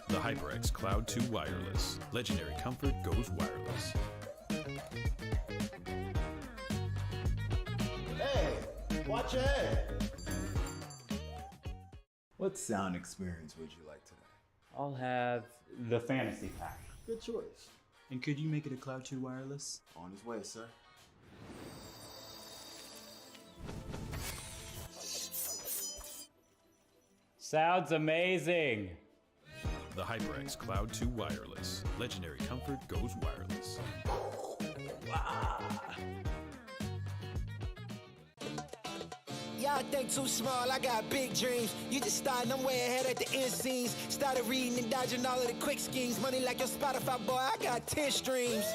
The HyperX Cloud 2 Wireless. Legendary comfort goes wireless. Hey, watch your head. What sound experience would you like today? I'll have the fantasy pack. Good choice. And could you make it a Cloud 2 wireless? On his way, sir. Sounds amazing! The HyperX Cloud 2 Wireless. Legendary comfort goes wireless. Y'all think too small, I got big dreams. You just starting, I'm way ahead at the end scenes. Started reading and dodging all of the quick schemes. Money like your Spotify, boy, I got 10 streams.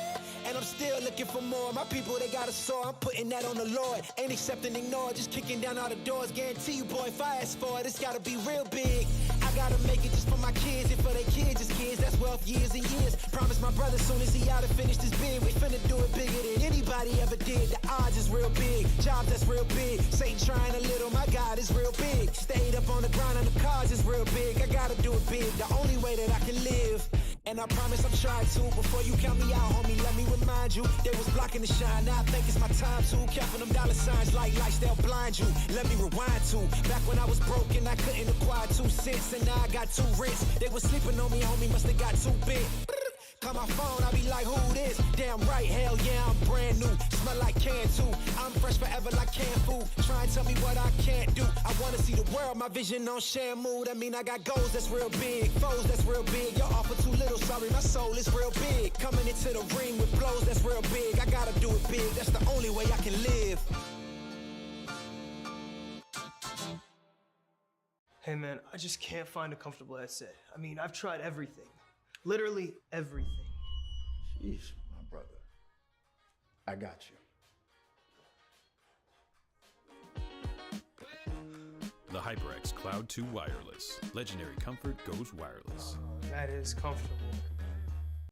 And I'm still looking for more. My people, they got a soar, I'm putting that on the Lord. Ain't accepting, ignore, just kicking down all the doors. Guarantee you, boy, if I ask for it, it's gotta be real big. I gotta make it just for my kids, and for their kids, it's kids. That's wealth, years and years. Promise my brother, soon as he out and finished his bid, we finna do it bigger than anybody ever did. The odds is real big, jobs that's real big. Satan trying a little, my God is real big. Stayed up on the grind on the cars is real big. I gotta do it big, the only way that I can live. And I promise I'm trying to. Before you count me out, homie, let me remind you, they was blocking the shine. Now I think it's my time to. Counting them dollar signs like lights, they'll blind you. Let me rewind to back when I was broke and I couldn't acquire 2 cents, and now I got 2 rents. They was sleeping on me, homie, must have got too big. Call my phone, I be like, who this? Damn right, hell yeah, I'm brand new. Smell like can too. I'm fresh forever like canned food. Try and tell me what I can't do. I wanna see the world, my vision on Shamu. That mean I got goals that's real big, foes that's real big. Your offer too little, sorry, my soul is real big. Coming into the ring with blows that's real big. I gotta do it big, that's the only way I can live. Hey man, I just can't find a comfortable headset. I mean, I've tried everything. Literally everything. Sheesh, my brother. I got you. The HyperX Cloud 2 Wireless. Legendary comfort goes wireless. That is comfortable.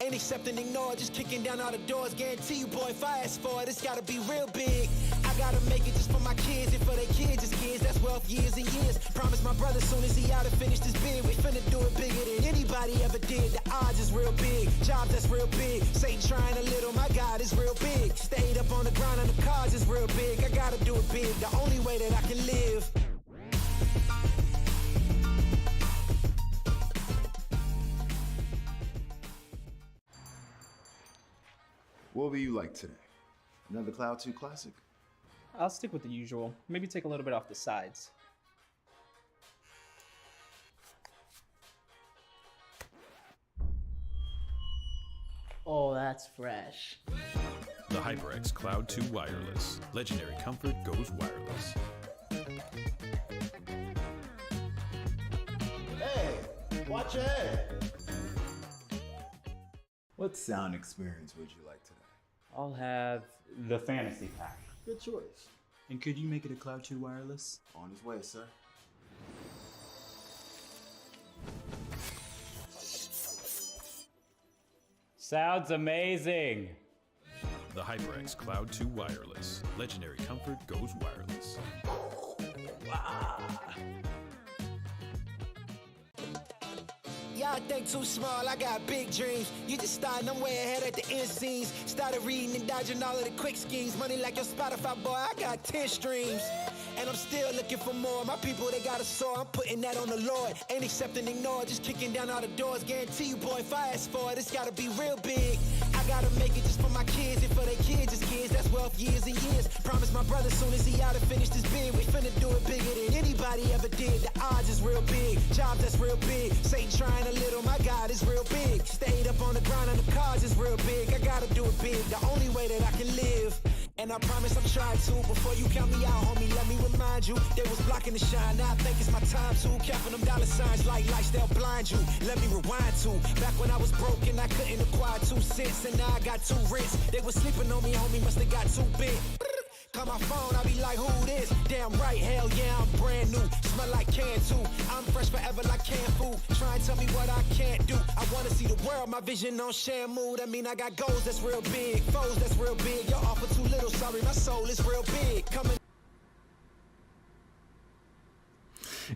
Ain't accepting, ignore, just kicking down all the doors. Guarantee you, boy, if I ask for it, it's gotta be real big. I gotta make it just for my kids, and for their kids, it's kids. That's wealth, years and years. Promise my brother, soon as he out and finished his bid, we finna do it bigger than anybody ever did. The odds is real big, jobs that's real big. Satan trying a little, my God is real big. Stayed up on the grind on the cars is real big. I gotta do it big, the only way that I can live. What will you like today? Another Cloud 2 classic? I'll stick with the usual. Maybe take a little bit off the sides. Oh, that's fresh. The HyperX Cloud 2 Wireless. Legendary comfort goes wireless. Hey, watch your head. What sound experience would you like today? I'll have the fantasy pack. Good choice. And could you make it a Cloud 2 wireless? On his way, sir. Sounds amazing! The HyperX Cloud 2 Wireless. Legendary comfort goes wireless. Y'all think too small, I got big dreams. You just starting, I'm way ahead at the end scenes. Started reading and dodging all of the quick schemes. Money like your Spotify, boy, I got 10 streams. And I'm still looking for more. My people, they got a soar, I'm putting that on the Lord. Ain't accepting, ignore, just kicking down all the doors. Guarantee you, boy, if I ask for it, it's gotta be real big. I gotta make it just for my kids, and for their kids, it's kids. That's wealth, years and years. Promise my brother, soon as he out and finished his bid, we finna do it bigger than anybody ever did. The odds is real big, jobs that's real big. Satan trying a little, my God is real big. Stayed up on the grind on the cars is real big. I gotta do it big, the only way that I can live. And I promise I'm trying to. Before you count me out, homie, let me remind you, they was blocking the shine. Now I think it's my time to. Counting them dollar signs like lights, they'll blind you. Let me rewind to back when I was broke and I couldn't acquire 2 cents, and now I got 2 rents. They was sleeping on me, homie, must have got too big. Call my phone, I be like, who this? Damn right, hell yeah, I'm brand new. Smell like can too. I'm fresh forever like canned food. Try and tell me what I can't do. I wanna see the world, my vision on Shamu. That mean I got goals that's real big, foes that's real big. Your offer too little, sorry, my soul is real big. Coming.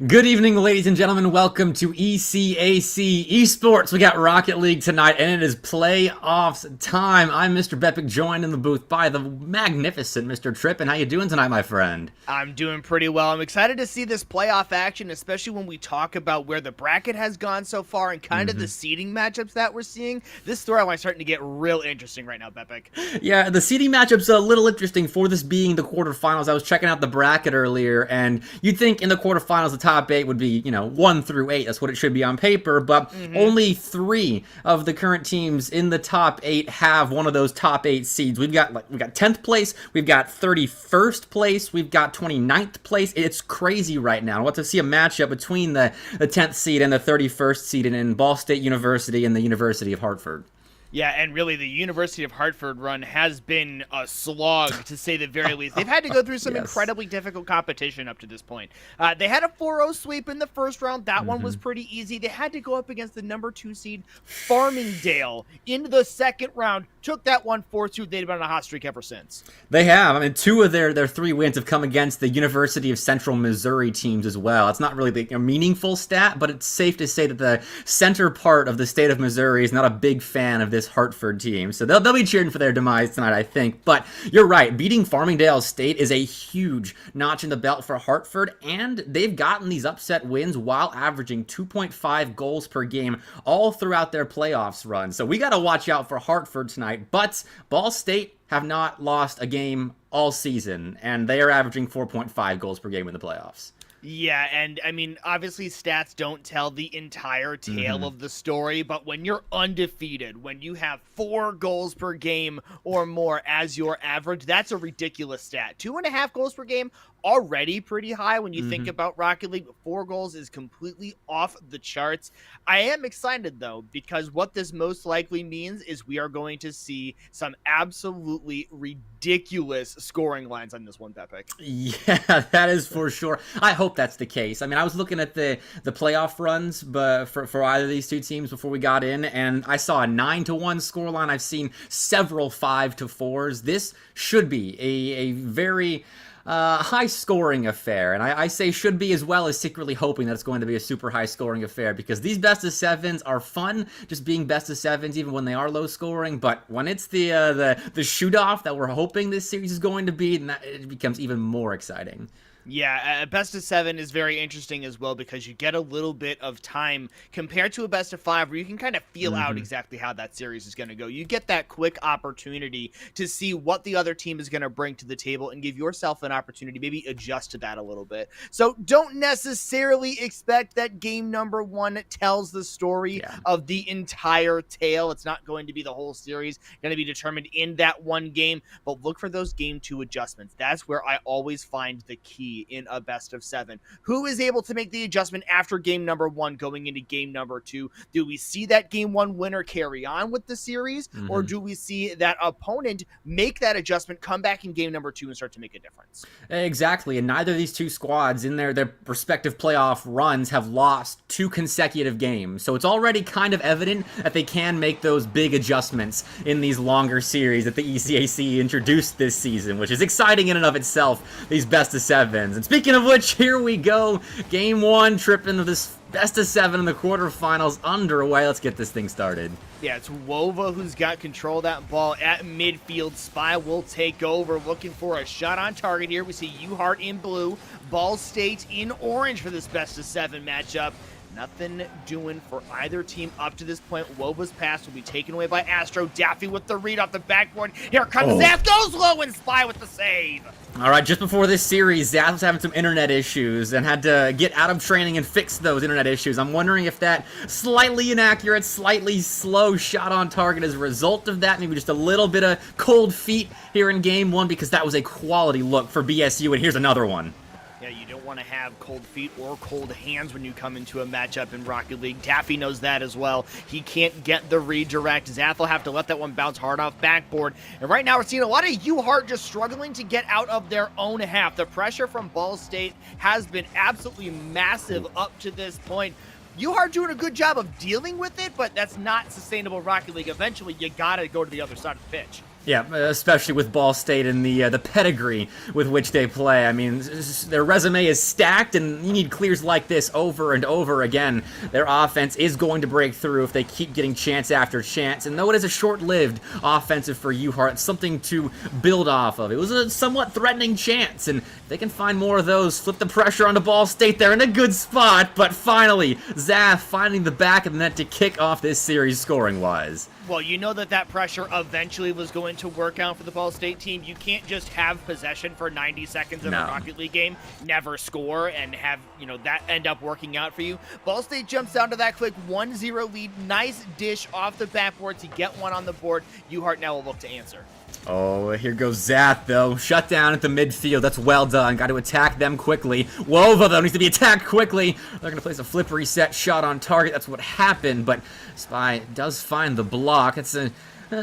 Good evening, ladies and gentlemen. Welcome to ECAC Esports. We got Rocket League tonight, and it is playoffs time. I'm Mr. Bepic, joined in the booth by the magnificent Mr. Tripp. And how you doing tonight, my friend? I'm doing pretty well. I'm excited to see this playoff action, especially when we talk about where the bracket has gone so far and kind of the seeding matchups that we're seeing. This storyline is starting to get real interesting right now, Bepic. Yeah, the seeding matchup's a little interesting for this being the quarterfinals. I was checking out the bracket earlier, and you'd think in the quarterfinals the top 8 would be, 1 through 8. That's what it should be on paper, but only 3 of the current teams in the top 8 have one of those top 8 seeds. We've got 10th place, we've got 31st place, we've got 29th place. It's crazy right now. We'll have to see a matchup between the 10th seed and the 31st seed in Ball State University and the University of Hartford. Yeah, and really the University of Hartford run has been a slog, to say the very least. They've had to go through some incredibly difficult competition up to this point. They had a 4-0 sweep in the first round. That one was pretty easy. They had to go up against the number 2 seed, Farmingdale, in the second round. Took that one 4-2. They've been on a hot streak ever since. They have. I mean, 2 of their 3 wins have come against the University of Central Missouri teams as well. It's not really a meaningful stat, but it's safe to say that the center part of the state of Missouri is not a big fan of this Hartford team. So they'll be cheering for their demise tonight, I think. But you're right. Beating Farmingdale State is a huge notch in the belt for Hartford, and they've gotten these upset wins while averaging 2.5 goals per game all throughout their playoffs run. So we got to watch out for Hartford tonight. But Ball State have not lost a game all season, and they are averaging 4.5 goals per game in the playoffs. Yeah, and I mean, obviously stats don't tell the entire tale of the story, but when you're undefeated, when you have 4 goals per game or more as your average, that's a ridiculous stat. 2.5 goals per game, already pretty high when you think about Rocket League. 4 goals is completely off the charts. I am excited, though, because what this most likely means is we are going to see some absolutely ridiculous scoring lines on this one, Bepic. Yeah, that is for sure. I hope that's the case. I mean, I was looking at the playoff runs for either of these 2 teams before we got in, and I saw a 9-1 scoreline. I've seen several 5-4s. This should be a very high-scoring affair, and I say should be as well as secretly hoping that it's going to be a super high-scoring affair, because these best-of-7s are fun, just being best-of-7s even when they are low-scoring, but when it's the shoot-off that we're hoping this series is going to be, then it becomes even more exciting. Yeah, a best of 7 is very interesting as well, because you get a little bit of time compared to a best of 5 where you can kind of feel out exactly how that series is going to go. You get that quick opportunity to see what the other team is going to bring to the table and give yourself an opportunity, maybe adjust to that a little bit. So don't necessarily expect that game number 1 tells the story of the entire tale. It's not going to be the whole series, going to be determined in that one game, but look for those game 2 adjustments. That's where I always find the key in a best of 7. Who is able to make the adjustment after game number 1 going into game number 2? Do we see that game 1 winner carry on with the series, or do we see that opponent make that adjustment, come back in game number 2 and start to make a difference? Exactly, and neither of these 2 squads in their respective playoff runs have lost 2 consecutive games, so it's already kind of evident that they can make those big adjustments in these longer series that the ECAC introduced this season, which is exciting in and of itself, these best of 7s. And speaking of which, here we go. Game 1, trip into this best of 7 in the quarterfinals underway. Let's get this thing started. Yeah, it's Wova who's got control of that ball at midfield. Spy will take over, looking for a shot on target here. We see UHart in blue, Ball State in orange for this best of 7 matchup. Nothing doing for either team up to this point. Wova's pass will be taken away by Astro. Daffy with the read off the backboard. Here comes Zath, goes low, and Spy with the save. All right, just before this series, Zath was having some internet issues and had to get out of training and fix those internet issues. I'm wondering if that slightly inaccurate, slightly slow shot on target is a result of that. Maybe just a little bit of cold feet here in game 1, because that was a quality look for BSU, and here's another one. Yeah, you don't want to have cold feet or cold hands when you come into a matchup in Rocket League. Taffy knows that as well. He can't get the redirect. Zath will have to let that one bounce hard off backboard. And right now we're seeing a lot of UHart just struggling to get out of their own half. The pressure from Ball State has been absolutely massive up to this point. UHart doing a good job of dealing with it, but that's not sustainable Rocket League. Eventually, you got to go to the other side of the pitch. Yeah, especially with Ball State and the pedigree with which they play. I mean, their resume is stacked, and you need clears like this over and over again. Their offense is going to break through if they keep getting chance after chance. And though it is a short-lived offensive for UHart, it's something to build off of. It was a somewhat threatening chance, and if they can find more of those, flip the pressure onto Ball State. They're in a good spot, but finally, Zath finding the back of the net to kick off this series scoring-wise. Well, you know that pressure eventually was going to work out for the Ball State team. You can't just have possession for 90 seconds of a Rocket League game, never score, and have, that end up working out for you. Ball State jumps down to that quick 1-0 lead. Nice dish off the backboard to get one on the board. UHart now will look to answer. Oh, here goes Zath, though. Shut down at the midfield. That's well done. Got to attack them quickly. Wova, though, needs to be attacked quickly. They're going to place a flip reset shot on target. That's what happened, but Spy does find the block. It's a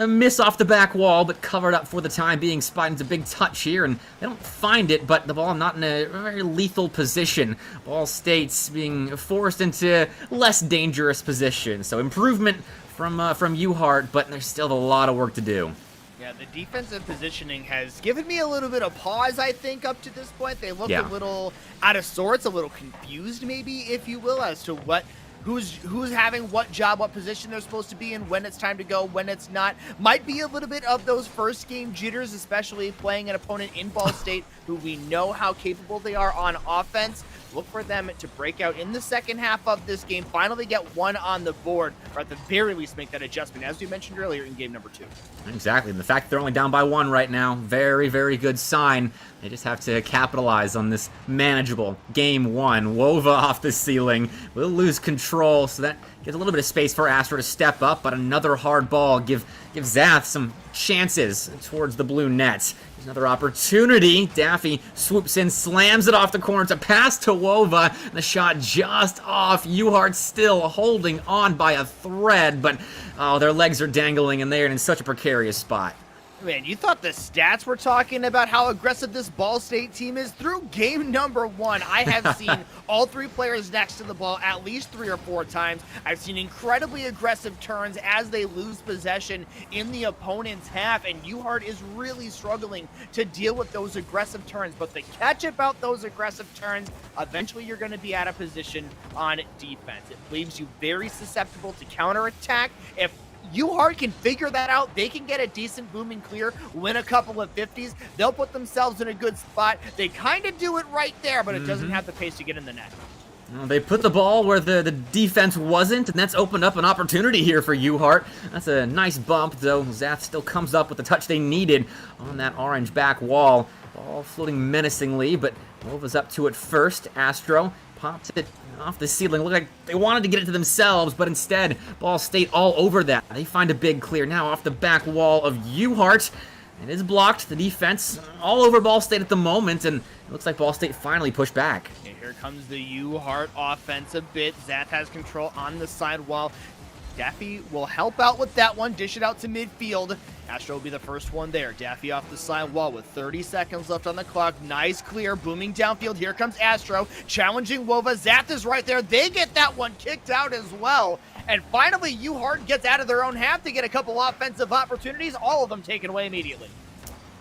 miss off the back wall, but covered up for the time being. Spy needs a big touch here, and they don't find it, but the ball not in a very lethal position. Ball State's being forced into less dangerous position. So improvement from UHart, but there's still a lot of work to do. Yeah, the defensive positioning has given me a little bit of pause, I think, up to this point. They look a little out of sorts, a little confused, maybe, if you will, as to who's having what job, what position they're supposed to be in, when it's time to go, when it's not. Might be a little bit of those first game jitters, especially playing an opponent in Ball State who we know how capable they are on offense. Look for them to break out in the second half of this game, finally get one on the board, or at the very least make that adjustment, as we mentioned earlier in game number 2. Exactly, and the fact they're only down by 1 right now, very, very good sign. They just have to capitalize on this manageable game 1. Wova off the ceiling, will lose control, so that gives a little bit of space for Astro to step up, but another hard ball give Zath some chances towards the blue net. Another opportunity. Daffy swoops in, slams it off the corner. It's a pass to Wova. The shot just off. UHart still holding on by a thread, but their legs are dangling and they're in such a precarious spot. Man, you thought the stats were talking about how aggressive this Ball State team is? Through game number 1, I have seen all 3 players next to the ball at least 3 or 4 times. I've seen incredibly aggressive turns as they lose possession in the opponent's half, and UHart is really struggling to deal with those aggressive turns. But the catch about those aggressive turns, eventually you're going to be out of position on defense. It leaves you very susceptible to counterattack. If UHart can figure that out, they can get a decent booming clear, win a couple of 50s, they'll put themselves in a good spot. They kind of do it right there, but it doesn't have the pace to get in the net. Well, they put the ball where the defense wasn't, and that's opened up an opportunity here for UHart. That's a nice bump, though Zath still comes up with the touch they needed on that orange back wall. Ball floating menacingly, but Wova's up to it first. Astro pops it off the ceiling. Looked like they wanted to get it to themselves, but instead, Ball State all over that. They find a big clear now off the back wall of UHart. It is blocked. The defense all over Ball State at the moment, and it looks like Ball State finally pushed back. And here comes the UHart offense a bit. Zath has control on the side wall. Daffy will help out with that one, dish it out to midfield. Astro will be the first one there. Daffy off the side wall with 30 seconds left on the clock. Nice clear, booming downfield. Here comes Astro, challenging Wova. Zath is right there. They get that one kicked out as well. And finally, UHart gets out of their own half to get a couple offensive opportunities, all of them taken away immediately.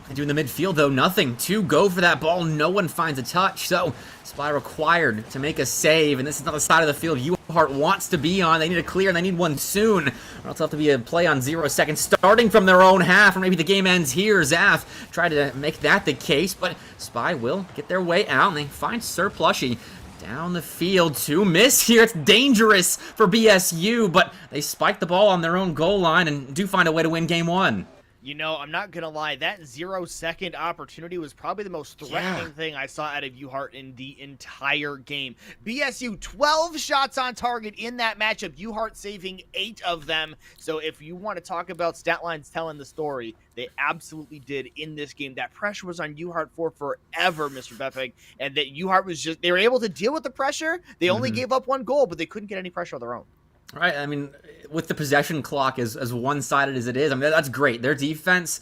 They do in the midfield, though, nothing to go for that ball. No one finds a touch, so Spy required to make a save, and this is not the side of the field UHart wants to be on. They need a clear, and they need one soon, or else it'll have to be a play on 0 seconds, starting from their own half, or maybe the game ends here. Zath tried to make that the case, but Spy will get their way out, and they find Sir Plushy down the field to miss here. It's dangerous for BSU, but they spike the ball on their own goal line and do find a way to win game 1. You know, I'm not going to lie, that 0-second opportunity was probably the most threatening thing I saw out of UHart in the entire game. BSU, 12 shots on target in that matchup, UHart saving 8 of them. So if you want to talk about stat lines telling the story, they absolutely did in this game. That pressure was on UHart for forever, Mr. Bepig, and that UHart was just, they were able to deal with the pressure. They only gave up 1 goal, but they couldn't get any pressure of their own. Right, I mean, with the possession clock as one-sided as it is, I mean, that's great. Their defense,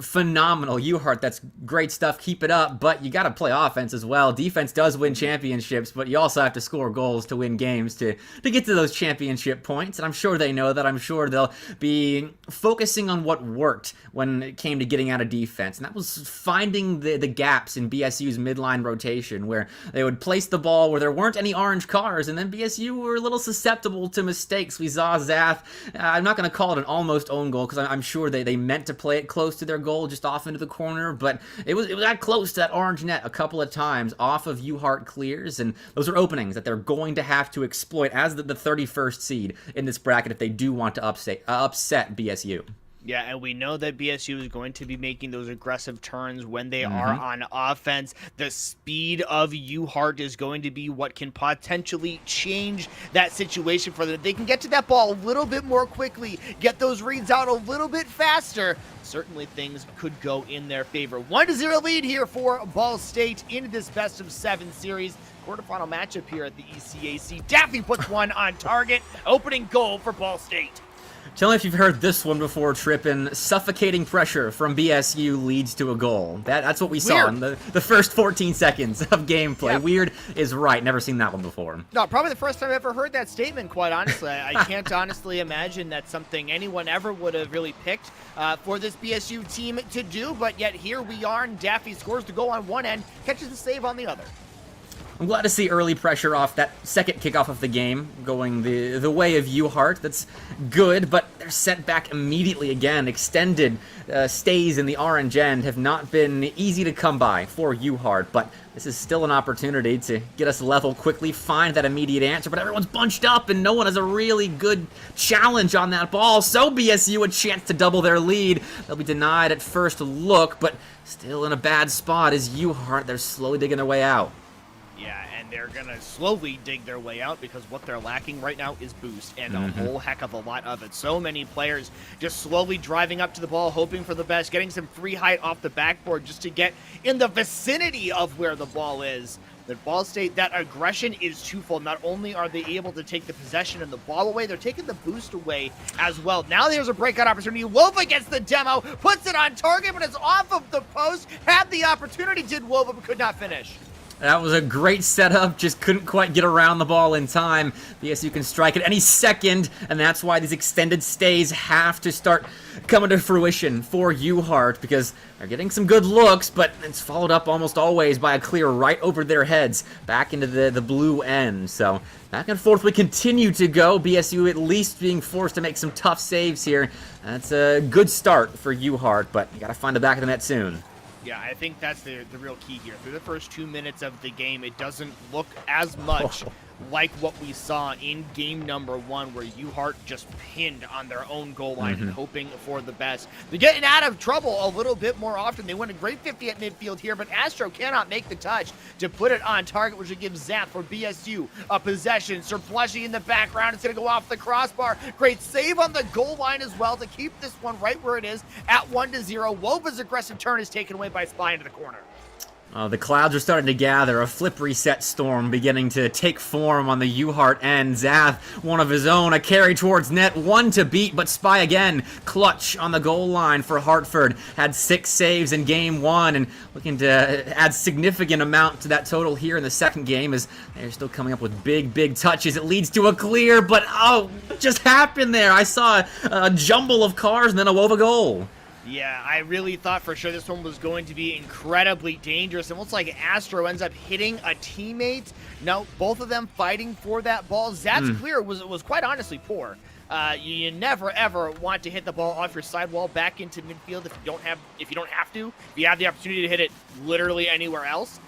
phenomenal. UHart, that's great stuff. Keep it up, but you got to play offense as well. Defense does win championships, but you also have to score goals to win games to get to those championship points, and I'm sure they know that. I'm sure they'll be focusing on what worked when it came to getting out of defense, and that was finding the gaps in BSU's midline rotation, where they would place the ball where there weren't any orange cars, and then BSU were a little susceptible to mistakes. We saw Zath, I'm not going to call it an almost own goal, because I'm sure they meant to play it close to their goal, just off into the corner, but it was that close to that orange net a couple of times off of UHart clears, and those are openings that they're going to have to exploit as the 31st seed in this bracket if they do want to upset BSU. Yeah, and we know that BSU is going to be making those aggressive turns when they are on offense. The speed of UHart is going to be what can potentially change that situation for them. They can get to that ball a little bit more quickly, get those reads out a little bit faster. Certainly things could go in their favor. 1-0 lead here for Ball State into this best-of-7 series. Quarterfinal matchup here at the ECAC. Daffy puts one on target. Opening goal for Ball State. Tell me if you've heard this one before, Trippin. Suffocating pressure from BSU leads to a goal. That's what we saw in the first 14 seconds of gameplay. Yeah. Weird is right. Never seen that one before. No, probably the first time I ever heard that statement, quite honestly. I can't honestly imagine that's something anyone ever would have really picked for this BSU team to do, but yet here we are, and Daffy scores the goal on one end, catches the save on the other. I'm glad to see early pressure off that second kickoff of the game going the way of UHart. That's good, but they're sent back immediately again. Extended stays in the orange end have not been easy to come by for UHart, but this is still an opportunity to get us level quickly, find that immediate answer, but everyone's bunched up and no one has a really good challenge on that ball, so BSU a chance to double their lead. They'll be denied at first look, but still in a bad spot is UHart. They're slowly digging their way out. Yeah, and they're going to slowly dig their way out because what they're lacking right now is boost and a whole heck of a lot of it. So many players just slowly driving up to the ball, hoping for the best, getting some free height off the backboard just to get in the vicinity of where the ball is. The Ball State, that aggression is twofold. Not only are they able to take the possession and the ball away, they're taking the boost away as well. Now there's a breakout opportunity. Wova gets the demo, puts it on target, but it's off of the post. Had the opportunity, did Wova, but could not finish. That was a great setup, just couldn't quite get around the ball in time. BSU can strike at any second, and that's why these extended stays have to start coming to fruition for UHart, because they're getting some good looks, but it's followed up almost always by a clear right over their heads, back into the blue end. So back and forth we continue to go. BSU at least being forced to make some tough saves here. That's a good start for UHart, but you got to find the back of the net soon. Yeah, I think that's the real key here. Through the first 2 minutes of the game, it doesn't look as much like what we saw in game number 1, where UHart just pinned on their own goal line and hoping for the best. They're getting out of trouble a little bit more often. They win a great 50 at midfield here, but Astro cannot make the touch to put it on target, which would give Zap for BSU a possession. Sir Plushy in the background. It's going to go off the crossbar. Great save on the goal line as well to keep this one right where it is at 1-0. Wova's aggressive turn is taken away by Spy into the corner. The clouds are starting to gather, a flip reset storm beginning to take form on the UHart end. Zath, one of his own, a carry towards net, one to beat, but Spy again, clutch on the goal line for Hartford. Had 6 saves in game 1 and looking to add significant amount to that total here in the second game as they're still coming up with big touches. It leads to a clear, but oh, what just happened there? I saw a jumble of cars and then a Wova goal. Yeah, I really thought for sure this one was going to be incredibly dangerous. It looks like Astro ends up hitting a teammate. No, both of them fighting for that ball. Zat's clear was quite honestly poor. You never ever want to hit the ball off your sidewall back into midfield if you don't have to. If you have the opportunity to hit it literally anywhere else.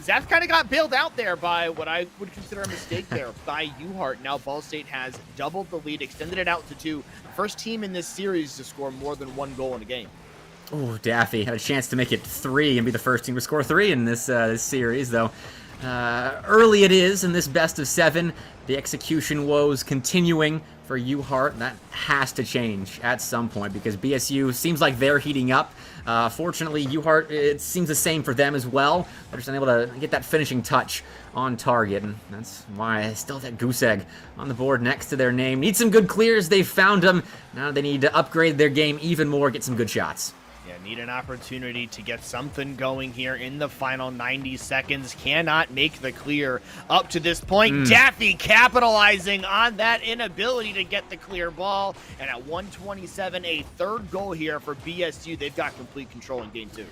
Zap kind of got bailed out there by what I would consider a mistake there by UHart. Now Ball State has doubled the lead, extended it out to 2. First team in this series to score more than 1 goal in a game. Oh, Daffy had a chance to make it 3 and be the first team to score 3 in this series, though. Early it is in this best of 7. The execution woes continuing for UHart. That has to change at some point because BSU seems like they're heating up. Fortunately, UHart, it seems the same for them as well. They're just unable to get that finishing touch on target, and that's why I still have that goose egg on the board next to their name. Need some good clears. They've found them. Now they need to upgrade their game even more, get some good shots. Yeah, need an opportunity to get something going here in the final 90 seconds. Cannot make the clear up to this point. Daffy capitalizing on that inability to get the clear ball. And at 127, a third goal here for BSU. They've got complete control in game 2.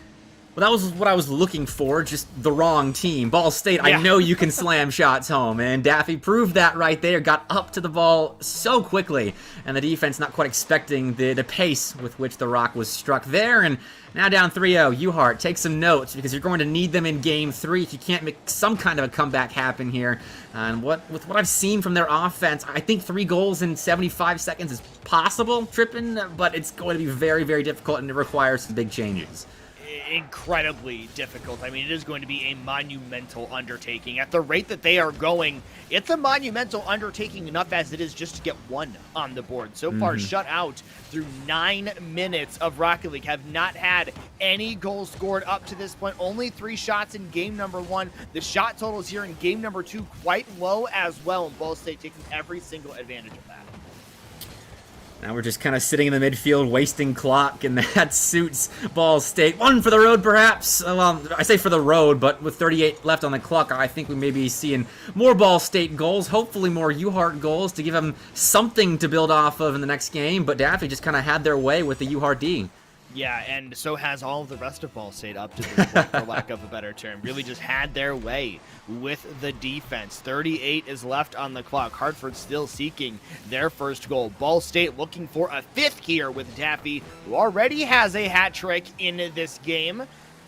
Well, that was what I was looking for, just the wrong team. Ball State, I know you can slam shots home, and Daffy proved that right there, got up to the ball so quickly, and the defense not quite expecting the pace with which the rock was struck there, and now down 3-0. UHart, take some notes, because you're going to need them in Game 3 if you can't make some kind of a comeback happen here. And with what I've seen from their offense, I think 3 goals in 75 seconds is possible, Trippin, but it's going to be very, very difficult, and it requires some big changes. Incredibly difficult. I mean, it is going to be a monumental undertaking. At the rate that they are going, it's a monumental undertaking enough as it is just to get 1 on the board. So far, shut out through 9 minutes of Rocket League. Have not had any goals scored up to this point. Only 3 shots in game number 1. The shot totals here in game number 2 quite low as well, and Ball State taking every single advantage of that. Now we're just kind of sitting in the midfield, wasting clock, and that suits Ball State. 1 for the road, perhaps. Well, I say for the road, but with 38 left on the clock, I think we may be seeing more Ball State goals, hopefully more UHart goals to give them something to build off of in the next game, but Daffy just kind of had their way with the UHart D. Yeah, and so has all of the rest of Ball State up to this point, for lack of a better term. Really just had their way with the defense. 38 is left on the clock. Hartford still seeking their first goal. Ball State looking for a 5th here with Daffy, who already has a hat trick in this game.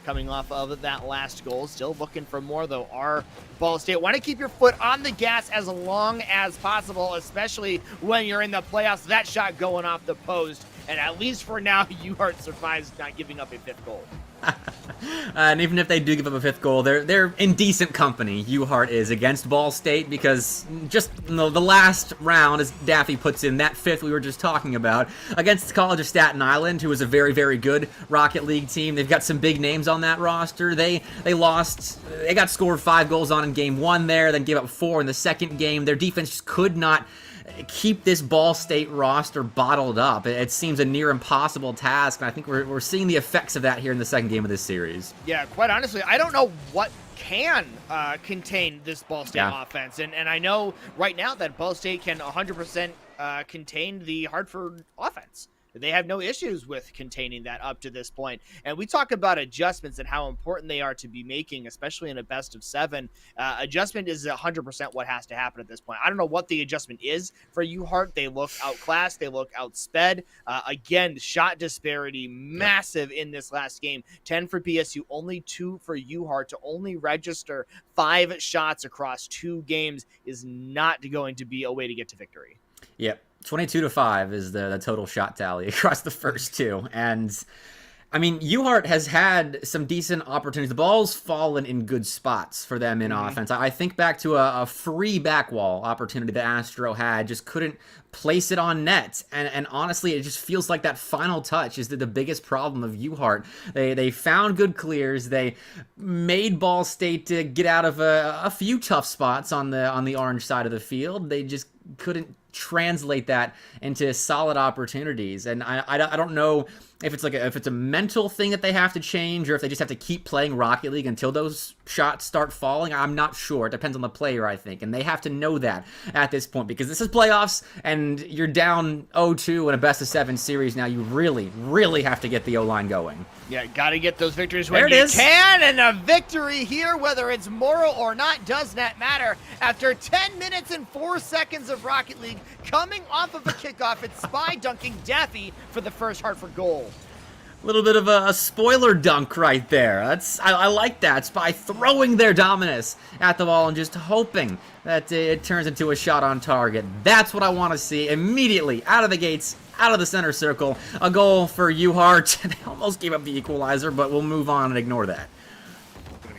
Coming off of that last goal. Still looking for more, though. Our Ball State want to keep your foot on the gas as long as possible, especially when you're in the playoffs. That shot going off the post. And at least for now, UHart survives not giving up a 5th goal. And even if they do give up a 5th goal, they're in decent company. UHart is against Ball State because just the last round, as Daffy puts in, that 5th we were just talking about, against the College of Staten Island, who is a very, very good Rocket League team. They've got some big names on that roster. They lost. They got scored 5 goals on in game 1 there, then gave up 4 in the second game. Their defense just could not keep this Ball State roster bottled up. It seems a near impossible task, and I think we're seeing the effects of that here in the second game of this series. Yeah, quite honestly, I don't know what can contain this Ball State offense, and I know right now that Ball State can 100% contain the Hartford offense. They have no issues with containing that up to this point. And we talk about adjustments and how important they are to be making, especially in a best of 7. Adjustment is 100% what has to happen at this point. I don't know what the adjustment is for UHart. They look outclassed. They look outsped. Again, shot disparity massive in this last game. 10 for BSU, only 2 for UHart. To only register 5 shots across 2 games is not going to be a way to get to victory. Yep. 22-5 is the total shot tally across the first 2. And, I mean, UHart has had some decent opportunities. The ball's fallen in good spots for them in offense. I think back to a free back wall opportunity that Astro had, just couldn't place it on net. And honestly, it just feels like that final touch is the biggest problem of UHart. They found good clears. They made Ball State to get out of a few tough spots on the orange side of the field. They just couldn't translate that into solid opportunities. And I don't know if it's a mental thing that they have to change, or if they just have to keep playing Rocket League until those shots start falling. I'm not sure. It depends on the player, I think, and they have to know that at this point, because this is playoffs and you're down 0-2 in a best of 7 series. Now you really, really have to get the O-line going. Yeah, got to get those victories when you can, and a victory here, whether it's moral or not, does not matter. After 10 minutes and 4 seconds of Rocket League, coming off of a kickoff, it's Spy dunking Daffy for the first Hartford goal. A little bit of a spoiler dunk right there. I like that. Spy throwing their dominus at the ball and just hoping that it turns into a shot on target. That's what I want to see immediately out of the gates, out of the center circle. A goal for UHart. They almost gave up the equalizer, but we'll move on and ignore that.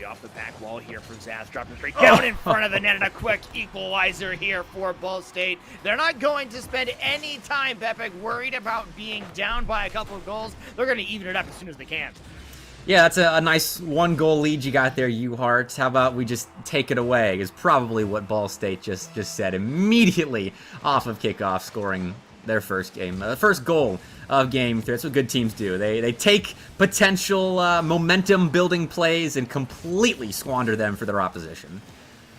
Off the back wall here for Zaz, dropping straight down in front of the net, and a quick equalizer here for Ball State. They're not going to spend any time, Bepik, worried about being down by a couple of goals. They're going to even it up as soon as they can. Yeah, that's a nice 1-goal lead you got there, UHart. How about we just take it away, is probably what Ball State just said immediately off of kickoff, scoring their first game. The first goal of Game 3. That's what good teams do. They take potential momentum-building plays and completely squander them for their opposition.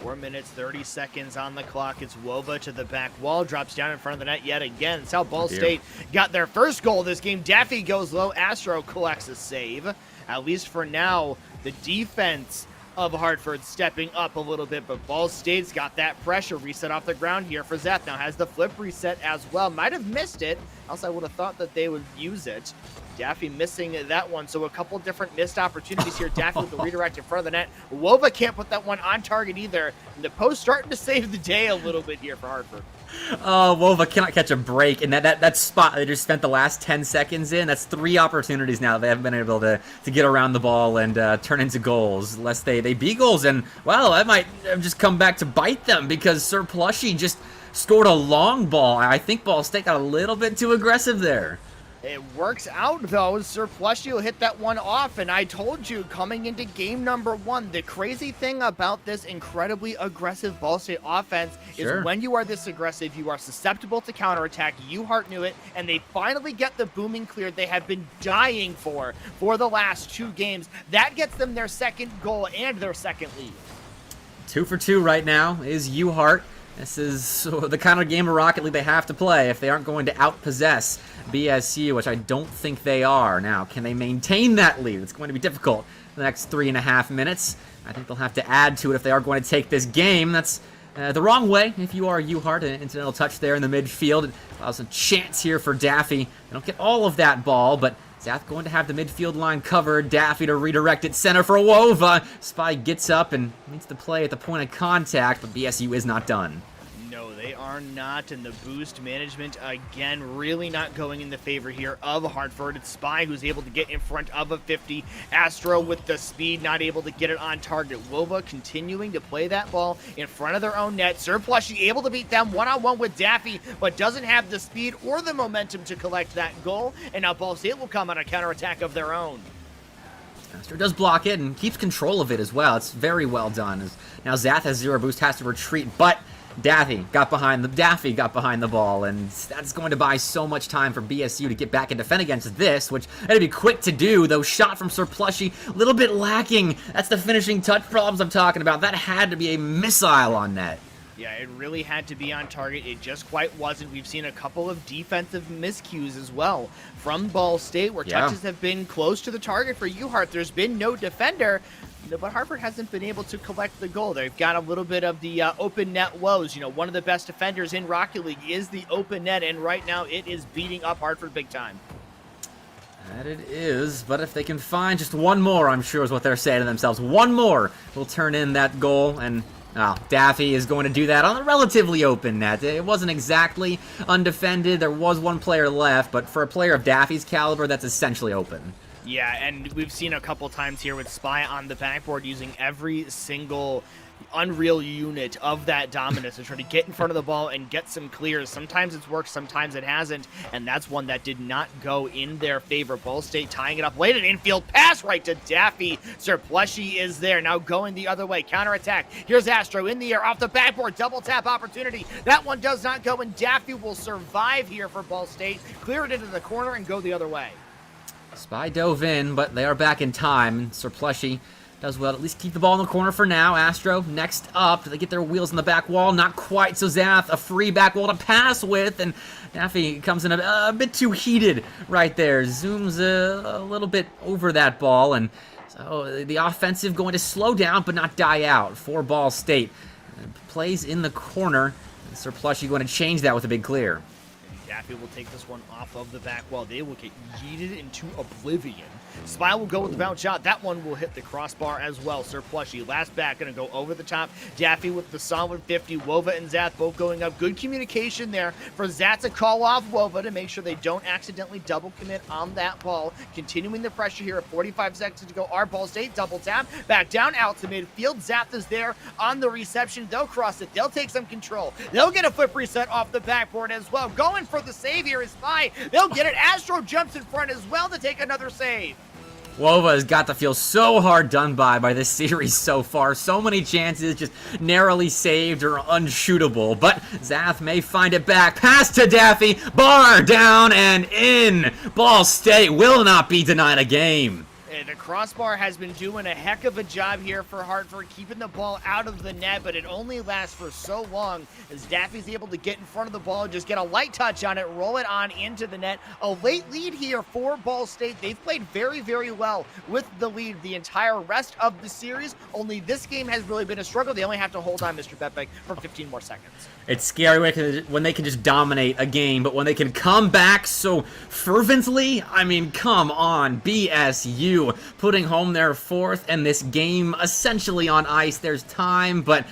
4 minutes, 30 seconds on the clock. It's Wova to the back wall, drops down in front of the net yet again. It's how Ball State got their first goal this game. Daffy goes low. Astro collects a save. At least for now, the defense of Hartford stepping up a little bit, but Ball State's got that pressure. Reset off the ground here for Zath. Now has the flip reset as well. Might have missed it, else I would have thought that they would use it. Daffy missing that one, so a couple different missed opportunities here. Daffy with the redirect in front of the net. Wova can't put that one on target either. And the post starting to save the day a little bit here for Hartford. Oh, Wova cannot catch a break, and that spot they just spent the last 10 seconds in, that's 3 opportunities now they haven't been able to get around the ball and turn into goals, unless they be goals, and, well, that might just come back to bite them, because Sir Plushy just scored a long ball. I think Ball State got a little bit too aggressive there. It works out, though. Sir Plushy will hit that one off, and I told you, coming into game number 1, the crazy thing about this incredibly aggressive Ball State offense is when you are this aggressive, you are susceptible to counterattack. UHart knew it, and they finally get the booming cleared they have been dying for the last 2 games. That gets them their second goal and their second lead. 2 for 2 right now is UHart. This is the kind of game of Rocket League they have to play if they aren't going to outpossess BSU, which I don't think they are. Now, can they maintain that lead? It's going to be difficult the next 3.5 minutes. I think they'll have to add to it if they are going to take this game. That's the wrong way if you are UHart. An incidental touch there in the midfield. It allows a chance here for Daffy. They don't get all of that ball, but Zath going to have the midfield line covered. Daffy to redirect it center for Wova. Spy gets up and needs to play at the point of contact, but BSU is not done. No, they are not, and the boost management, again, really not going in the favor here of Hartford. It's Spy who's able to get in front of a 50. Astro with the speed, not able to get it on target. Wova continuing to play that ball in front of their own net. Sir Plushy able to beat them one-on-one with Daffy, but doesn't have the speed or the momentum to collect that goal, and now Ball State will come on a counterattack of their own. Astro does block it and keeps control of it as well. It's very well done. Now Zath has 0 boost, has to retreat, but Daffy got behind the ball, and that's going to buy so much time for BSU to get back and defend against this, which had to be quick to do, though shot from Sir Plushy, a little bit lacking. That's the finishing touch problems I'm talking about. That had to be a missile on net. Yeah, it really had to be on target. It just quite wasn't. We've seen a couple of defensive miscues as well from Ball State, where touches have been close to the target for UHart. There's been no defender, but Hartford hasn't been able to collect the goal. They've got a little bit of the open net woes. You know, one of the best defenders in Rocket League is the open net, and right now it is beating up Hartford big time. That it is, but if they can find just one more, I'm sure is what they're saying to themselves. One more will turn in that goal, and Daffy is going to do that on a relatively open net. It wasn't exactly undefended. There was one player left, but for a player of Daffy's caliber, that's essentially open. Yeah, and we've seen a couple times here with Spy on the backboard using every single Unreal unit of that dominance to try to get in front of the ball and get some clears. Sometimes it's worked, sometimes it hasn't, and that's one that did not go in their favor. Ball State tying it up late, an infield pass right to Daffy. Sir Plushy is there, now going the other way, counterattack. Here's Astro in the air, off the backboard, double tap opportunity. That one does not go, and Daffy will survive here for Ball State, clear it into the corner and go the other way. Spy dove in, but they are back in time. Sir Plushy does well, at least keep the ball in the corner for now. Astro next up. Do they get their wheels in the back wall? Not quite. So Zath, a free back wall to pass with, and Daffy comes in a bit too heated right there. Zooms a little bit over that ball, and so the offensive going to slow down but not die out for Ball State. Plays in the corner. Sir Plushy going to change that with a big clear. Daffy will take this one off of the back wall. They will get yeeted into oblivion. Spy will go with the bounce shot. That one will hit the crossbar as well. Sir Plushy, last back, going to go over the top. Daffy with the solid 50. Wova and Zath both going up. Good communication there for Zath to call off Wova to make sure they don't accidentally double commit on that ball. Continuing the pressure here at 45 seconds to go. Our Ball State double tap. Back down out to midfield. Zath is there on the reception. They'll cross it. They'll take some control. They'll get a flip reset off the backboard as well. Going for the save here is Spy. They'll get it. Astro jumps in front as well to take another save. Wova has got to feel so hard done by this series so far. So many chances just narrowly saved or unshootable. But Zath may find it back. Pass to Daffy. Bar down and in. Ball State will not be denied a game. The crossbar has been doing a heck of a job here for Hartford, keeping the ball out of the net, but it only lasts for so long as Daffy's able to get in front of the ball, just get a light touch on it, roll it on into the net. A late lead here for Ball State. They've played very, very well with the lead the entire rest of the series. Only this game has really been a struggle. They only have to hold on, Mr. Betbeck, for 15 more seconds. It's scary when they can just dominate a game, but when they can come back so fervently, I mean, come on, BSU putting home their fourth and this game essentially on ice. There's time, but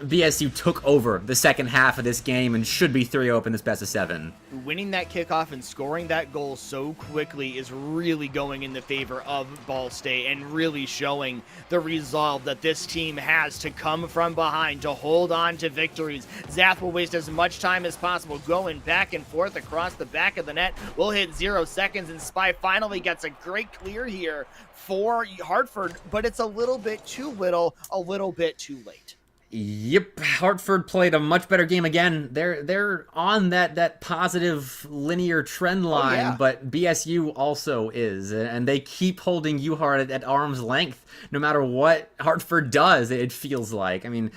BSU took over the second half of this game and should be 3-0 in this best of 7. Winning that kickoff and scoring that goal so quickly is really going in the favor of Ball State and really showing the resolve that this team has to come from behind, to hold on to victories. Zath will waste as much time as possible going back and forth across the back of the net. We'll hit 0 seconds, and Spy finally gets a great clear here for Hartford, but it's a little bit too little, a little bit too late. Yep, Hartford played a much better game again. They're on that positive linear trend line, but BSU also is, and they keep holding UHart at arm's length no matter what Hartford does. It feels like. I mean,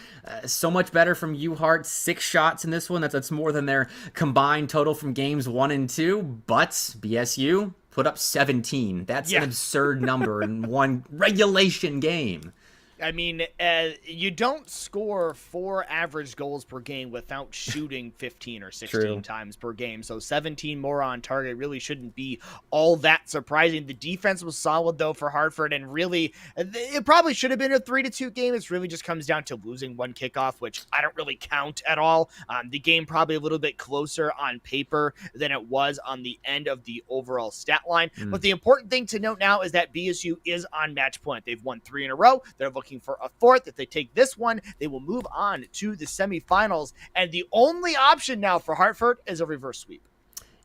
so much better from UHart. 6 shots in this one. That's more than their combined total from games 1 and 2. But BSU put up 17. That's an absurd number in one regulation game. I mean, you don't score 4 average goals per game without shooting 15 or 16 times per game. So 17 more on target really shouldn't be all that surprising. The defense was solid, though, for Hartford, and really, it probably should have been a 3-2 game. It really just comes down to losing one kickoff, which I don't really count at all. The game probably a little bit closer on paper than it was on the end of the overall stat line. But the important thing to note now is that BSU is on match point. They've won 3 in a row. They're looking for a 4th. If they take this one, they will move on to the semifinals. And the only option now for Hartford is a reverse sweep.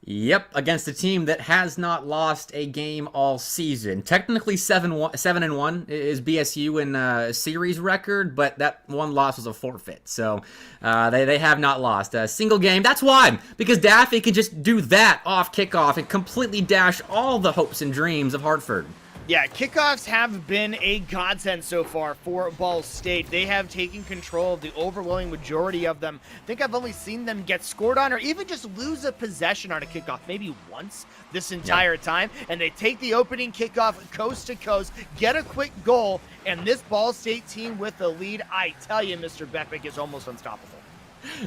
Yep, against a team that has not lost a game all season. Technically 7-1 is BSU in a series record, but that one loss was a forfeit. So they have not lost a single game. That's why, because Daffy can just do that off kickoff and completely dash all the hopes and dreams of Hartford. Yeah, kickoffs have been a godsend so far for Ball State. They have taken control of the overwhelming majority of them. I think I've only seen them get scored on or even just lose a possession on a kickoff maybe once this entire time. And they take the opening kickoff coast to coast, get a quick goal, and this Ball State team with the lead, I tell you, Mr. Beckbeck, is almost unstoppable.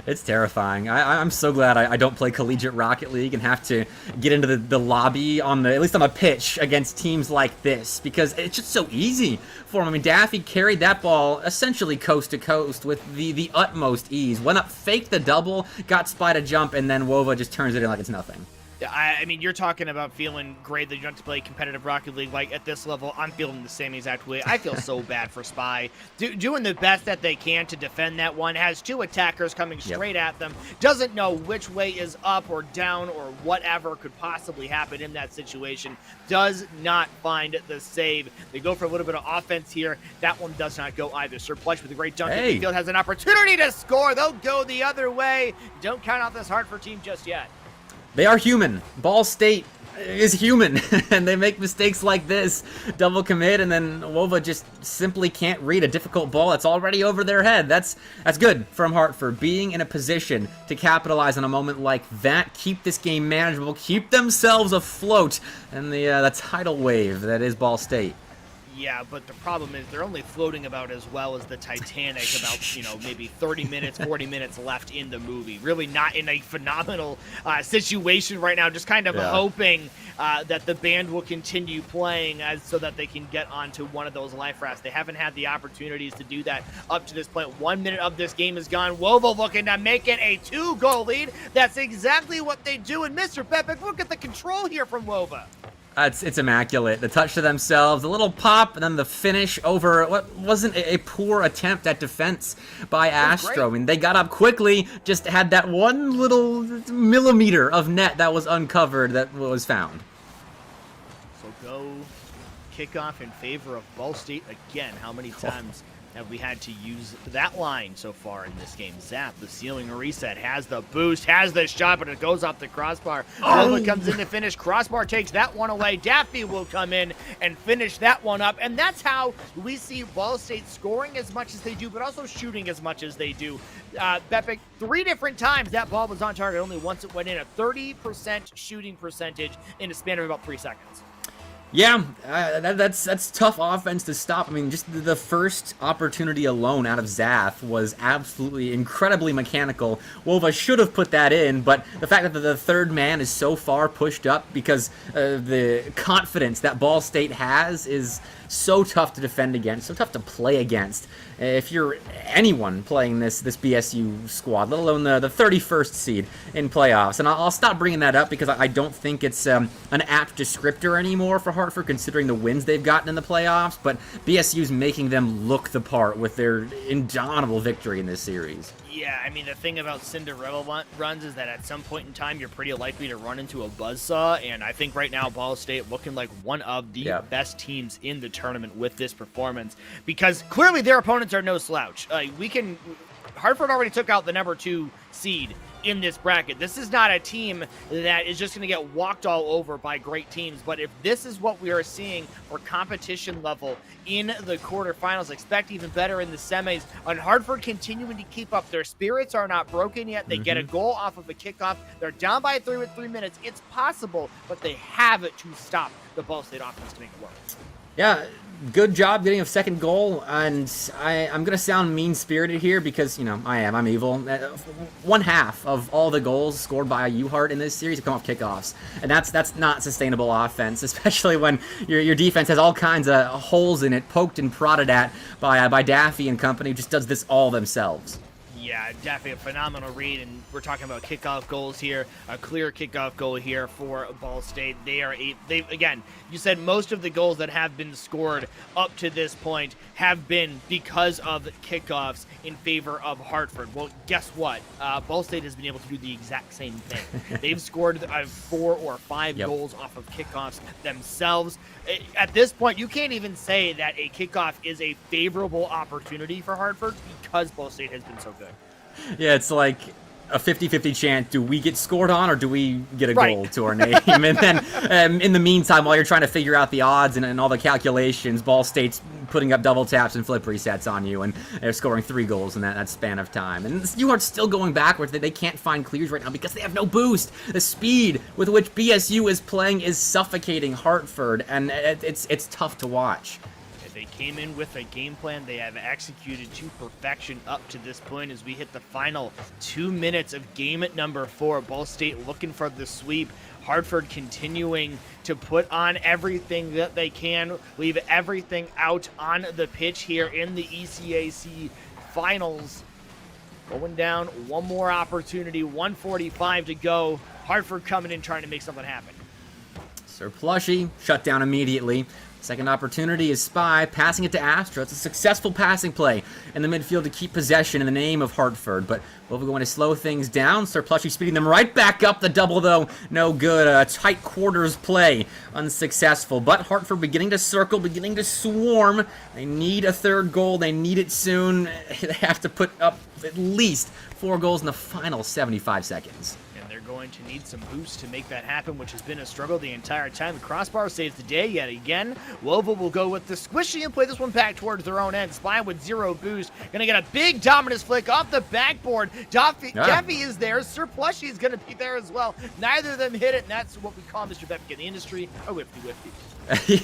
It's terrifying. I'm so glad I don't play collegiate Rocket League and have to get into the lobby at least on a pitch against teams like this, because it's just so easy for them. I mean, Daffy carried that ball essentially coast to coast with the utmost ease. Went up, faked the double, got Spy to jump, and then Wova just turns it in like it's nothing. I mean, you're talking about feeling great that you don't have to play competitive Rocket League. Like, at this level, I'm feeling the same exact way. I feel so bad for Spy. Doing the best that they can to defend that one. Has 2 attackers coming straight at them. Doesn't know which way is up or down or whatever could possibly happen in that situation. Does not find the save. They go for a little bit of offense here. That one does not go either. Sir Plush with a great dunk. The field has an opportunity to score. They'll go the other way. Don't count out this Hartford team just yet. They are human. Ball State is human, and they make mistakes like this. Double commit, and then Wova just simply can't read a difficult ball that's already over their head. That's good from Hartford, being in a position to capitalize on a moment like that, keep this game manageable, keep themselves afloat in the tidal wave that is Ball State. Yeah, but the problem is they're only floating about as well as the Titanic, about, maybe 30 minutes, 40 minutes left in the movie. Really not in a phenomenal situation right now, just kind of hoping that the band will continue playing so that they can get onto one of those life rafts. They haven't had the opportunities to do that up to this point. 1 minute of this game is gone. Wova looking to make it a 2-goal lead. That's exactly what they do. And Mr. Bepic, look at the control here from Wova. It's immaculate. The touch to themselves, a little pop, and then the finish over what wasn't a poor attempt at defense by Astro. I mean, they got up quickly, just had that one little millimeter of net that was uncovered that was found. So go kickoff in favor of Ball State again. How many times have we had to use that line so far in this game? Zap, the ceiling reset, has the boost, has the shot, but it goes off the crossbar. Nova comes in to finish. Crossbar takes that one away. Daffy will come in and finish that one up. And that's how we see Ball State scoring as much as they do, but also shooting as much as they do. Bepic, 3 different times that ball was on target. Only once it went in. A 30% shooting percentage in a span of about 3 seconds. Yeah, that's tough offense to stop. I mean, just the first opportunity alone out of Zath was absolutely incredibly mechanical. Wova should have put that in, but the fact that the third man is so far pushed up because the confidence that Ball State has is so tough to defend against, so tough to play against. If you're anyone playing this BSU squad, let alone the 31st seed in playoffs. And I'll stop bringing that up because I don't think it's an apt descriptor anymore for Hartford, considering the wins they've gotten in the playoffs. But BSU's making them look the part with their indomitable victory in this series. Yeah, I mean, the thing about Cinderella runs is that at some point in time, you're pretty likely to run into a buzzsaw, and I think right now Ball State looking like one of the best teams in the tournament with this performance, because clearly their opponents are no slouch. Hartford already took out the number 2 seed in this bracket. This is not a team that is just going to get walked all over by great teams, but if this is what we are seeing for competition level in the quarterfinals, expect even better in the semis. On Hartford continuing to keep up, their spirits are not broken yet. They get a goal off of a kickoff. They're down by 3 with 3 minutes. It's possible, but they have it to stop the Ball State offense to make it work. Yeah, good job getting a second goal, and I'm going to sound mean-spirited here because, you know, I'm evil. 1/2 of all the goals scored by UHart in this series have come off kickoffs, and that's not sustainable offense, especially when your defense has all kinds of holes in it, poked and prodded at by Daffy and company, who just does this all themselves. Yeah, definitely a phenomenal read, and we're talking about kickoff goals here, a clear kickoff goal here for Ball State. They again, you said most of the goals that have been scored up to this point have been because of kickoffs in favor of Hartford. Well, guess what? Ball State has been able to do the exact same thing. They've scored 4 or 5 goals off of kickoffs themselves. At this point, you can't even say that a kickoff is a favorable opportunity for Hartford because Ball State has been so good. Yeah, it's like a 50-50 chance. Do we get scored on or do we get a goal to our name? And then in the meantime, while you're trying to figure out the odds and all the calculations, Ball State's putting up double taps and flip resets on you, and they're scoring 3 goals in that span of time. And UHart's still going backwards. They can't find clears right now because they have no boost. The speed with which BSU is playing is suffocating Hartford, and it's tough to watch. They came in with a game plan they have executed to perfection up to this point as we hit the final 2 minutes of game at number 4. Ball State looking for the sweep. Hartford continuing to put on everything that they can, leave everything out on the pitch here in the ECAC finals. Going down, one more opportunity, 1:45 to go. Hartford coming in trying to make something happen. Sir Plushy shut down immediately. Second opportunity is Spy, passing it to Astra. It's a successful passing play in the midfield to keep possession in the name of Hartford, but we're going to slow things down. Sir Plushy speeding them right back up. The double, though, no good. A tight quarters play, unsuccessful, but Hartford beginning to circle, beginning to swarm. They need a third goal. They need it soon. They have to put up at least 4 goals in the final 75 seconds. Going to need some boost to make that happen, which has been a struggle the entire time. The crossbar saves the day yet again. Wova will go with the squishy and play this one back towards their own end. Spy with 0 boost. Gonna get a big dominance flick off the backboard. Daffy is there. Sir Plushy is gonna be there as well. Neither of them hit it, and that's what we call Mr. Bepic in the industry, a whifty-whifty.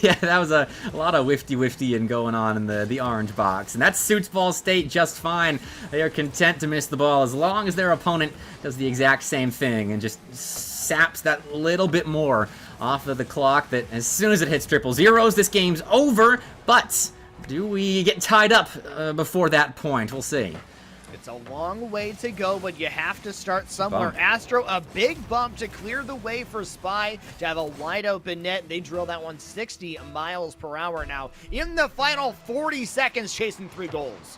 Yeah, that was a lot of whifty-whifty going on in the orange box. And that suits Ball State just fine. They are content to miss the ball as long as their opponent does the exact same thing and just saps that little bit more off of the clock that as soon as it hits triple zeros, this game's over. But do we get tied up before that point? We'll see. It's a long way to go, but you have to start somewhere. Astro, a big bump to clear the way for Spy to have a wide open net. They drill that one 60 miles per hour now in the final 40 seconds, chasing 3 goals.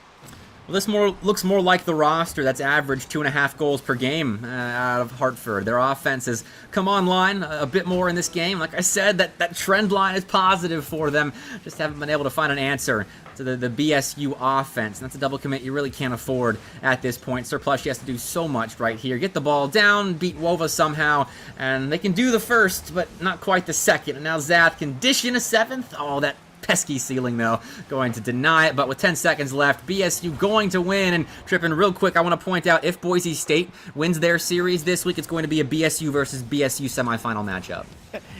Well, this looks more like the roster that's averaged 2.5 goals per game out of Hartford. Their offense has come online a bit more in this game. Like I said, that trend line is positive for them. Just haven't been able to find an answer to the BSU offense. And that's a double commit you really can't afford at this point. Surplus has to do so much right here. Get the ball down, beat Wova somehow, and they can do the first, but not quite the second. And now Zath can dish in a seventh. Oh, that pesky ceiling, though, going to deny it. But with 10 seconds left, BSU going to win. And tripping real quick, I want to point out, if Boise State wins their series this week, it's going to be a BSU versus BSU semifinal matchup.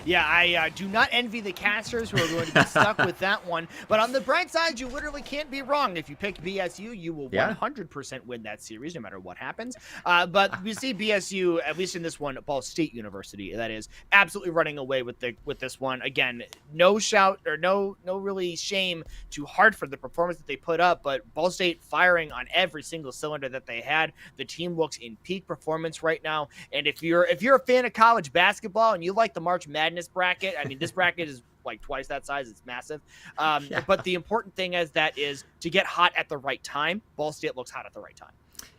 Yeah, I do not envy the casters who are going to be stuck with that one. But on the bright side, you literally can't be wrong. If you pick BSU, you will 100% win that series, no matter what happens. But we see BSU, at least in this one, Ball State University, that is, absolutely running away with this one. Again, no shout or no really shame to Hartford, the performance that they put up, but Ball State firing on every single cylinder that they had. The team looks in peak performance right now. And if you're a fan of college basketball and you like the March Madness bracket, I mean, this bracket is like twice that size. It's massive. But the important thing is to get hot at the right time. Ball State looks hot at the right time.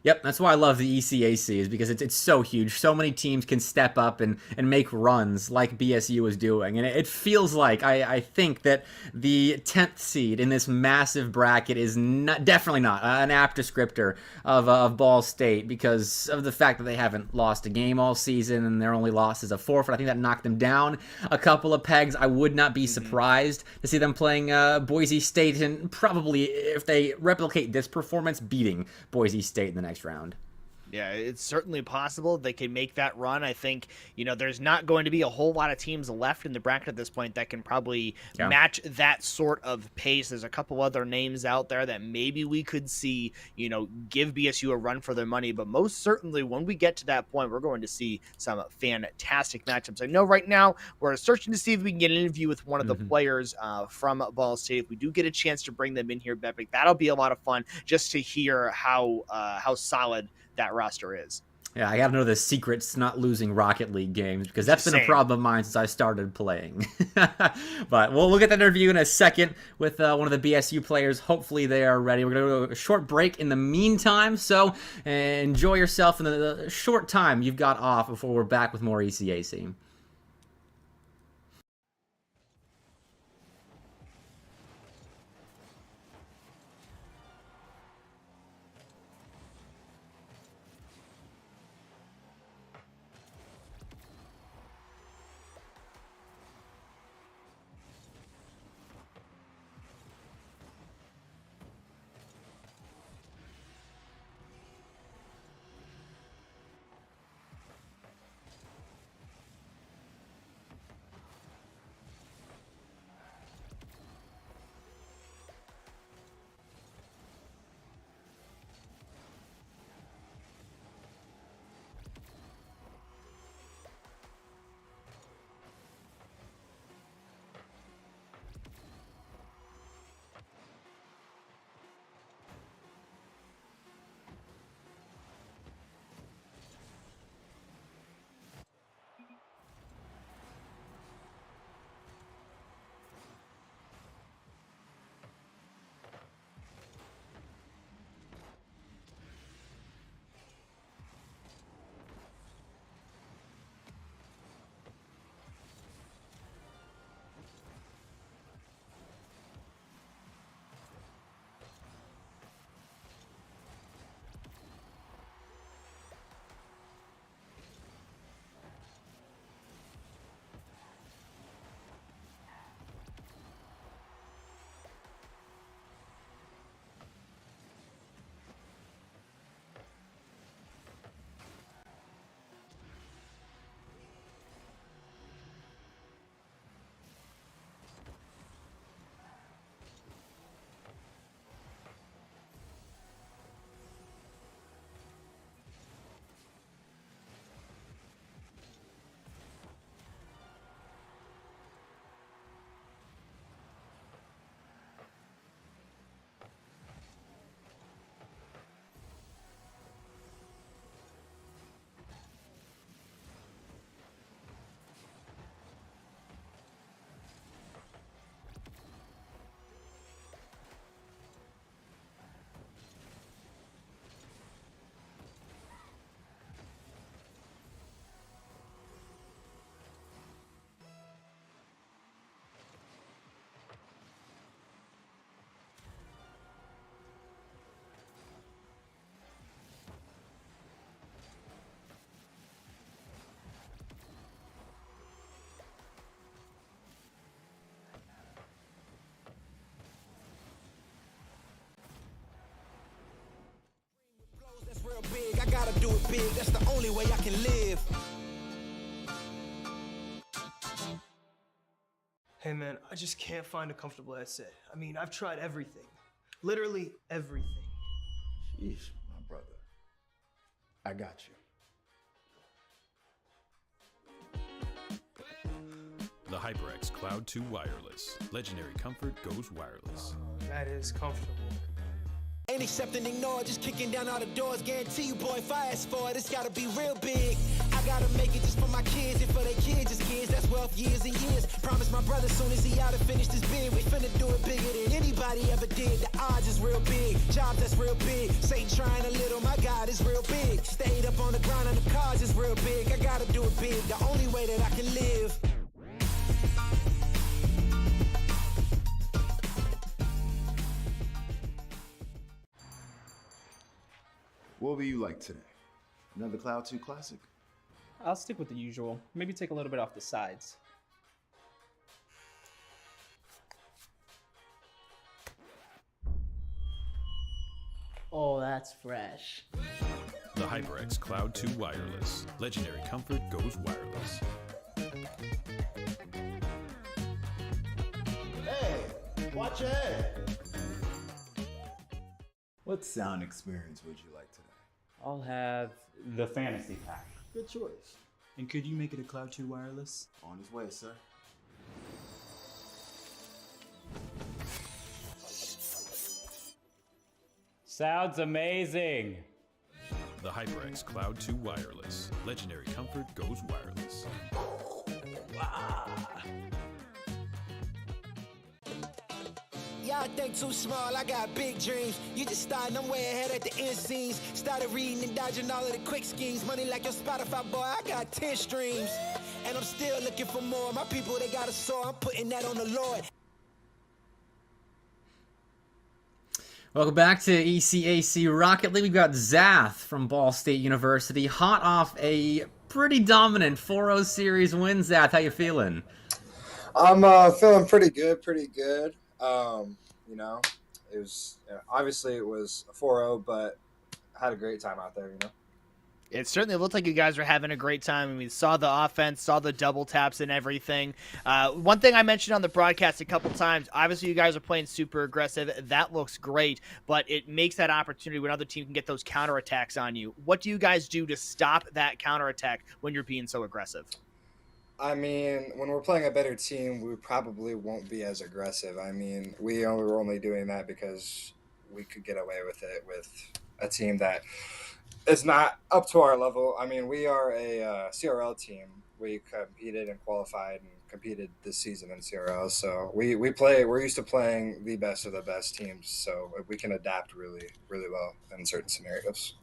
Yep, that's why I love the ECAC, is because it's so huge. So many teams can step up and make runs like BSU is doing. And it feels like, I think that the 10th seed in this massive bracket is definitely not an apt descriptor of Ball State, because of the fact that they haven't lost a game all season and their only loss is a forfeit. I think that knocked them down a couple of pegs. I would not be surprised to see them playing Boise State, and probably, if they replicate this performance, beating Boise State in the next round. Yeah, it's certainly possible they can make that run. I think, there's not going to be a whole lot of teams left in the bracket at this point that can probably match that sort of pace. There's a couple other names out there that maybe we could see, give BSU a run for their money. But most certainly when we get to that point, we're going to see some fantastic matchups. I know right now we're searching to see if we can get an interview with one of the players from Ball State. If we do get a chance to bring them in here, Bepic, that'll be a lot of fun just to hear how solid that roster is. Yeah, I gotta know the secrets to not losing Rocket League games, because that's been a problem of mine since I started playing. But we'll get that interview in a second with one of the BSU players. Hopefully they are ready. We're gonna go a short break in the meantime, so enjoy yourself in the short time you've got off before we're back with more ECAC. I gotta do it big. That's the only way I can live. Hey man, I just can't find a comfortable headset. I mean, I've tried everything. Literally everything. Sheesh, my brother. I got you. The HyperX Cloud 2 Wireless. Legendary comfort goes wireless. That is comfortable. Ain't accept and ignore, just kicking down all the doors. Guarantee you, boy, if I ask for it, it's gotta be real big. I gotta make it just for my kids and for their kids' kids. That's wealth years and years. Promise my brother soon as he out and finish this bid, we finna do it bigger than anybody ever did. The odds is real big, job that's real big. Satan trying a little, my God is real big. Stayed up on the ground and the cars is real big. I gotta do it big, the only way that I can live. What will you like today? Another Cloud 2 classic? I'll stick with the usual. Maybe take a little bit off the sides. Oh, that's fresh. The HyperX Cloud 2 Wireless. Legendary comfort goes wireless. Hey, watch your head. What sound experience would you like today? I'll have the fantasy pack. Good choice. And could you make it a Cloud 2 wireless? On his way, sir. Sounds amazing. The HyperX Cloud 2 Wireless. Legendary comfort goes wireless. Y'all think too small, I got big dreams. You just starting, I'm way ahead at the end scenes. Started reading and dodging all of the quick schemes. Money like your Spotify, boy, I got 10 streams. And I'm still looking for more. My people, they got a soar, I'm putting that on the Lord. Welcome back to ECAC Rocket League. We've got Zath from Ball State University, hot off a pretty dominant 4-0 series win. Zath, how you feeling? I'm feeling pretty good. You know, it was obviously it was a 4-0, but I had a great time out there. You know. It certainly looked like you guys were having a great time. I mean, saw the offense, saw the double taps and everything. One thing I mentioned on the broadcast a couple times, obviously you guys are playing super aggressive. That looks great, but it makes that opportunity when other team can get those counterattacks on you. What do you guys do to stop that counterattack when you're being so aggressive? I mean, when we're playing a better team, we probably won't be as aggressive. I mean, we're only doing that because we could get away with it with a team that is not up to our level. I mean, we are a CRL team. We competed and qualified and competed this season in CRL. So we're used to playing the best of the best teams. So we can adapt really, really well in certain scenarios.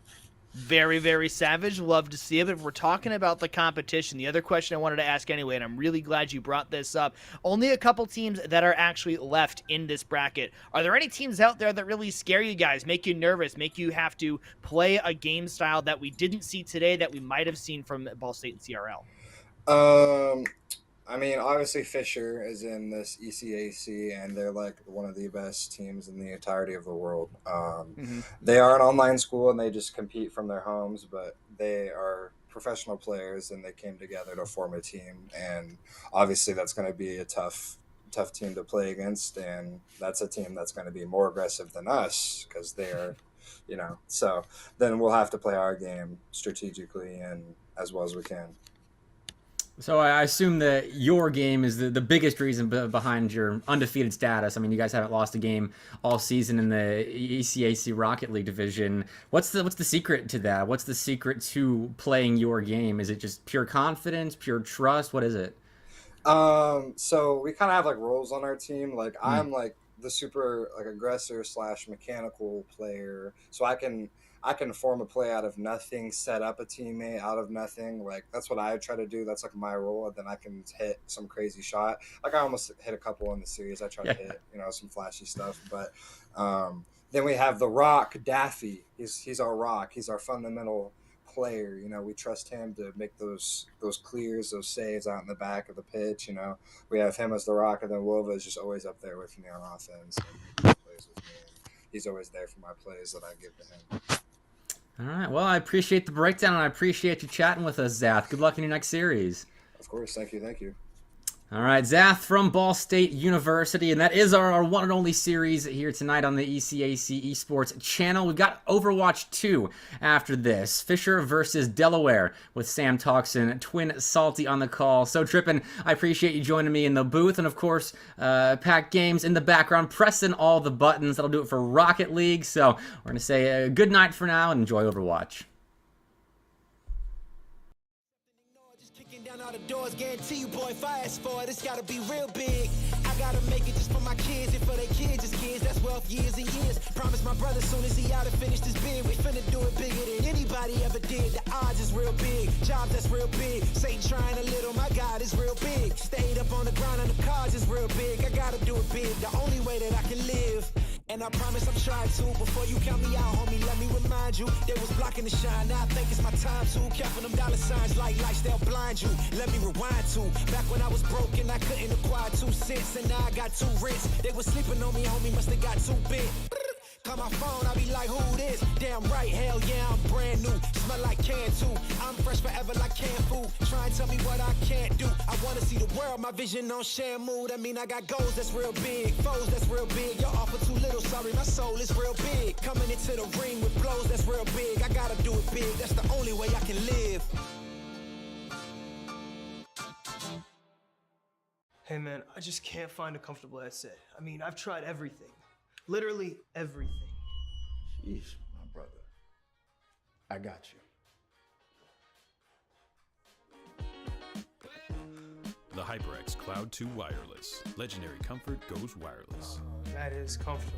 Very, very savage. Love to see it. But if we're talking about the competition, the other question I wanted to ask anyway, and I'm really glad you brought this up, only a couple teams that are actually left in this bracket. Are there any teams out there that really scare you guys, make you nervous, make you have to play a game style that we didn't see today that we might have seen from Ball State and CRL? I mean, obviously Fisher is in this ECAC, and they're like one of the best teams in the entirety of the world. They are an online school, and they just compete from their homes, but they are professional players, and they came together to form a team. And obviously that's going to be a tough team to play against, and that's a team that's going to be more aggressive than us because they're, you know. So then we'll have to play our game strategically and as well as we can. So I assume that your game is the biggest reason behind your undefeated status. I mean, you guys haven't lost a game all season in the ECAC Rocket League division. What's the secret to that? What's the secret to playing your game? Is it just pure confidence, pure trust? What is it? So we kind of have like roles on our team. Like I'm like the super like aggressor / mechanical player. So I can form a play out of nothing, set up a teammate out of nothing. Like that's what I try to do. That's like my role. And then I can hit some crazy shot. Like I almost hit a couple in the series. I try to hit, you know, some flashy stuff. But then we have the Rock, Daffy. He's our Rock. He's our fundamental player. You know, we trust him to make those clears, those saves out in the back of the pitch. You know, we have him as the Rock, and then Wilva is just always up there with me on offense. And he plays with me. And he's always there for my plays that I give to him. All right. Well, I appreciate the breakdown, and I appreciate you chatting with us, Zath. Good luck in your next series. Of course. Thank you. Thank you. All right, Zath from Ball State University, and that is our one and only series here tonight on the ECAC Esports channel. We've got Overwatch 2 after this. Fisher versus Delaware with Sam Toxin, Twin Salty on the call. So, Trippin, I appreciate you joining me in the booth, and of course, Pack Games in the background, pressing all the buttons. That'll do it for Rocket League. So, we're going to say good night for now and enjoy Overwatch. All the doors, guarantee you, boy, if I ask for it, it's gotta be real big. I gotta make it just for my kids and for their kids, just kids, that's wealth years and years. Promise my brother soon as he out and finished his bid, we finna do it bigger than anybody ever did. The odds is real big, jobs that's real big. Satan trying a little, my God is real big. Stayed up on the ground on the cards is real big. I gotta do it big, the only way that I can live. And I promise I'm trying to. Before you count me out, homie, let me remind you. They was blocking the shine, now I think it's my time to. Counting them dollar signs like lights, they'll blind you. Let me rewind to. Back when I was broken, I couldn't acquire 2 cents. And now I got 2 rents. They was sleeping on me, homie, must have got too big. Call my phone, I be like, who this? Damn right, hell yeah, I'm brand new. Smell like can too. I'm fresh forever like canned food. Try and tell me what I can't do. I wanna see the world, my vision on Shamu. That mean I got goals that's real big, foes that's real big. Your offer too little, sorry, my soul is real big. Coming into the ring with blows that's real big. I gotta do it big, that's the only way I can live. Hey man, I just can't find a comfortable headset. I mean, I've tried everything. Literally everything. Sheesh, my brother. I got you. The HyperX Cloud 2 Wireless. Legendary comfort goes wireless. That is comfortable.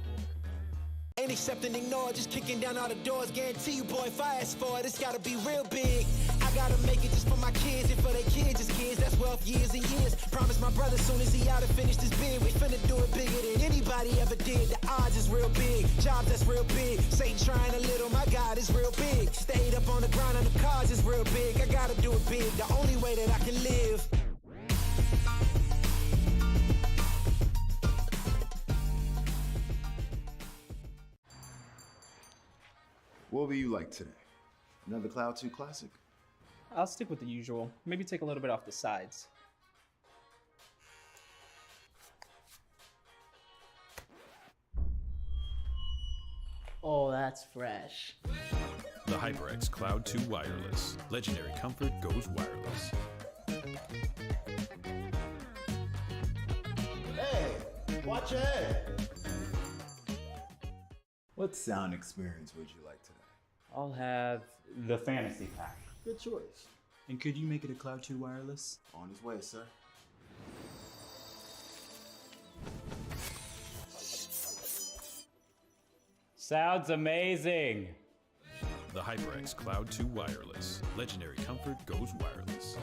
Ain't accept and ignore, just kicking down all the doors. Guarantee you, boy, if I ask for it, it's gotta be real big. I gotta make it just for my kids and for their kids, just kids, that's wealth years and years. Promise my brother soon as he out and finished his bid, we finna do it bigger than anybody ever did. The odds is real big, jobs that's real big. Satan trying a little, my God is real big. Stayed up on the ground on the cards is real big. I gotta do it big, the only way that I can live. What will you like today? Another Cloud 2 classic? I'll stick with the usual. Maybe take a little bit off the sides. Oh, that's fresh. The HyperX Cloud 2 Wireless. Legendary comfort goes wireless. Hey, watch your head. What sound experience would you like today? I'll have the fantasy pack. Good choice. And could you make it a Cloud 2 wireless? On his way, sir. Sounds amazing. The HyperX Cloud 2 Wireless. Legendary comfort goes wireless.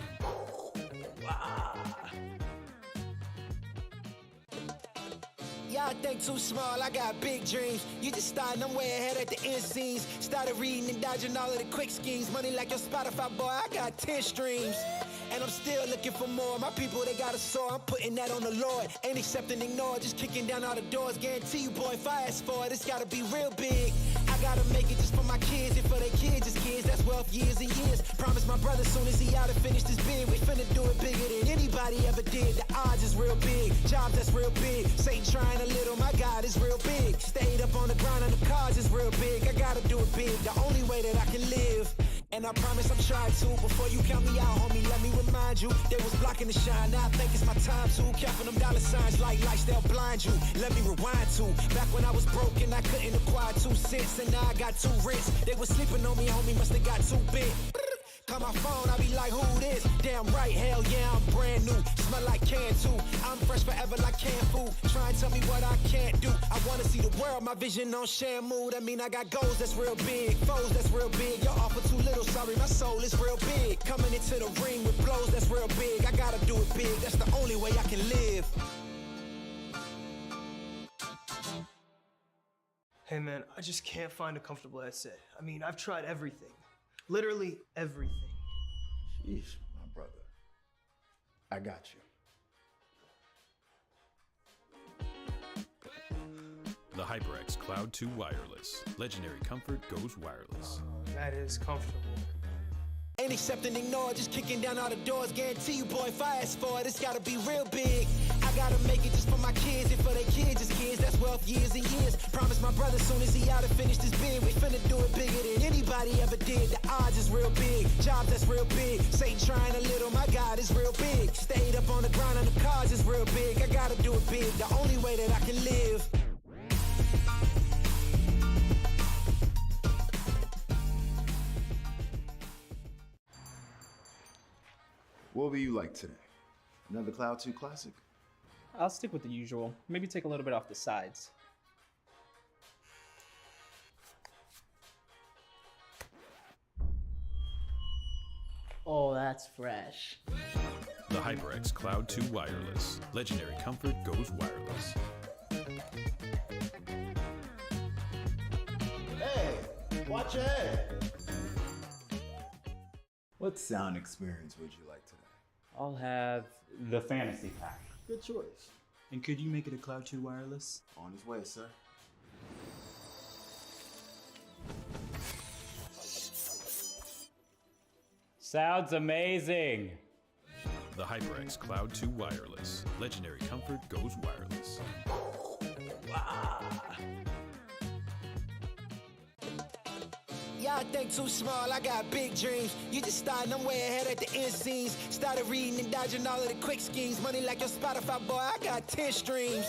Y'all think too small, I got big dreams. You just starting, I'm way ahead at the end scenes. Started reading and dodging all of the quick schemes. Money like your Spotify, boy, I got 10 streams. And I'm still looking for more. My people, they got a soar, I'm putting that on the Lord. Ain't accept and ignore, just kicking down all the doors. Guarantee you, boy, if I ask for it, it's gotta be real big. I gotta make it just for my kids and for their kids, just kids, that's wealth years and years. Promise my brother soon as he out and finished his bid, we finna do it bigger than anybody ever did. The odds is real big, jobs that's real big. Satan trying a little, my God is real big. Stayed up on the ground on the cards is real big. I gotta do it big, the only way that I can live. And I promise I'm trying to. Before you count me out, homie, let me remind you. They was blocking the shine, now I think it's my time to. Counting them dollar signs like lights, they'll blind you. Let me rewind to. Back when I was broken, I couldn't acquire 2 cents. And now I got 2 rents. They was sleeping on me, homie, must have got too big. Call my phone, I be like, who this? Damn right, hell yeah, I'm brand new. Smell like can too. I'm fresh forever like canned food. Try and tell me what I can't do. I wanna see the world, my vision on Shamu. That mean I got goals that's real big, foes that's real big. Your offer too little, sorry, my soul is real big. Coming into the ring with blows that's real big. I gotta do it big, that's the only way I can live. Hey man, I just can't find a comfortable headset. I mean, I've tried everything. Literally everything. Sheesh, my brother. I got you. The HyperX Cloud 2 Wireless. Legendary comfort goes wireless. That is comfortable. Ain't accepting, ignore, just kicking down all the doors. Guarantee you, boy, fast forward, it's gotta be real big. I gotta make it just for my kids and for their kids' as kids. That's wealth years and years. Promise my brother soon as he out and finished his bid, we finna do it bigger than anybody ever did. The odds is real big, jobs that's real big. Satan trying a little, my God is real big. Stayed up on the grind on the cars is real big. I gotta do it big, the only way that I can live. What will you like today? Another Cloud 2 classic? I'll stick with the usual. Maybe take a little bit off the sides. Oh, that's fresh. The HyperX Cloud 2 Wireless. Legendary comfort goes wireless. Hey, watch your head. What sound experience would you like today? I'll have the fantasy pack. Good choice. And could you make it a Cloud 2 wireless? On his way, sir. Sounds amazing. The HyperX Cloud 2 Wireless. Legendary comfort goes wireless. Y'all think too small, I got big dreams. You just starting, I'm way ahead at the end scenes. Started reading and dodging all of the quick schemes. Money like your Spotify, boy, I got 10 streams.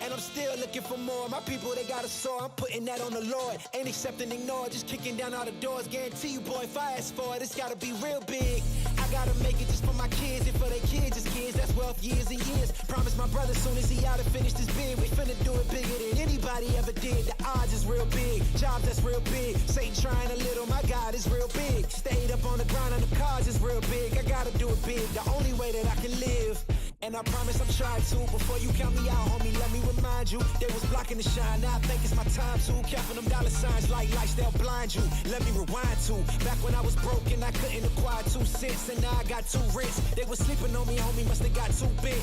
And I'm still looking for more. My people, they got a soar, I'm putting that on the Lord. Ain't accepting, ignore, just kicking down all the doors. Guarantee you, boy, fast forward, it's gotta be real big. I gotta make it just for my kids and for their kids' as kids. That's wealth years and years. Promise my brother soon as he out and finished his bid, we finna do it bigger than anybody ever did. The odds is real big, jobs that's real big. Satan trying a little, my God is real big. Stayed up on the grind on the cars is real big. I gotta do it big, the only way that I can live. And I promise I'm trying to. Before you count me out, homie, let me remind you. They was blocking the shine, now I think it's my time to. Counting them dollar signs like lights, they'll blind you. Let me rewind to back when I was broke and I couldn't acquire 2 cents. And now I got 2 rents. They was sleeping on me, homie, must have got too big.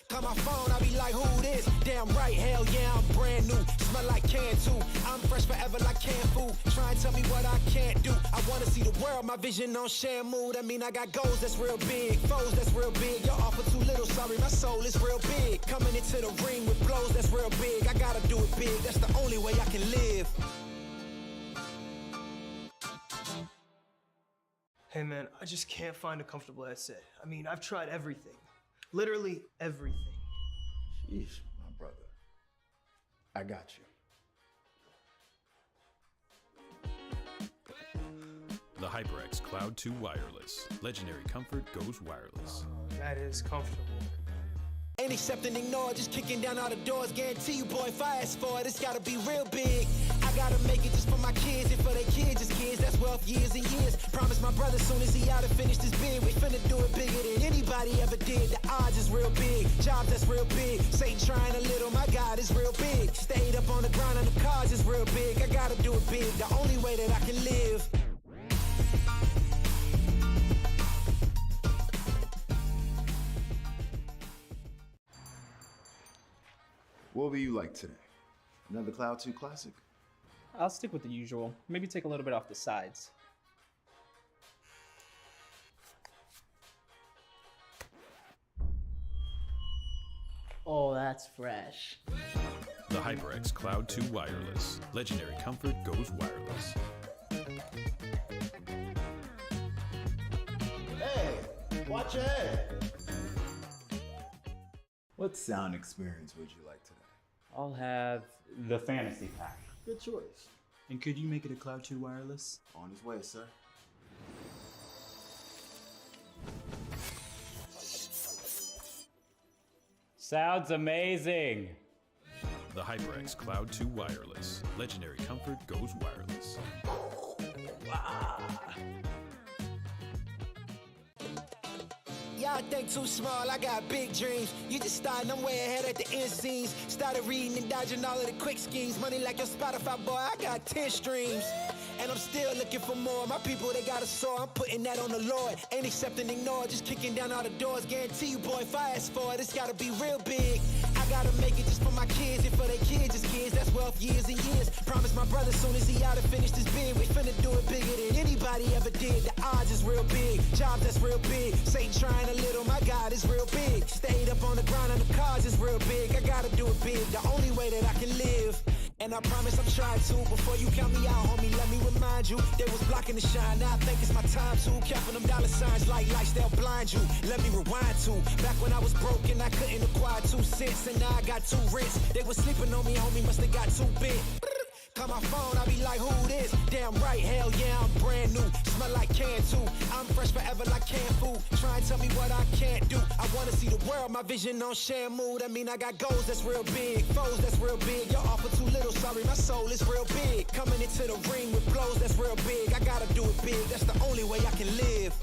Call my phone, I be like, who this? Damn right, hell yeah, I'm brand new. Smell like can too. I'm fresh forever like canned food. Try and tell me what I can't do. I wanna see the world, my vision on Shamu. That mean I got goals that's real big, foes that's real big. Your offer too little, sorry, my soul is real big. Coming into the ring with blows that's real big. I gotta do it big, that's the only way I can live. Hey man, I just can't find a comfortable headset. I mean, I've tried everything. Literally everything. Sheesh, my brother. I got you. The HyperX Cloud 2 Wireless. Legendary comfort goes wireless. That is comfortable. Ain't accepting, ignore, just kicking down all the doors. Guarantee you, boy, fast forward, it's gotta be real big. I gotta make it just for my kids and for their kids' as kids. That's wealth years and years. Promise my brother soon as he out and finished his bid, we finna do it bigger than anybody ever did. The odds is real big, jobs that's real big. Satan trying a little, my God is real big. Stayed up on the grind on the cars is real big. I gotta do it big, the only way that I can live. What will you like today? Another Cloud 2 classic? I'll stick with the usual. Maybe take a little bit off the sides. Oh, that's fresh. The HyperX Cloud 2 Wireless. Legendary comfort goes wireless. Hey, watch your head. What sound experience would you like today? I'll have the fantasy pack. Good choice. And could you make it a Cloud 2 wireless? On his way, sir. Sounds amazing. The HyperX Cloud 2 Wireless. Legendary comfort goes wireless. Y'all think too small, I got big dreams. You just starting, I'm way ahead at the end scenes. Started reading and dodging all of the quick schemes. Money like your Spotify, boy, I got 10 streams. And I'm still looking for more. My people, they got a soar, I'm putting that on the Lord. Ain't accepting, ignore, just kicking down all the doors. Guarantee you, boy, fast forward, it's gotta be real big. I gotta make it just for my kids and for their kids' kids. That's wealth years and years. Promise my brother soon as he out and finished his bid, we finna do it bigger than anybody ever did. The odds is real big, jobs that's real big. Satan trying a little, my God is real big. Stayed up on the grind on the cars is real big. I gotta do it big, the only way that I can live. And I promise I'm trying to. Before you count me out, homie, let me remind you. They was blocking the shine, now I think it's my time to. Counting them dollar signs like lights, they'll blind you. Let me rewind to. Back when I was broke and I couldn't acquire 2 cents, and now I got 2 rents. They was sleeping on me, homie, must have got too big. Call my phone, I be like, who this? Damn right, hell yeah, I'm brand new. Smell like can too. I'm fresh forever like canned food. Try and tell me what I can't do. I wanna see the world, my vision on Shamu. That mean I got goals that's real big, foes that's real big. Your offer too little, sorry, my soul is real big. Coming into the ring with blows that's real big. I gotta do it big, that's the only way I can live.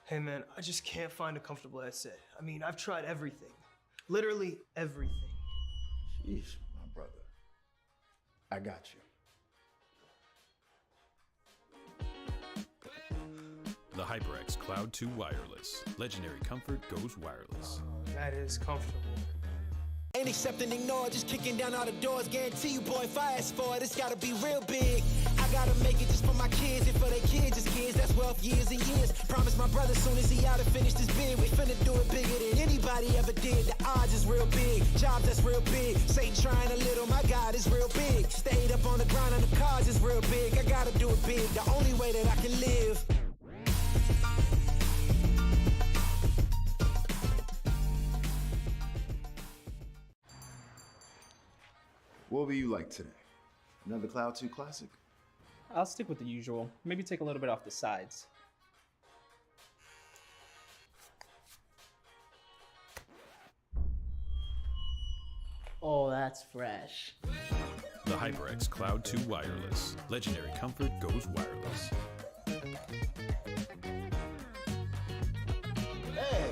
Hey man, I just can't find a comfortable headset. I mean, I've tried everything. Literally everything. Sheesh, my brother. I got you. The HyperX Cloud 2 Wireless. Legendary comfort goes wireless. That is comfortable. Ain't accepting, ignore, just kicking down all the doors. Guarantee you, boy, if I ask for it, it's gotta be real big. I gotta make it just for my kids and for their kids' kids. That's wealth years and years. Promise my brother soon as he out and finished his bid, we finna do it bigger than anybody ever did. The odds is real big, jobs that's real big. Satan trying a little, my God is real big. Stayed up on the grind on the cars is real big. I gotta do it big, the only way that I can live. What will you like today? Another Cloud 2 classic? I'll stick with the usual. Maybe take a little bit off the sides. Oh, that's fresh. The HyperX Cloud 2 Wireless. Legendary comfort goes wireless. Hey,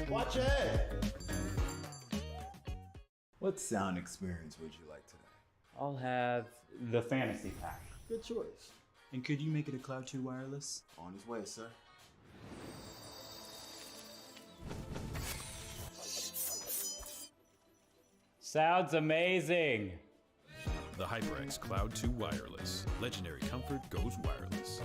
watch your head. What sound experience would you like today? I'll have the fantasy pack. Good choice. And could you make it a Cloud 2 wireless? On his way, sir. Sounds amazing. The HyperX Cloud 2 Wireless. Legendary comfort goes wireless.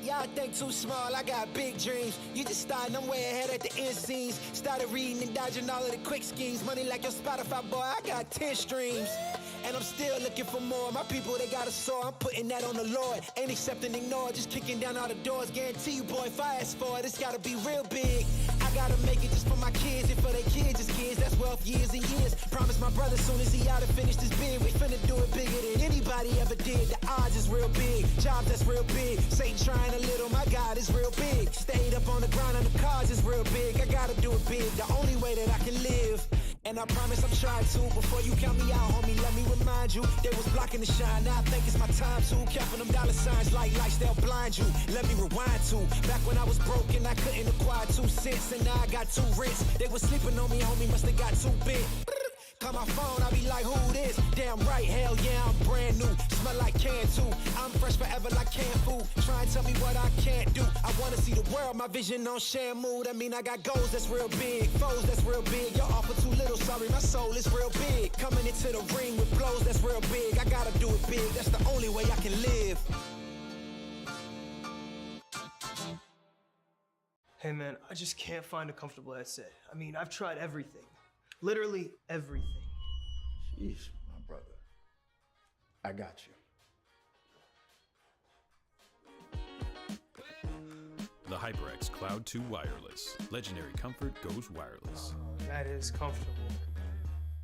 Y'all think too small, I got big dreams. You just starting, I'm way ahead at the end scenes. Started reading and dodging all of the quick schemes. Money like your Spotify, boy, I got 10 streams. And I'm still looking for more. My people, they got a soar, I'm putting that on the Lord. Ain't accepting, ignore, just kicking down all the doors. Guarantee you, boy, if I ask for it, it's gotta be real big. I gotta make it just for my kids and for their kids' kids. That's wealth years and years. Promise my brother soon as he out and finished his bid, we finna do it bigger than anybody ever did. The odds is real big, jobs that's real big. Satan trying a little, my God is real big. Stayed up on the grind on the cars is real big. I gotta do it big, the only way that I can live. And I promise I'm trying to. Before you count me out, homie, let me remind you. They was blocking the shine, now I think it's my time to. Counting them dollar signs like lights, they'll blind you. Let me rewind to. Back when I was broke and I couldn't acquire 2 cents, and now I got 2 rents. They was sleeping on me, homie, must have got too big. Call my phone, I be like, who this? Damn right, hell yeah, I'm brand new. Smell like can too. I'm fresh forever like canned food. Try and tell me what I can't do. I wanna see the world, my vision on Shamu. That mean I got goals that's real big, foes that's real big. Your offer too little, sorry, my soul is real big. Coming into the ring with blows that's real big. I gotta do it big, that's the only way I can live. Hey man, I just can't find a comfortable headset. I mean, I've tried everything. Literally everything. Sheesh, my brother. I got you. The HyperX Cloud 2 Wireless. Legendary comfort goes wireless. That is comfortable.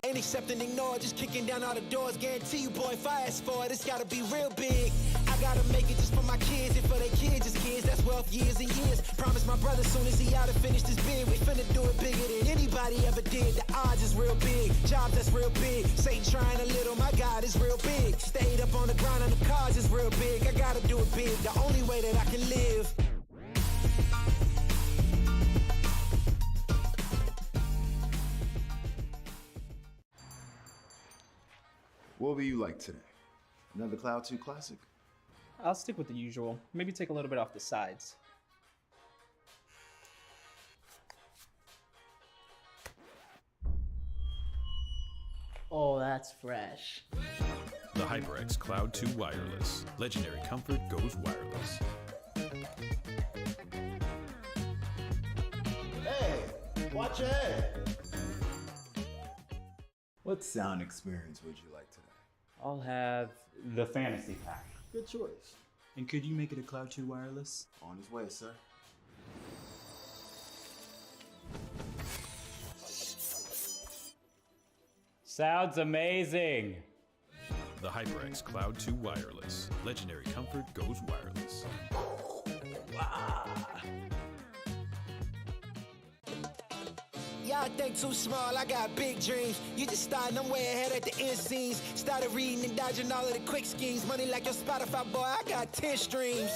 Ain't accepting, ignore, just kicking down all the doors. Guarantee you, boy, if I ask for it, it's gotta be real big. I gotta make it just for my kids and for their kids' kids. That's wealth years and years. Promise my brother soon as he out and finished his bid, we finna do it bigger than anybody ever did. The odds is real big, jobs that's real big. Satan trying a little, my God is real big. Stayed up on the grind on the cars is real big. I gotta do it big, the only way that I can live. What will you like today? Another Cloud 2 classic? I'll stick with the usual. Maybe take a little bit off the sides. Oh, that's fresh. The HyperX Cloud 2 Wireless. Legendary comfort goes wireless. Hey, watch your head. What sound experience would you like today? I'll have the fantasy pack. Good choice. And could you make it a Cloud 2 wireless? On his way, sir. Sounds amazing. The HyperX Cloud 2 Wireless. Legendary comfort goes wireless. Y'all think too small, I got big dreams. You just starting, I'm way ahead at the end scenes. Started reading and dodging all of the quick schemes. Money like your Spotify, boy, I got 10 streams.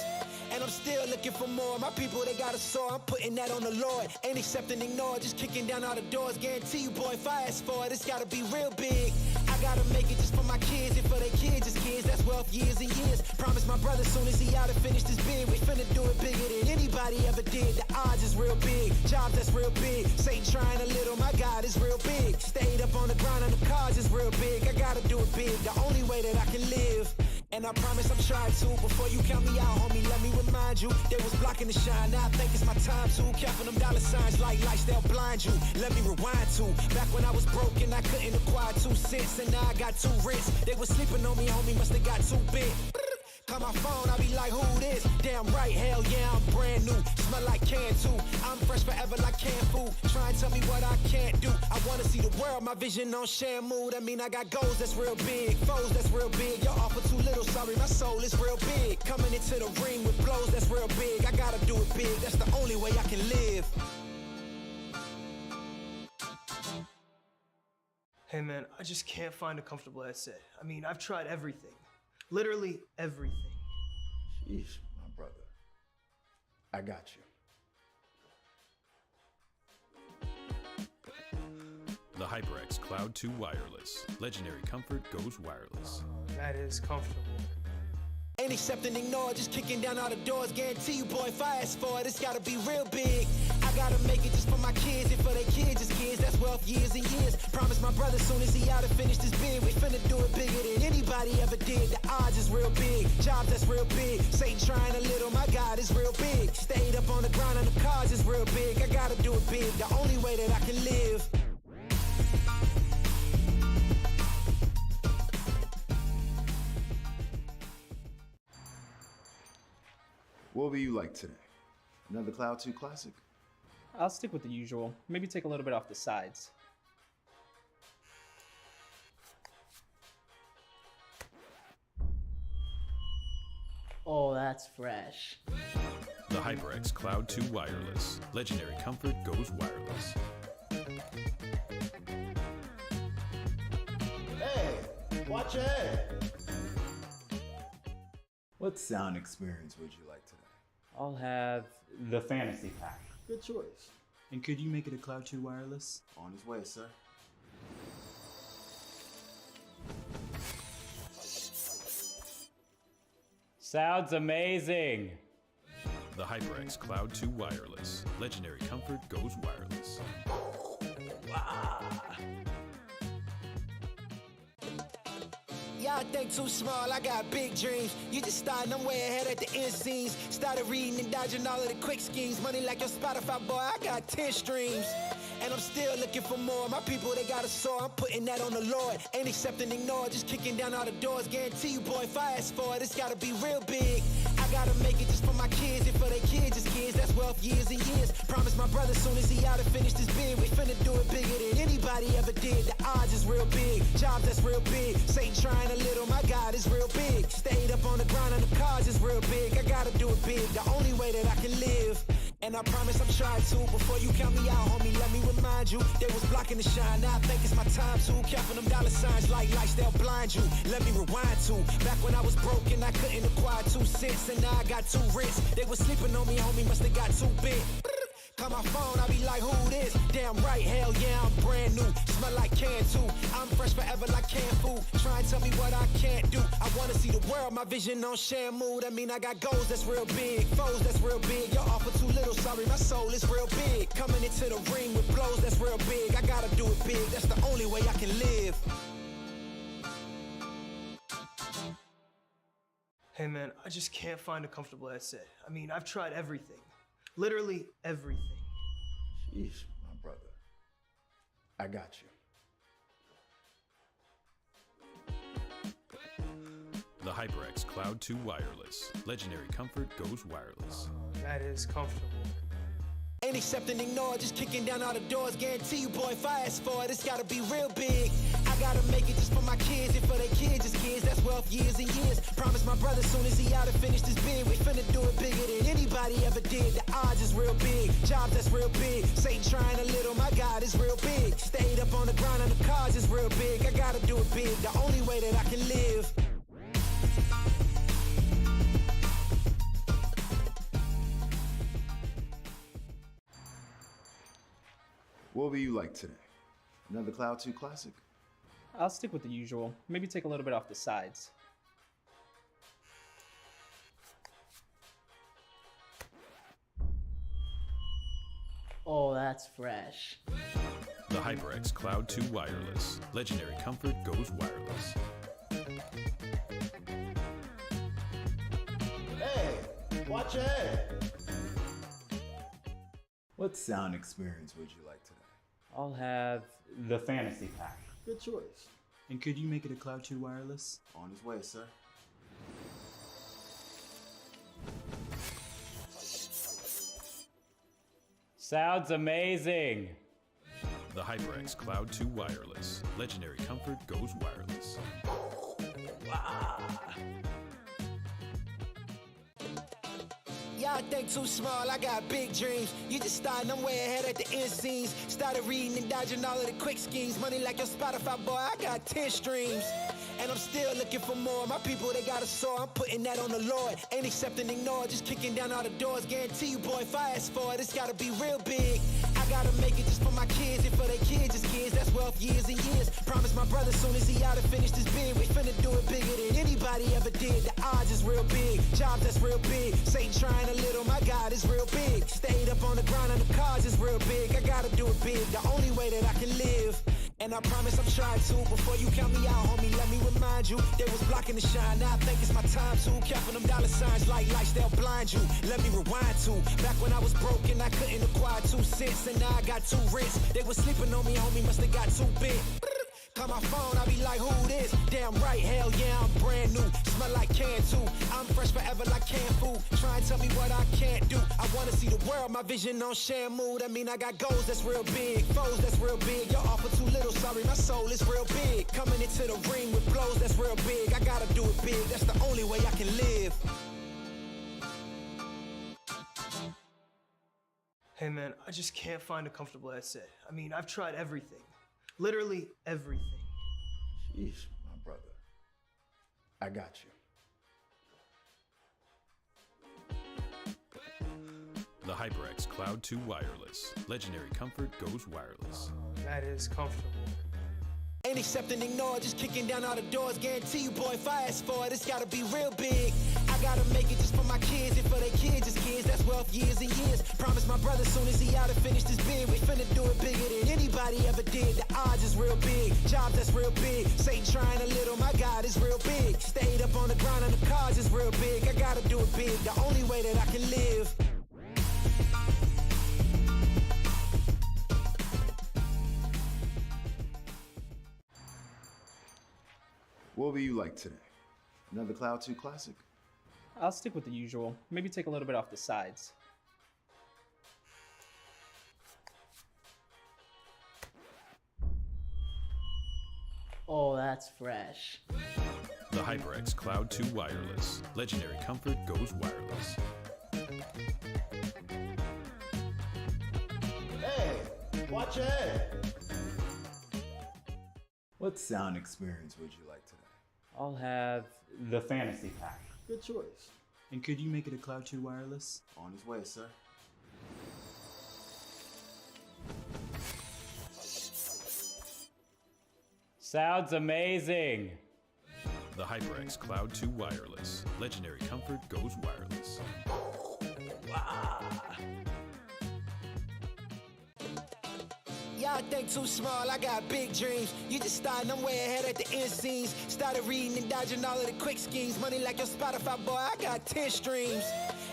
And I'm still looking for more. My people, they got a sore. I'm putting that on the Lord. Ain't accepting, ignore, just kicking down all the doors. Guarantee you, boy, if I ask for it, it's gotta be real big. I gotta make it just for my kids and for their kids, just kids. That's wealth years and years. Promise my brother soon as he out and finish this bid, we finna do it bigger than anybody ever did. The odds is real big. Jobs that's real big. Satan trying a little, my God is real big. Stayed up on the grind on the cards is real big. I gotta do it big, the only way that I can live. And I promise I'm trying to. Before you count me out, homie, let me remind you. They was blocking the shine, now I think it's my time to. Counting them dollar signs like lights, they'll blind you. Let me rewind to. Back when I was broke and I couldn't acquire 2 cents. And now I got 2 rents. They was sleeping on me, homie, must have got too big. Call my phone, I be like, who this? Damn right, hell yeah, I'm brand new. Smell like can too. I'm fresh forever like canned food. Try and tell me what I can't do. I wanna see the world, my vision on Shamu. That mean I got goals that's real big, foes that's real big. Y'all offer too little, sorry, my soul is real big. Coming into the ring with blows that's real big. I gotta do it big, that's the only way I can live. Hey man, I just can't find a comfortable headset. I mean, I've tried everything. Literally everything. Sheesh, my brother. I got you. The HyperX Cloud 2 Wireless. Legendary comfort goes wireless. That is comfortable. Ain't accepting, ignore, just kicking down all the doors. Guarantee you, boy, if I ask for it, it's gotta be real big. I gotta make it just for my kids and for their kids, just kids. That's wealth years and years. Promise my brother soon as he out and finish this bid, we finna do it bigger than anybody ever did. The odds is real big. Jobs that's real big. Satan trying a little, my God is real big. Stayed up on the grind on the cards is real big. I gotta do it big, the only way that I can live. What will you like today? Another Cloud 2 classic? I'll stick with the usual. Maybe take a little bit off the sides. Oh, that's fresh. The HyperX Cloud 2 Wireless. Legendary comfort goes wireless. Hey, watch your head. What sound experience would you like today? I'll have the fantasy pack. Good choice. And could you make it a Cloud 2 wireless? On his way, sir. Sounds amazing. The HyperX Cloud 2 Wireless. Legendary comfort goes wireless. Y'all think too small, I got big dreams. You just starting, I'm way ahead at the end scenes. Started reading and dodging all of the quick schemes. Money like your Spotify, boy, I got 10 streams. And I'm still looking for more. My people, they got a sore. I'm putting that on the Lord. Ain't accepting, ignore, just kicking down all the doors. Guarantee you, boy, if I ask for it, it's gotta be real big. I gotta make it just for my kids and for their kids, just kids. That's wealth years and years. Promise my brother soon as he out and finish this bid, we finna do it bigger than anybody ever did. The odds is real big. Jobs that's real big. Satan trying a little, my God is real big. Stayed up on the grind on the cards is real big. I gotta do it big, the only way that I can live. And I promise I'm trying to. Before you count me out, homie, let me remind you. They was blocking the shine, now I think it's my time to. Counting them dollar signs like lights, they'll blind you. Let me rewind to. Back when I was broke and I couldn't acquire 2 cents. And now I got 2 rents. They was sleeping on me, homie, must have got too big. Call my phone, I be like, who this? Damn right, hell yeah, I'm brand new. Smell like can too. I'm fresh forever like canned food. Try and tell me what I can't do. I wanna see the world, my vision on Shamu. That mean I got goals that's real big, foes that's real big. Your offer too little, sorry, my soul is real big. Coming into the ring with blows that's real big. I gotta do it big, that's the only way I can live. Hey man, I just can't find a comfortable headset. I mean, I've tried everything. Literally everything. Sheesh, my brother. I got you. The HyperX Cloud 2 Wireless. Legendary comfort goes wireless. That is comfortable. Ain't accept and ignore, just kicking down all the doors. Guarantee you, boy, if I ask for it, it's gotta be real big. I gotta make it just for my kids, and for their kids, just kids. That's wealth years and years. Promise my brother soon as he out and finished his bid, we finna do it bigger than anybody ever did. The odds is real big, jobs that's real big. Satan trying a little, my God is real big. Stayed up on the grind on the cars is real big. I gotta do it big, the only way that I can live. What will you like today? Another Cloud 2 classic? I'll stick with the usual. Maybe take a little bit off the sides. Oh, that's fresh. The HyperX Cloud 2 Wireless. Legendary comfort goes wireless. Hey, watch your head. What sound experience would you like today? I'll have the fantasy pack. Good choice. And could you make it a Cloud 2 wireless? On his way, sir. Sounds amazing. The HyperX Cloud 2 Wireless. Legendary comfort goes wireless. Y'all think too small, I got big dreams. You just starting, I'm way ahead at the end scenes. Started reading and dodging all of the quick schemes. Money like your Spotify, boy, I got 10 streams. And I'm still looking for more. My people, they got a soar, I'm putting that on the Lord. Ain't accept and ignore, just kicking down all the doors. Guarantee you, boy, if I ask for it, it's gotta be real big. I gotta make it just for my kids, and for their kids, just kids. That's wealth years and years. Promise my brother soon as he out and finished his bid, we finna do it bigger than anybody ever did. The odds is real big, jobs that's real big. Satan trying a little, my God is real big. Stayed up on the grind on the cars is real big. I gotta do it big, the only way that I can live. And I promise I'm trying to. Before you count me out, homie, let me remind you. They was blocking the shine, now I think it's my time to. Counting them dollar signs like lights, they'll blind you. Let me rewind to. Back when I was broke and I couldn't acquire 2 cents, and now I got 2 rents. They was sleeping on me, homie, must have got too big. Call my phone, I be like, who this? Damn right, hell yeah, I'm brand new. Smell like can too. I'm fresh forever like canned food. Try and tell me what I can't do. I wanna see the world, my vision on Shamu. That mean I got goals that's real big, foes that's real big. Your offer too little, sorry, my soul is real big. Coming into the ring with blows that's real big. I gotta do it big, that's the only way I can live. Hey man, I just can't find a comfortable headset. I mean, I've tried everything. Literally everything. Sheesh, my brother. I got you. The HyperX Cloud 2 Wireless. Legendary comfort goes wireless. That is comfortable. Ain't accept and ignore, just kicking down all the doors. Guarantee you, boy, if I ask for it, it's gotta be real big. I gotta make it just for my kids, and for their kids, just kids. That's wealth years and years. Promise my brother soon as he out and finished his bid, we finna do it bigger than anybody ever did. The odds is real big, jobs that's real big. Satan trying a little, my God is real big. Stayed up on the grind on the cars is real big. I gotta do it big, the only way that I can live. What will you like today? Another Cloud 2 classic? I'll stick with the usual. Maybe take a little bit off the sides. Oh, that's fresh. The HyperX Cloud 2 Wireless. Legendary comfort goes wireless. Hey, watch your head. What sound experience would you like today? I'll have the fantasy pack. Good choice. And could you make it a Cloud 2 wireless? On his way, sir. Sounds amazing. The HyperX Cloud 2 Wireless. Legendary comfort goes wireless. Y'all think too small, I got big dreams. You just starting, I'm way ahead at the end scenes. Started reading and dodging all of the quick schemes. Money like your Spotify, boy, I got 10 streams.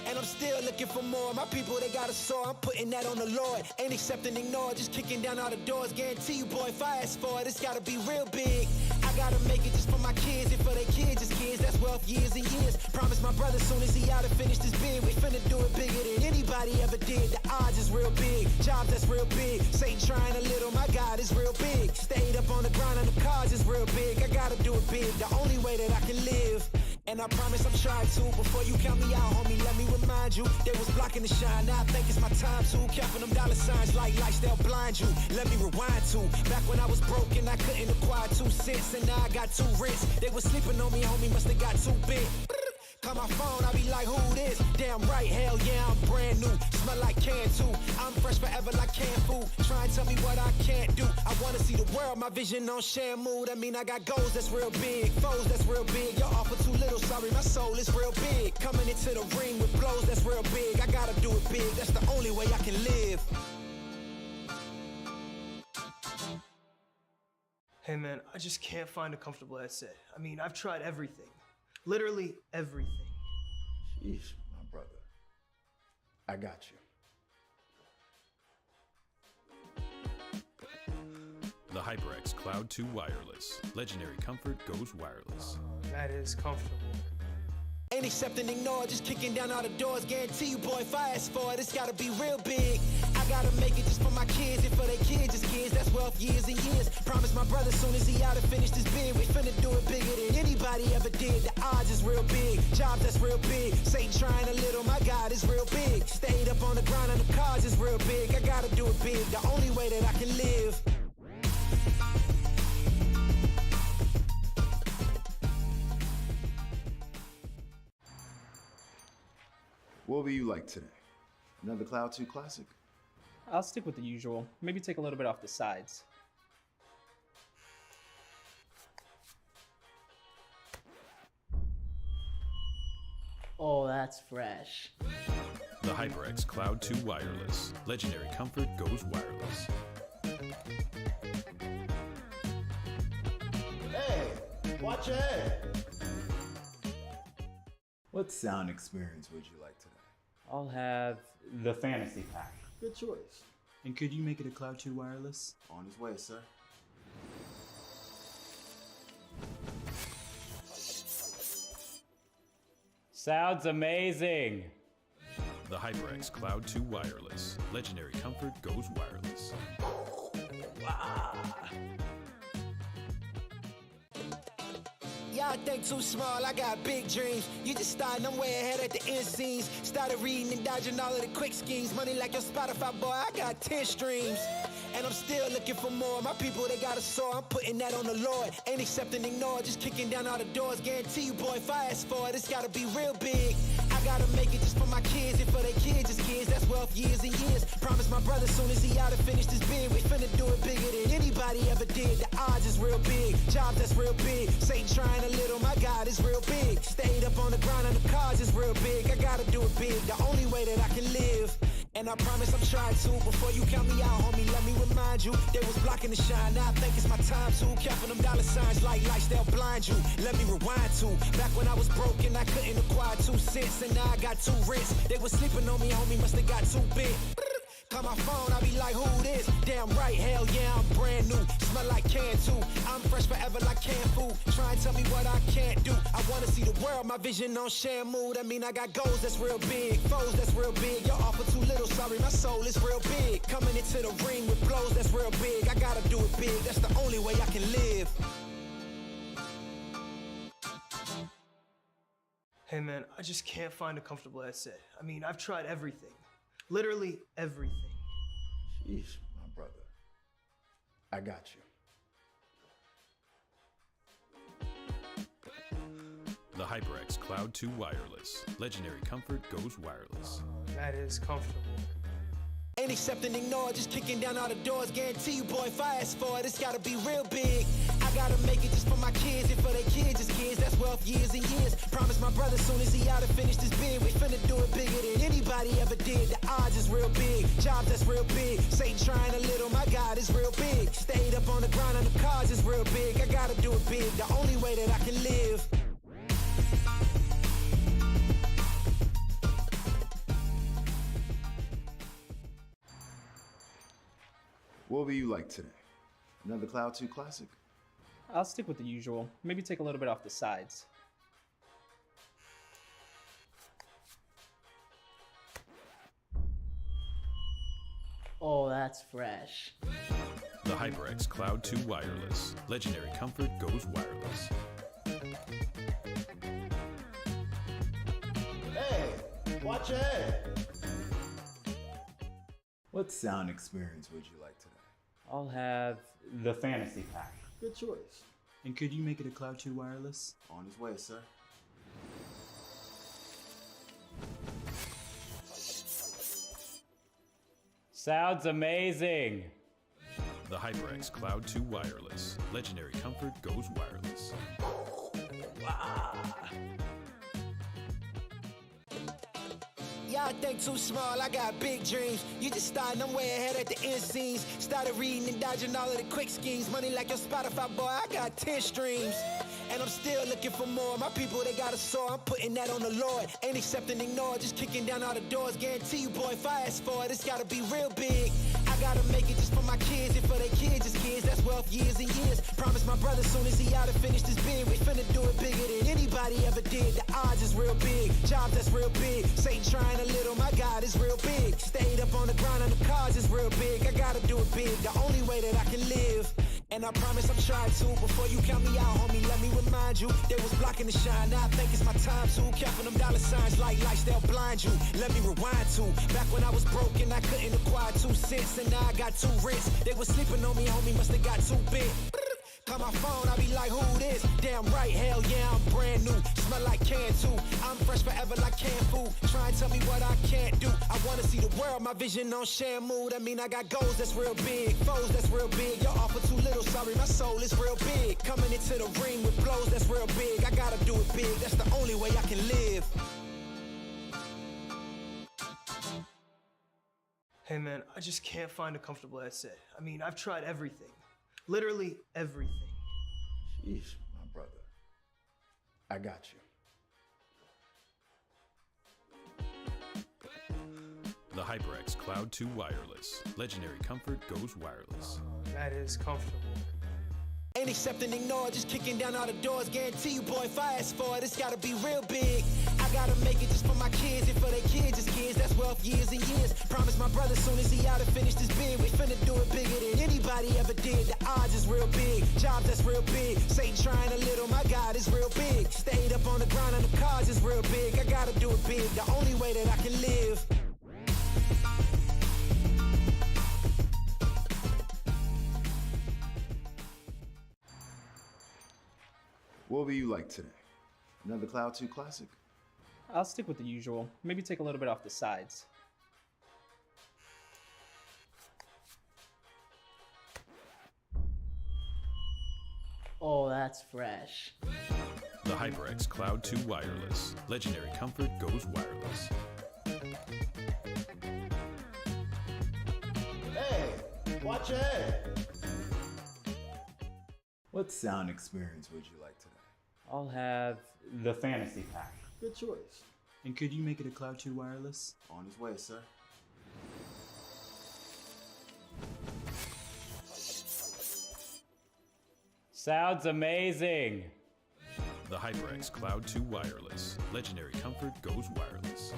And I'm still looking for more. My people, they got a soar. I'm putting that on the Lord. Ain't accepting, ignore, just kicking down all the doors. Guarantee you, boy, if I ask for it, it's gotta be real big. I gotta make it just for my kids and for their kids' kids. That's wealth years and years. Promise my brother soon as he out and finished his bid, we finna do it bigger than anybody ever did. The odds is real big. Jobs that's real big. Satan trying a little, my God is real big. Stayed up on the grind and the cars is real big. I gotta do it big, the only way that I can live. And I promise I'm trying to. Before you count me out, homie, let me remind you. They was blocking the shine, now I think it's my time to. Counting them dollar signs like lights, they'll blind you. Let me rewind to. Back when I was broke and I couldn't acquire 2 cents. And now I got 2 rents. They was sleeping on me, homie, must have got too big. Call my phone, I be like, who this? Damn right, hell yeah, I'm brand new. Smell like can too. I'm fresh forever like canned food. Try and tell me what I can't do. I wanna see the world, my vision on shamu. That mean I got goals that's real big, foes that's real big. Y'all offer too little, sorry, my soul is real big. Coming into the ring with blows that's real big. I gotta do it big, that's the only way I can live. Hey man, I just can't find a comfortable headset. I mean, I've tried everything. Literally everything. Sheesh, my brother. I got you. The HyperX Cloud 2 Wireless. Legendary comfort goes wireless. That is comfortable. Ain't accepting, ignore, just kicking down all the doors. Guarantee you, boy, if I ask for it, it's gotta be real big. I gotta make it just for my kids and for their kids' kids. That's wealth years and years. Promise my brother soon as he out and finished his bid, we finna do it bigger than anybody ever did. The odds is real big. Jobs that's real big. Satan trying a little, my God is real big. Stayed up on the grind and the cars is real big. I gotta do it big, the only way that I can live. What will you like today? Another Cloud 2 classic? I'll stick with the usual. Maybe take a little bit off the sides. Oh, that's fresh. The HyperX Cloud 2 Wireless. Legendary comfort goes wireless. Hey, watch your head. What sound experience would you like today? I'll have the fantasy pack. Good choice. And could you make it a Cloud 2 wireless? On his way, sir. Sounds amazing. The HyperX Cloud 2 Wireless. Legendary comfort goes wireless. Y'all think too small, I got big dreams. You just starting, I'm way ahead at the end scenes. Started reading and dodging all of the quick schemes. Money like your Spotify, boy, I got 10 streams. And I'm still looking for more. My people, they got a soar. I'm putting that on the Lord. Ain't accepting, ignore, just kicking down all the doors. Guarantee you, boy, if I ask for it, it's gotta be real big. I gotta make it just for my kids and for their kids' kids. That's wealth years and years. Promise my brother soon as he out and finished his bid, we finna do it bigger than anybody ever did. The odds is real big. Jobs that's real big. Satan trying a little, my God is real big. Stayed up on the grind and the cars is real big. I gotta do it big, the only way that I can live. And I promise I'm trying to. Before you count me out, homie, let me remind you. They was blocking the shine, now I think it's my time to. Counting them dollar signs like lights, they'll blind you. Let me rewind to. Back when I was broke and I couldn't acquire 2 cents. And now I got 2 rents. They was sleeping on me, homie, must have got too big. Call my phone, I be like, who this? Damn right, hell yeah, I'm brand new. Smell like can too. I'm fresh forever like canned food. Try and tell me what I can't do. I wanna see the world, my vision on shamu. That mean I got goals that's real big, foes that's real big. Y'all offer too little, sorry, my soul is real big. Coming into the ring with blows that's real big. I gotta do it big, that's the only way I can live. Hey man, I just can't find a comfortable headset. I mean, I've tried everything. Literally everything. Sheesh, my brother. I got you. The HyperX Cloud 2 Wireless. Legendary comfort goes wireless. That is comfortable. Ain't accepting, ignore, just kicking down all the doors. Guarantee you, boy, if I ask for it, it's gotta be real big. I gotta make it just for my kids and for their kids' kids. That's wealth years and years. Promise my brother soon as he out and finish this bid, we finna do it bigger than anybody ever did. The odds is real big, jobs that's real big. Satan trying a little, my God is real big. Stayed up on the grind on the cars is real big. I gotta do it big, the only way that I can live. What will you like today? Another Cloud 2 classic? I'll stick with the usual. Maybe take a little bit off the sides. Oh, that's fresh. The HyperX Cloud 2 Wireless. Legendary comfort goes wireless. Hey, watch your head. What sound experience would you like today? I'll have the fantasy pack. Good choice. And could you make it a Cloud 2 wireless? On his way, sir. Sounds amazing. The HyperX Cloud 2 Wireless. Legendary comfort goes wireless. Y'all think too small, I got big dreams. You just starting, I'm way ahead at the end scenes. Started reading and dodging all of the quick schemes. Money like your Spotify, boy, I got 10 streams. And I'm still looking for more. My people, they got a soar, I'm putting that on the Lord. Ain't accepting, ignore, just kicking down all the doors. Guarantee you, boy, if I ask for it, it's gotta be real big. I gotta make it just for my kids and for their kids' kids. That's wealth years and years. Promise my brother soon as he out and finish this bid, we finna do it bigger than anybody ever did. The odds is real big, jobs that's real big. Satan trying a little, my God is real big. Stayed up on the grind on the cars is real big. I gotta do it big, the only way that I can live. And I promise I'm trying to. Before you count me out, homie, let me remind you. They was blocking the shine, now I think it's my time to. Counting them dollar signs like lights, they'll blind you. Let me rewind to back when I was broke and I couldn't acquire 2 cents. And now I got 2 rents. They was sleeping on me, homie, must have got too big. Call my phone, I be like, who this? Damn right, hell yeah, I'm brand new. Smell like can too. I'm fresh forever like canned food. Try and tell me what I can't do. I wanna see the world, my vision on shamu. That mean I got goals that's real big, foes that's real big. Your offer too little, sorry, my soul is real big. Coming into the ring with blows that's real big. I gotta do it big, that's the only way I can live. Hey man, I just can't find a comfortable headset. I mean, I've tried everything. Literally everything. Sheesh, my brother. I got you. The HyperX Cloud 2 Wireless. Legendary comfort goes wireless. That is comfortable. Ain't accepting, ignore, just kicking down all the doors. Guarantee you, boy, if I ask for it, it's gotta be real big. I gotta make it just for my kids and for their kids' kids. That's wealth years and years. Promise my brother soon as he out and finish this bid, we finna do it bigger than anybody ever did. The odds is real big, jobs that's real big. Satan trying a little, my God is real big. Stayed up on the grind on the cars is real big. I gotta do it big, the only way that I can live. What will you like today? Another Cloud 2 classic? I'll stick with the usual. Maybe take a little bit off the sides. Oh, that's fresh. The HyperX Cloud 2 Wireless. Legendary comfort goes wireless. Hey, watch your head. What sound experience would you like today? I'll have the fantasy pack. Good choice. And could you make it a Cloud 2 wireless? On his way, sir. Sounds amazing. The HyperX Cloud 2 Wireless. Legendary comfort goes wireless.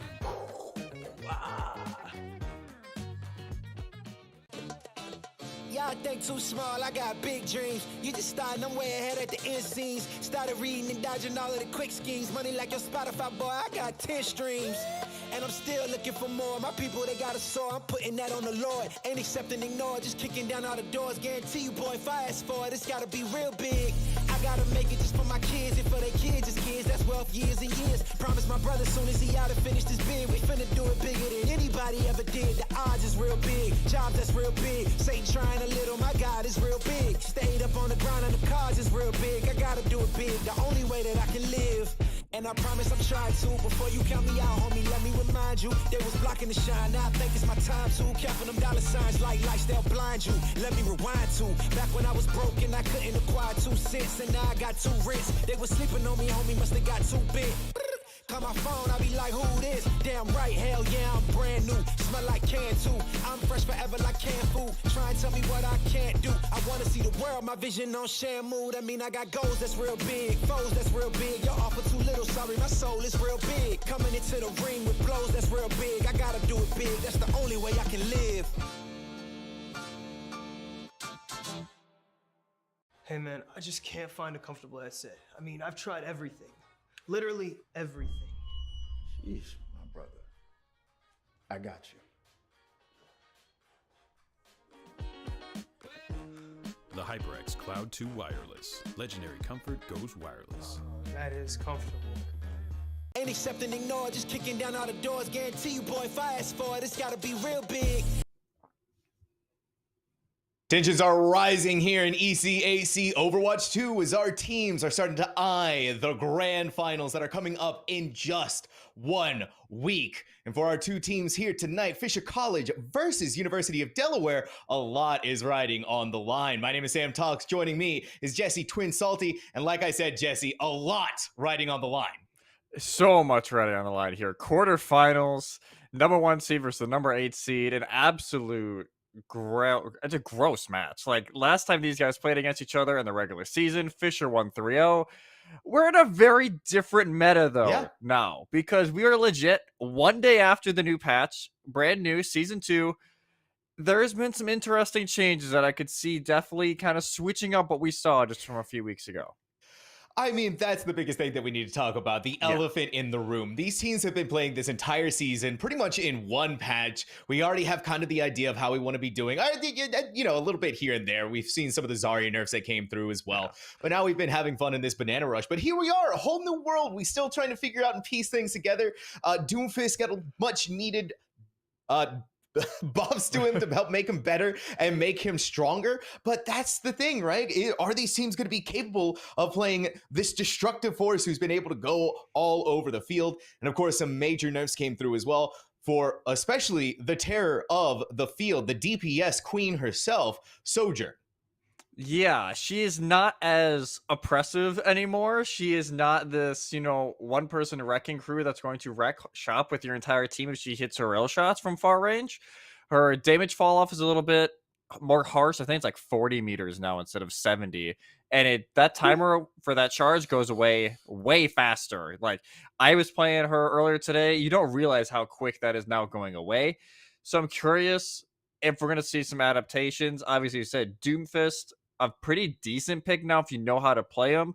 Y'all think too small, I got big dreams. You just starting, I'm way ahead at the end scenes. Started reading and dodging all of the quick schemes. Money like your Spotify, boy, I got 10 streams. And I'm still looking for more. My people, they got a soar, I'm putting that on the Lord. Ain't accepting, ignore, just kicking down all the doors. Guarantee you, boy, if I ask for it, it's gotta be real big. I I gotta make it just for my kids and for their kids, just kids. That's wealth years and years. Promise my brother soon as he out and finish this bid, we finna do it bigger than anybody ever did. The odds is real big, jobs that's real big. Satan trying a little, my God is real big. Stayed up on the ground and the cars is real big. I gotta do it big, the only way that I can live. And I promise I'm trying to. Before you count me out, homie, let me remind you. They was blocking the shine, now I think it's my time to. Counting them dollar signs like lights, they'll blind you. Let me rewind to back when I was broke and I couldn't acquire 2 cents. And now I got 2 rents. They was sleeping on me, homie, must have got too big. Call my phone, I be like, who this? Damn right, hell yeah, I'm brand new. Smell like can too. I'm fresh forever like canned food. Try and tell me what I can't do. I wanna see the world, my vision on Shamu. That mean I got goals that's real big, foes that's real big. Y'all offer too little, sorry, my soul is real big. Coming into the ring with blows that's real big. I gotta do it big, that's the only way I can live. Hey man, I just can't find a comfortable headset. I mean, I've tried everything. Literally everything. Jeez, my brother. I got you. The HyperX Cloud 2 Wireless. Legendary comfort goes wireless. That is comfortable. Ain't accepting, ignore, just kicking down all the doors. Guarantee you, boy, if I ask for it, it's gotta be real big. Tensions are rising here in ECAC Overwatch 2 as our teams are starting to eye the grand finals that are coming up in just 1 week. And for our 2 teams here tonight, Fisher College versus University of Delaware, a lot is riding on the line. My name is Sam Talks. Joining me is Jesse Twin Salty. And like I said, Jesse, a lot riding on the line. So much riding on the line here. Quarterfinals, number 1 seed versus the number 8 seed, an absolute it's a gross match. Like last time these guys played against each other in the regular season, Fisher won 3-0. We're in a very different meta though now, because we are legit 1 day after the new patch, brand new season 2. There's been some interesting changes that I could see definitely kind of switching up what we saw just from a few weeks ago. I mean, that's the biggest thing that we need to talk about, the elephant in the room. These teams have been playing this entire season pretty much in one patch. We already have kind of the idea of how we want to be doing. I think, you know, a little bit here and there. We've seen some of the Zarya nerfs that came through as well. But now we've been having fun in this banana rush. But here we are, a whole new world. We still trying to figure out and piece things together. Doomfist got a much needed buffs to him to help make him better and make him stronger. But that's the thing, right? Are these teams going to be capable of playing this destructive force who's been able to go all over the field? And of course, some major nerfs came through as well for especially the terror of the field, the DPS queen herself, Sojourn. Yeah, she is not as oppressive anymore. She is not this, you know, one-person wrecking crew that's going to wreck shop with your entire team if she hits her rail shots from far range. Her damage fall-off is a little bit more harsh. I think it's like 40 meters now instead of 70. And that timer for that charge goes away way faster. Like, I was playing her earlier today. You don't realize how quick that is now going away. So I'm curious if we're going to see some adaptations. Obviously, you said Doomfist, a pretty decent pick now if you know how to play him.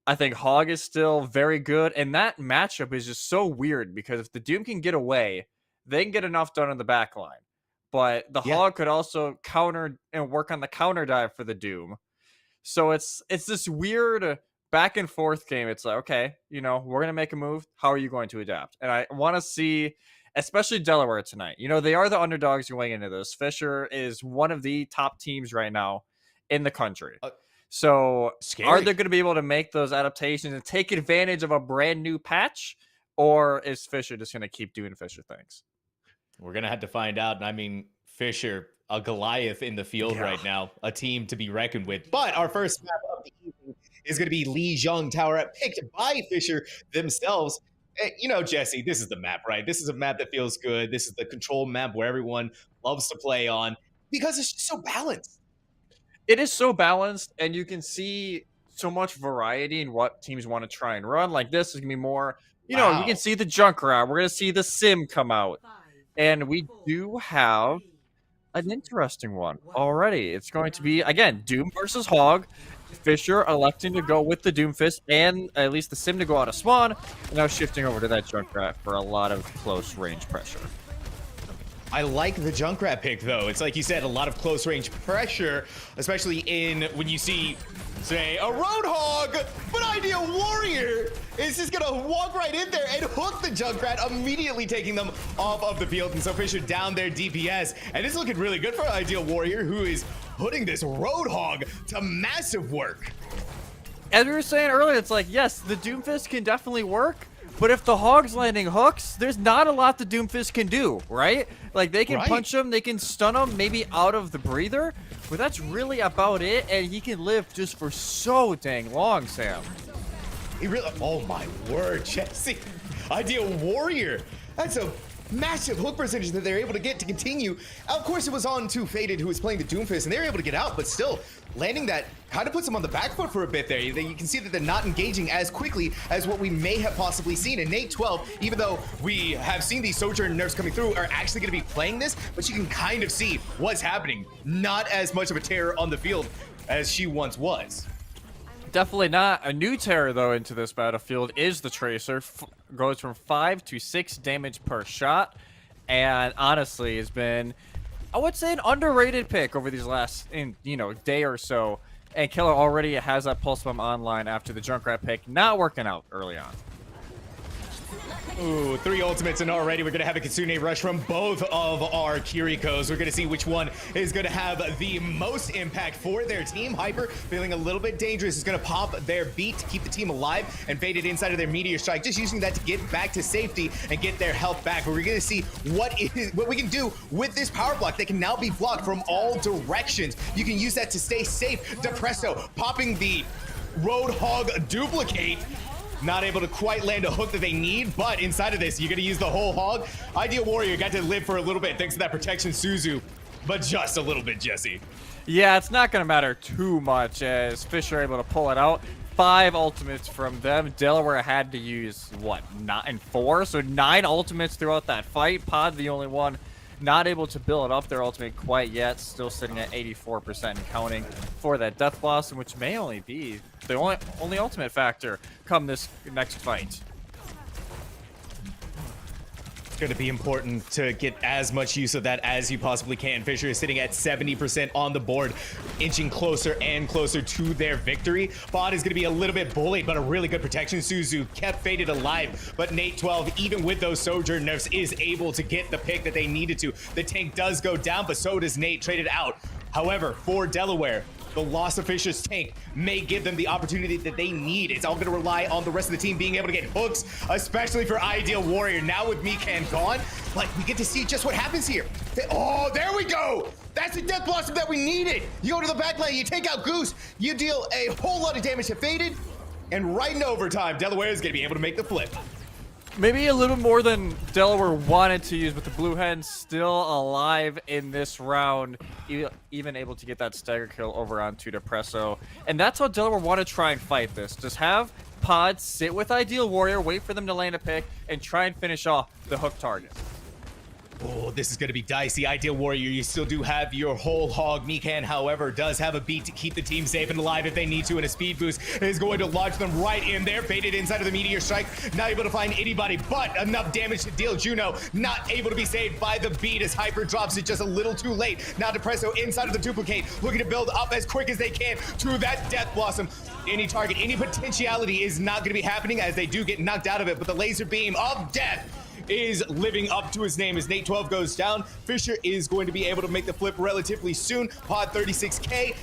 I think Hog is still very good, and that matchup is just so weird because if the Doom can get away, they can get enough done in the back line. But the Hog could also counter and work on the counter dive for the Doom. So it's this weird back and forth game. It's like, okay, you know, we're gonna make a move. How are you going to adapt? And I want to see, especially Delaware tonight. You know, they are the underdogs going into this. Fisher is one of the top teams right now in the country. So are they going to be able to make those adaptations and take advantage of a brand new patch? Or is Fisher just going to keep doing Fisher things? We're going to have to find out. And I mean, Fisher, a Goliath in the field right now, a team to be reckoned with. But our first map of the evening is going to be Lijiang Tower, picked by Fisher themselves. You know, Jesse, this is the map, right? This is a map that feels good. This is the control map where everyone loves to play on because it's just so balanced. It is so balanced, and you can see so much variety in what teams want to try and run. Like this is going to be more, you know, you can see the Junkrat. We're going to see the Sim come out. And we do have an interesting one already. It's going to be, again, Doom versus Hog. Fisher electing to go with the Doomfist and at least the Sim to go out of spawn. And now shifting over to that Junkrat for a lot of close range pressure. I like the Junkrat pick, though. It's like you said, a lot of close range pressure, especially in when you see say a Roadhog, but Ideal Warrior is just gonna walk right in there and hook the Junkrat, immediately taking them off of the field. And so Fisher down their DPS, and it's looking really good for Ideal Warrior, who is putting this Roadhog to massive work. As we were saying earlier, it's like, yes, the Doomfist can definitely work, but if the Hog's landing hooks, there's not a lot the Doomfist can do, right? Like, they can punch him, they can stun him, maybe out of the breather, but that's really about it, and he can live just for so dang long, Sam. He really, oh my word, Jesse. Ideal Warrior, that's a massive hook percentage that they're able to get to continue. Of course, it was on to Faded, who was playing the Doomfist, and they were able to get out, but still, landing that kind of puts them on the back foot for a bit there. You can see that they're not engaging as quickly as what we may have possibly seen. And Nate 12, even though we have seen these Sojourn nerfs coming through, are actually going to be playing this, but you can kind of see what's happening. Not as much of a terror on the field as she once was. Definitely not. A new terror, though, into this battlefield is the Tracer. Goes from 5 to 6 damage per shot, and honestly has been, I would say, an underrated pick over these last, day or so. And Killer already has that Pulse Bomb online after the Junkrat pick not working out early on. Ooh, 3 ultimates, and already we're going to have a Kitsune rush from both of our Kirikos. We're going to see which one is going to have the most impact for their team. Hyper, feeling a little bit dangerous, is going to pop their beat to keep the team alive and Faded inside of their Meteor Strike, just using that to get back to safety and get their health back. But we're going to see what we can do with this power block that can now be blocked from all directions. You can use that to stay safe. Depresso popping the Roadhog duplicate. Not able to quite land a hook that they need, but inside of this, you're going to use the whole hog. Ideal Warrior got to live for a little bit thanks to that protection, Suzu, but just a little bit, Jesse. Yeah, it's not going to matter too much as Fisher able to pull it out. 5 ultimates from them. Delaware had to use, 4? So 9 ultimates throughout that fight. Pod, the only one not able to build up their ultimate quite yet. Still sitting at 84% and counting for that Death Blossom, which may only be the only ultimate factor come this next fight. It's going to be important to get as much use of that as you possibly can. Fisher is sitting at 70% on the board, inching closer and closer to their victory. Bot is going to be a little bit bullied, but a really good protection. Suzu kept Faded alive, but Nate 12, even with those Sojourn nerfs, is able to get the pick that they needed to. The tank does go down, but so does Nate, traded out. However, for Delaware, the loss of Fisher's tank may give them the opportunity that they need. It's all going to rely on the rest of the team being able to get hooks, especially for Ideal Warrior. Now with Mikan gone, like, we get to see just what happens here. Oh, there we go. That's the Death Blossom that we needed. You go to the back lane, you take out Goose, you deal a whole lot of damage to Faded, and right in overtime, Delaware is going to be able to make the flip. Maybe a little more than Delaware wanted to use, but the Blue Hen still alive in this round, even able to get that stagger kill over onto Depresso. And that's how Delaware want to try and fight this. Just have Pod sit with Ideal Warrior, wait for them to land a pick, and try and finish off the hook target. Oh, this is going to be dicey. Ideal Warrior, you still do have your whole hog. Mikan, however, does have a beat to keep the team safe and alive if they need to, and a speed boost is going to launch them right in there. Faded inside of the Meteor Strike, not able to find anybody, but enough damage to deal. Juno not able to be saved by the beat as Hyper drops it just a little too late. Now Depresso inside of the duplicate, looking to build up as quick as they can to that Death Blossom. Any target, any potentiality is not going to be happening as they do get knocked out of it, but the laser beam of death is living up to his name as Nate 12 goes down. Fisher is going to be able to make the flip relatively soon. Pod 36K,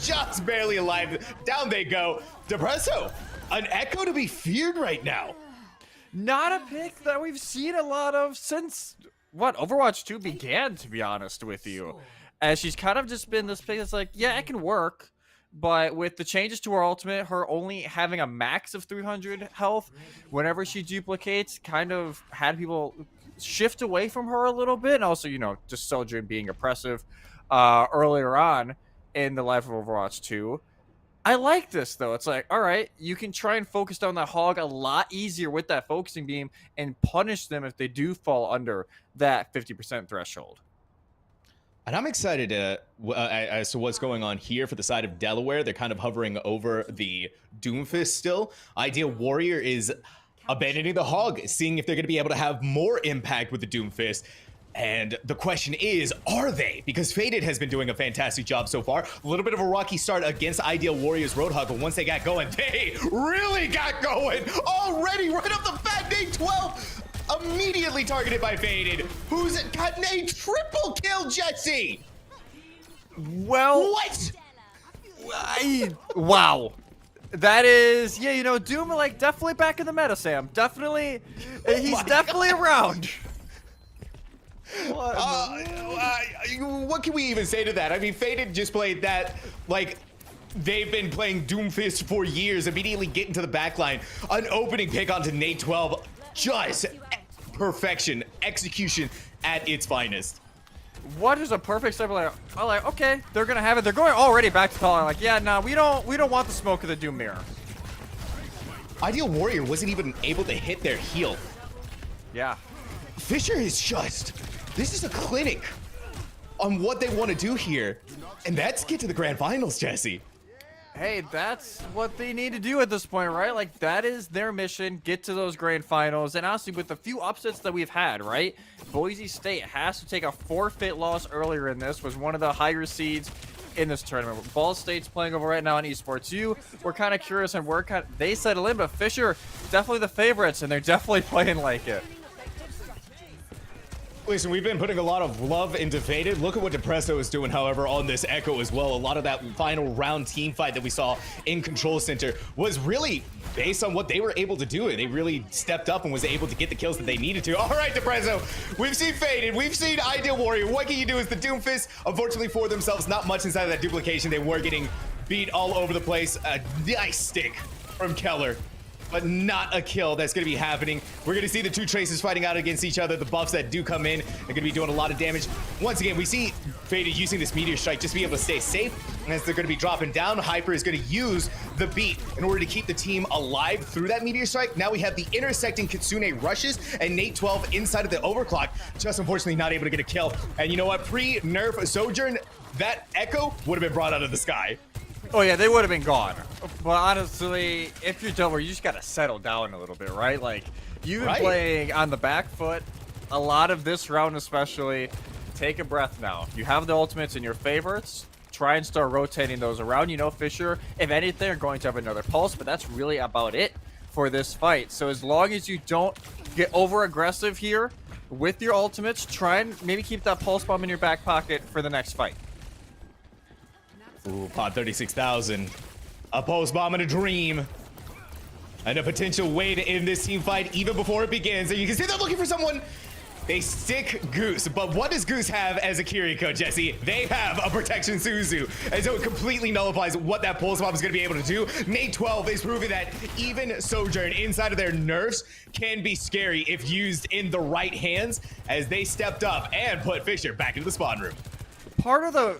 just barely alive. Down they go. Depresso, an Echo to be feared right now. Not a pick that we've seen a lot of since, Overwatch 2 began, to be honest with you. As she's kind of just been this pick that's like, yeah, it can work. But with the changes to her ultimate, her only having a max of 300 health, whenever she duplicates, kind of had people shift away from her a little bit. And also, just Sojourn being oppressive earlier on in the life of Overwatch 2. I like this, though. It's like, all right, you can try and focus down that hog a lot easier with that focusing beam and punish them if they do fall under that 50% threshold. And I'm excited as to what's going on here for the side of Delaware. They're kind of hovering over the Doomfist still. Ideal Warrior is abandoning the hog, seeing if they're going to be able to have more impact with the Doomfist. And the question is, are they? Because Faded has been doing a fantastic job so far. A little bit of a rocky start against Ideal Warriors Roadhog, but once they got going, they really got going. Already right off the bat, Nate 12 immediately targeted by Faded, who's gotten a triple kill, Jesse. Well, what? Wow. That is, yeah, you know, Doom, like, definitely back in the meta, Sam. Definitely, he's definitely around. What can we even say to that? I mean, Faded just played that, like, they've been playing Doomfist for years, immediately get into the backline. An opening pick onto Nate 12, just perfection, execution at its finest. What is a perfect step? I'm like, okay, they're gonna have it. They're going already back to calling. Like, yeah, no, we don't want the smoke of the Doom mirror. Ideal Warrior wasn't even able to hit their heal. Yeah. Fisher is just, this is a clinic on what they want to do here. And that's get to the grand finals, Jesse. Hey, that's what they need to do at this point, right? Like, that is their mission, get to those grand finals. And honestly, with the few upsets that we've had, right? Boise State has to take a forfeit loss earlier in this, was one of the higher seeds in this tournament. Ball State's playing over right now in Esports U. We're kind of curious on where they settle in, but Fisher, definitely the favorites, and they're definitely playing like it. Listen, we've been putting a lot of love into Faded. Look at what Depresso is doing, however, on this Echo as well. A lot of that final round team fight that we saw in Control Center was really based on what they were able to do. They really stepped up and was able to get the kills that they needed to. All right, Depresso, we've seen Faded. We've seen Ideal Warrior. What can you do as the Doomfist? Unfortunately for themselves, not much inside of that duplication. They were getting beat all over the place. A nice stick from Keller, but not a kill that's going to be happening. We're going to see the two Tracers fighting out against each other. The buffs that do come in are going to be doing a lot of damage. Once again, we see Faded using this Meteor Strike just to be able to stay safe as they're going to be dropping down. Hyper is going to use the beat in order to keep the team alive through that Meteor Strike. Now we have the intersecting Kitsune rushes and Nate 12 inside of the overclock. Just unfortunately not able to get a kill. And you know what? Pre-nerf Sojourn, that Echo would have been brought out of the sky. Oh yeah, they would have been gone. But honestly, if you're Delaware, you just gotta settle down a little bit, right? Like, you've been playing on the back foot a lot of this round especially. Take a breath now. You have the ultimates in your favorites. Try and start rotating those around. You know, Fisher, if anything, are going to have another pulse, but that's really about it for this fight. So as long as you don't get over aggressive here with your ultimates, try and maybe keep that pulse bomb in your back pocket for the next fight. Ooh, Pod 36,000. A pulse bomb and a dream. And a potential way to end this team fight even before it begins. And you can see they're looking for someone. They stick Goose, but what does Goose have as a Kiriko, Jesse? They have a Protection Suzu, and so it completely nullifies what that pulse bomb is going to be able to do. Nate 12 is proving that even Sojourn inside of their nerfs can be scary if used in the right hands, as they stepped up and put Fisher back into the spawn room. Part of the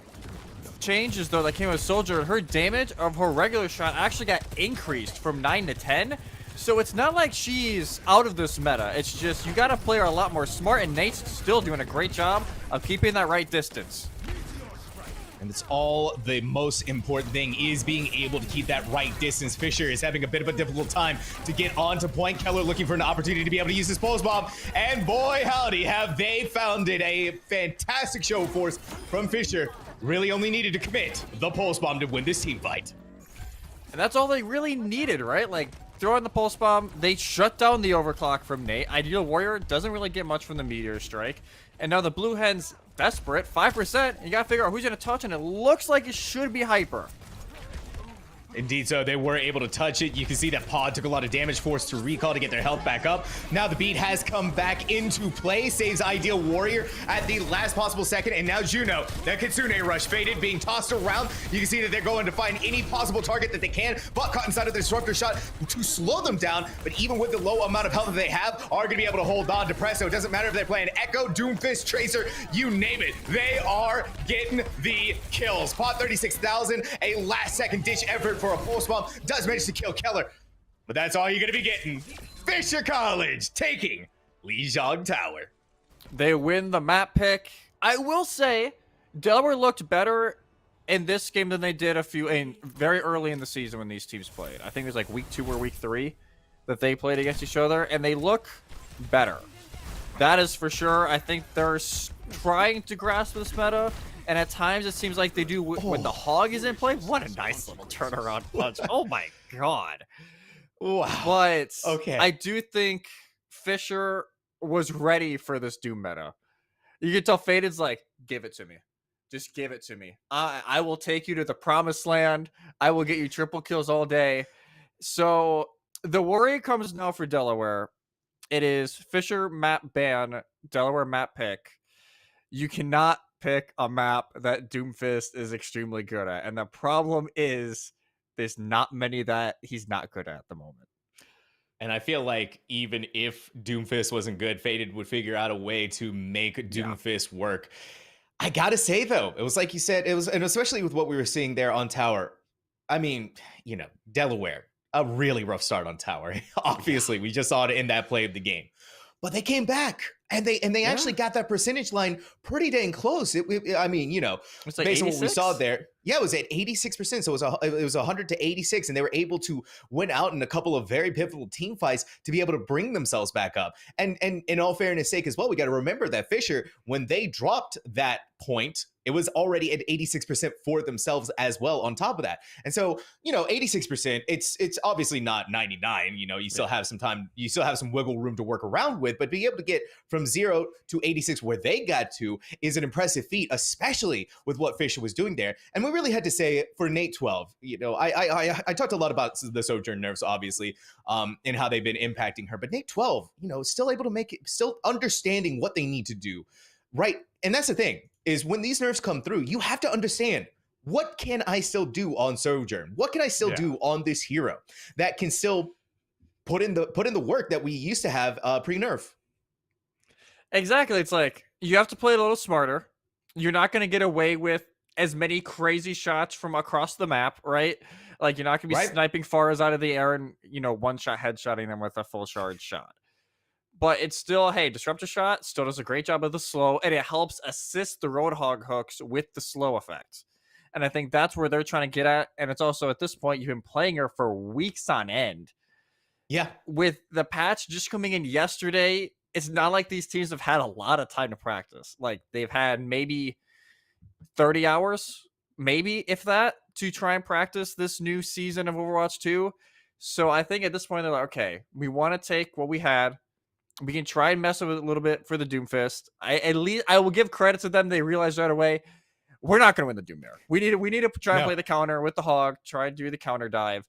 changes though that came with Soldier, her damage of her regular shot actually got increased from 9 to 10. So it's not like she's out of this meta. It's just you gotta play her a lot more smart, and Nate's still doing a great job of keeping that right distance. And it's all the most important thing is being able to keep that right distance. Fisher is having a bit of a difficult time to get onto point. Keller looking for an opportunity to be able to use his pulse bomb. And boy, howdy, have they found it. A fantastic show of force from Fisher. Really only needed to commit the pulse bomb to win this team fight. And that's all they really needed, right? Like, throw in the pulse bomb. They shut down the overclock from Nate. Ideal Warrior doesn't really get much from the Meteor Strike. And now the Blue Hen's desperate. 5%. You gotta figure out who's gonna touch, and it looks like it should be Hyper. Indeed so, they were able to touch it. You can see that Pod took a lot of damage, forced to recall to get their health back up. Now the beat has come back into play, saves Ideal Warrior at the last possible second, and now Juno, that Kitsune rush faded, being tossed around. You can see that they're going to find any possible target that they can, but caught inside of the disruptor shot to slow them down. But even with the low amount of health that they have, are going to be able to hold on to Presto. It doesn't matter if they're playing Echo, Doomfist, Tracer, you name it. They are getting the kills. Pod 36,000, a last second ditch effort for a pulse bomb, does manage to kill Keller, but that's all you're going to be getting. Fisher College taking Lijiang Tower. They win the map pick. I will say, Delaware looked better in this game than they did very early in the season when these teams played. I think it was like week 2 or week 3 that they played against each other, and they look better. That is for sure. I think they're trying to grasp this meta, and at times it seems like they do when the hog is in play. What a nice little turnaround punch. Oh my god. Wow. But Okay. I do think Fisher was ready for this Doom meta. You can tell Faded's like, give it to me. Just give it to me. I will take you to the promised land. I will get you triple kills all day. So the worry comes now for Delaware. It is Fisher map ban, Delaware map pick. You cannot pick a map that Doomfist is extremely good at. And the problem is there's not many that he's not good at the moment. And I feel like even if Doomfist wasn't good, Faded would figure out a way to make Doomfist work. I gotta say, though, it was like you said, it was, and especially with what we were seeing there on Tower. I mean, you know, Delaware, a really rough start on Tower. Obviously, we just saw it in that play of the game. But they came back, and they actually got that percentage line pretty dang close. I mean, you know, it's like based 86? on what we saw there, yeah, it was at 86%. So it was 100 to 86, and they were able to win out in a couple of very pivotal team fights to be able to bring themselves back up. And in all fairness' sake as well, we got to remember that Fisher, when they dropped that point, it was already at 86% for themselves as well on top of that. And so, you know, 86%, it's obviously not 99. You know, you still have some time, you still have some wiggle room to work around with, but being able to get from 0 to 86 where they got to is an impressive feat, especially with what Fisher was doing there. And we really had to say for Nate 12, you know, I talked a lot about the Sojourn nerfs, obviously, and how they've been impacting her, but Nate 12, you know, is still able to make it, still understanding what they need to do, right? And that's the thing, is when these nerfs come through, you have to understand, what can I still do on Sojourn? What can I still do on this hero that can still put in the work that we used to have pre-nerf? Exactly. It's like, you have to play a little smarter. You're not going to get away with as many crazy shots from across the map, right? Like, you're not going to be sniping Faras out of the air and, you know, one-shot headshotting them with a full charge shot. But it's still, hey, Disruptor Shot still does a great job of the slow, and it helps assist the Roadhog hooks with the slow effect. And I think that's where they're trying to get at. And it's also, at this point, you've been playing her for weeks on end. Yeah. With the patch just coming in yesterday, it's not like these teams have had a lot of time to practice. Like, they've had maybe 30 hours, maybe, if that, to try and practice this new season of Overwatch 2. So I think at this point, they're like, okay, we want to take what we had. We can try and mess with it a little bit for the Doomfist. I will give credit to them. They realized right away, we're not going to win the Doom there. We need to try and play the counter with the Hog, try and do the counter dive.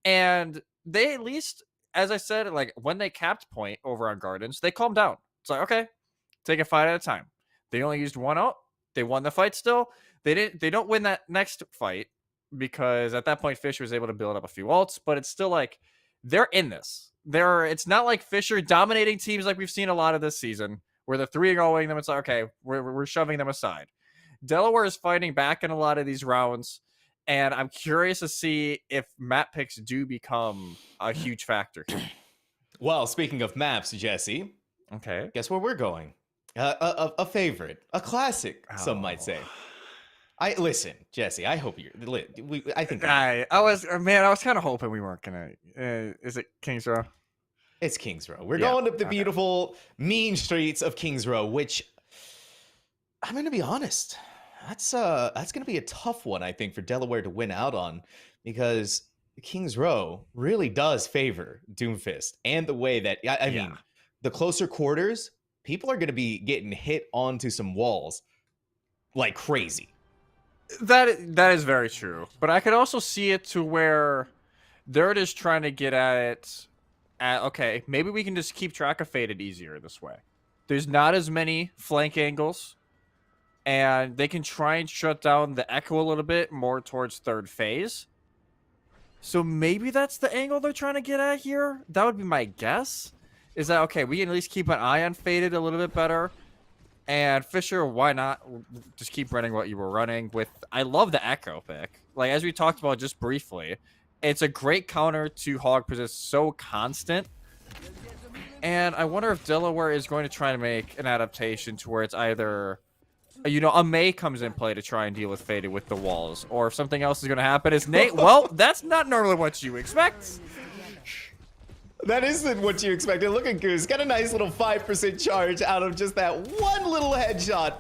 And they at least, as I said, like when they capped point over on Gardens, they calmed down. It's like, okay, take a fight at a time. They only used one ult. They won the fight still. They don't win that next fight because at that point Fisher was able to build up a few ults, but it's still like they're in this. It's not like Fisher dominating teams like we've seen a lot of this season, where the 3-0ing them. It's like, okay, we're shoving them aside. Delaware is fighting back in a lot of these rounds, and I'm curious to see if map picks do become a huge factor here. Well, speaking of maps, Jesse, okay, guess where we're going? A favorite, a classic, some might say. Listen, Jesse. I hope you're. I think I was kind of hoping we weren't gonna. Is it Kings Row? It's Kings Row. We're going up the beautiful, mean streets of Kings Row, which I'm going to be honest. That's going to be a tough one, I think, for Delaware to win out on, because Kings Row really does favor Doomfist, and the way that I mean, the closer quarters, people are going to be getting hit onto some walls like crazy. That is very true, but I could also see it to where they're just trying to get at it. Okay, maybe we can just keep track of Faded easier this way. There's not as many flank angles, and they can try and shut down the Echo a little bit more towards third phase. So maybe that's the angle they're trying to get at here. That would be my guess. Is that okay? We can at least keep an eye on Faded a little bit better. And Fisher, why not just keep running what you were running with? I love the Echo pick. Like, as we talked about just briefly, it's a great counter to Hog because it's so constant. And I wonder if Delaware is going to try to make an adaptation to where it's either, you know, a May comes in play to try and deal with Faded with the walls. Or if something else is going to happen is Nate, well, that's not normally what you expect. That isn't what you expected. Look at Goose. Got a nice little 5% charge out of just that one little headshot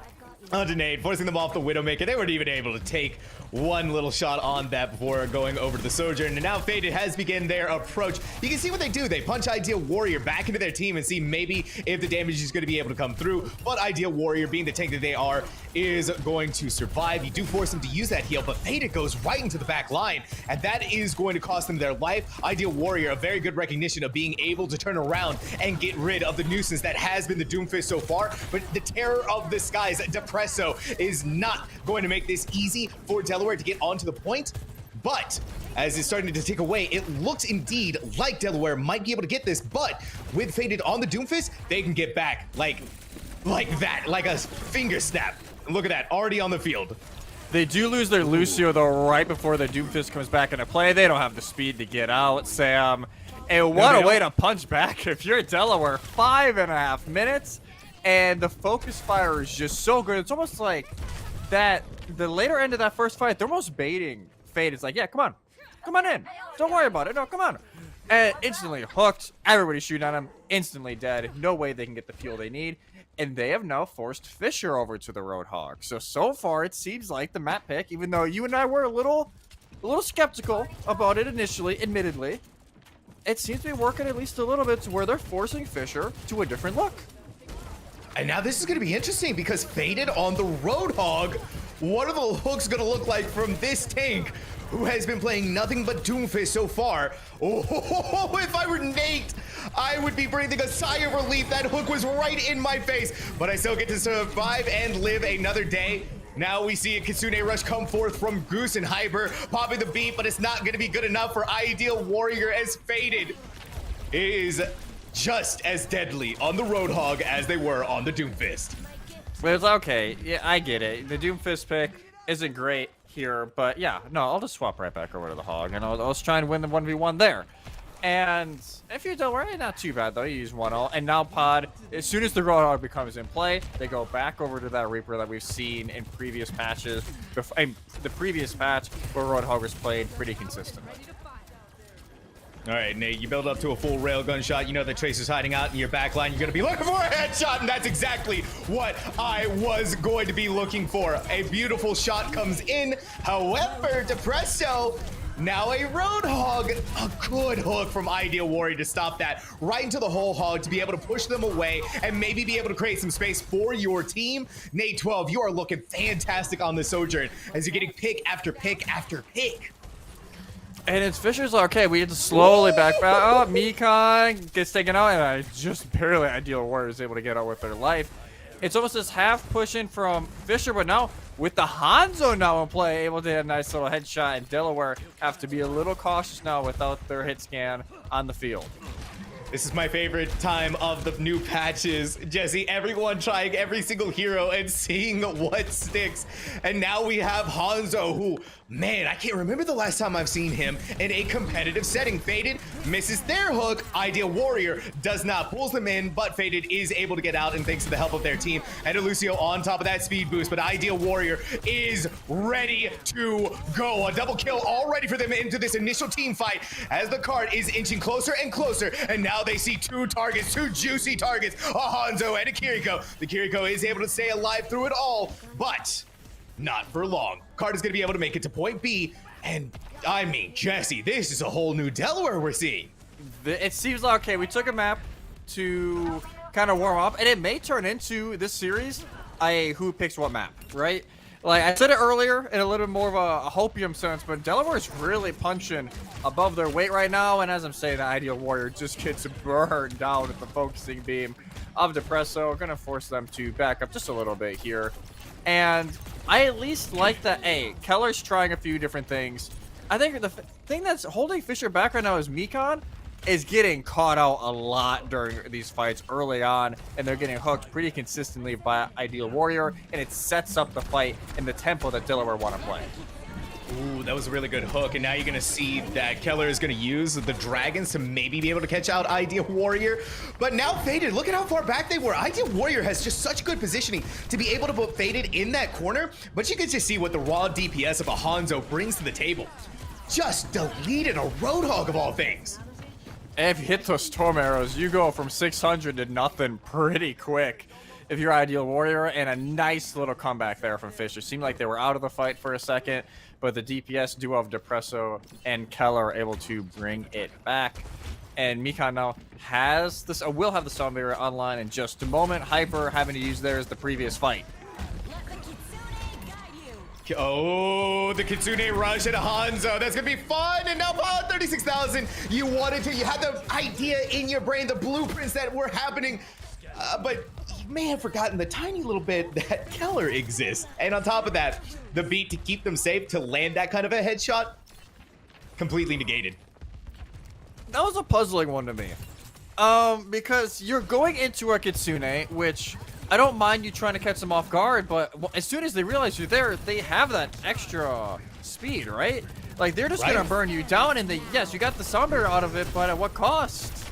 onto Nate, forcing them off the Widowmaker. They weren't even able to take one little shot on that before going over to the Sojourn. And now Faded has begun their approach. You can see what they do. They punch Ideal Warrior back into their team and see maybe if the damage is going to be able to come through. But Ideal Warrior, being the tank that they are, is going to survive. You do force them to use that heal, but Faded goes right into the back line, and that is going to cost them their life. Ideal Warrior, a very good recognition of being able to turn around and get rid of the nuisance that has been the Doomfist so far. But the Terror of the Skies, Depresso, is not going to make this easy for Delaware to get onto the point. But as it's starting to tick away, it looks indeed like Delaware might be able to get this, but with Faded on the Doomfist, they can get back like that, like a finger snap. Look at that, already on the field. They do lose their Lucio, though, right before the Doomfist comes back into play. They don't have the speed to get out, Sam. And what a way to punch back if you're Delaware. 5.5 minutes, and the focus fire is just so good. It's almost like that the later end of that first fight, they're almost baiting Fade. It's like, yeah, come on in. Don't worry about it. No, come on. And instantly hooked. Everybody shooting at him. Instantly dead. No way they can get the fuel they need. And they have now forced Fisher over to the Roadhog. So far, it seems like the map pick, even though you and I were a little skeptical about it initially, admittedly, it seems to be working at least a little bit to where they're forcing Fisher to a different look. And now this is going to be interesting because Faded on the Roadhog, what are the hooks going to look like from this tank who has been playing nothing but Doomfist so far? Oh, if I were Nate, I would be breathing a sigh of relief. That hook was right in my face, but I still get to survive and live another day. Now we see a Kitsune Rush come forth from Goose and Hyper, popping the beat, but it's not going to be good enough for Ideal Warrior as Faded is just as deadly on the Roadhog as they were on the Doomfist. But it's okay. Yeah, I get it. The Doomfist pick isn't great here, but yeah, no, I'll just swap right back over to the Hog, and I'll try and win the 1v1 there. And if you're Delaware, not too bad though. You use 1-0, and now Pod, as soon as the Roadhog becomes in play, they go back over to that Reaper that we've seen in previous patches. The previous patch where Roadhog was played pretty consistently. All right, Nate, you build up to a full railgun shot. You know the Tracer's hiding out in your back line. You're going to be looking for a headshot, and that's exactly what I was going to be looking for. A beautiful shot comes in. However, Depresso, now a Roadhog, a good hook from Ideal Warrior to stop that right into the whole hog to be able to push them away and maybe be able to create some space for your team. Nate 12, you are looking fantastic on the Sojourn as you're getting pick after pick after pick. And it's Fisher's like, okay, we had to slowly back. Oh, Mekon gets taken out, and I just barely Ideal Warrior is able to get out with their life. It's almost this half push in from Fisher, but now with the Hanzo now in play, able to hit a nice little headshot, and Delaware have to be a little cautious now without their hit scan on the field. This is my favorite time of the new patches, Jesse. Everyone trying every single hero and seeing what sticks. And now we have Hanzo, who, man, I can't remember the last time I've seen him in a competitive setting. Faded misses their hook. Ideal Warrior does not, pulls them in, but Faded is able to get out, and thanks to the help of their team. And Lucio on top of that speed boost, but Ideal Warrior is ready to go. A double kill already for them into this initial team fight as the card is inching closer and closer, and now they see two targets, two juicy targets, a Hanzo and a Kiriko. The Kiriko is able to stay alive through it all, but not for long. Card is going to be able to make it to point B, and I mean, Jesse, this is a whole new Delaware we're seeing. It seems like, okay, we took a map to kind of warm up, and it may turn into this series a who picks what map, right? Like I said it earlier in a little bit more of a hopium sense, but Delaware is really punching above their weight right now, and as I'm saying, the Ideal Warrior just gets burned down with the focusing beam of Depresso. Gonna force them to back up just a little bit here. And I at least like that, Keller's trying a few different things. I think the thing that's holding Fisher back right now is Mekon is getting caught out a lot during these fights early on, and they're getting hooked pretty consistently by Ideal Warrior, and it sets up the fight in the tempo that Delaware want to play. Ooh, that was a really good hook, and now you're going to see that Keller is going to use the Dragons to maybe be able to catch out Ideal Warrior. But now Faded, look at how far back they were. Ideal Warrior has just such good positioning to be able to put Faded in that corner, but you can just see what the raw DPS of a Hanzo brings to the table. Just deleted a Roadhog of all things. If you hit those storm arrows, you go from 600 to nothing pretty quick if you're Ideal Warrior, and a nice little comeback there from Fisher. Seemed like they were out of the fight for a second, but the DPS duo of Depresso and Keller are able to bring it back. And Mikan now has this, will have the Storm Barrier online in just a moment. Hyper having to use theirs the previous fight. Oh, the Kitsune Rush at Hanzo. That's going to be fun. And now, 36,000. You wanted to. You had the idea in your brain, the blueprints that were happening. But you may have forgotten the tiny little bit that Keller exists. And on top of that, the beat to keep them safe, to land that kind of a headshot, completely negated. That was a puzzling one to me. Because you're going into a Kitsune, which I don't mind you trying to catch them off guard, but as soon as they realize you're there, they have that extra speed, right? Like, they're just gonna burn you down, and yes, you got the Somber out of it, but at what cost?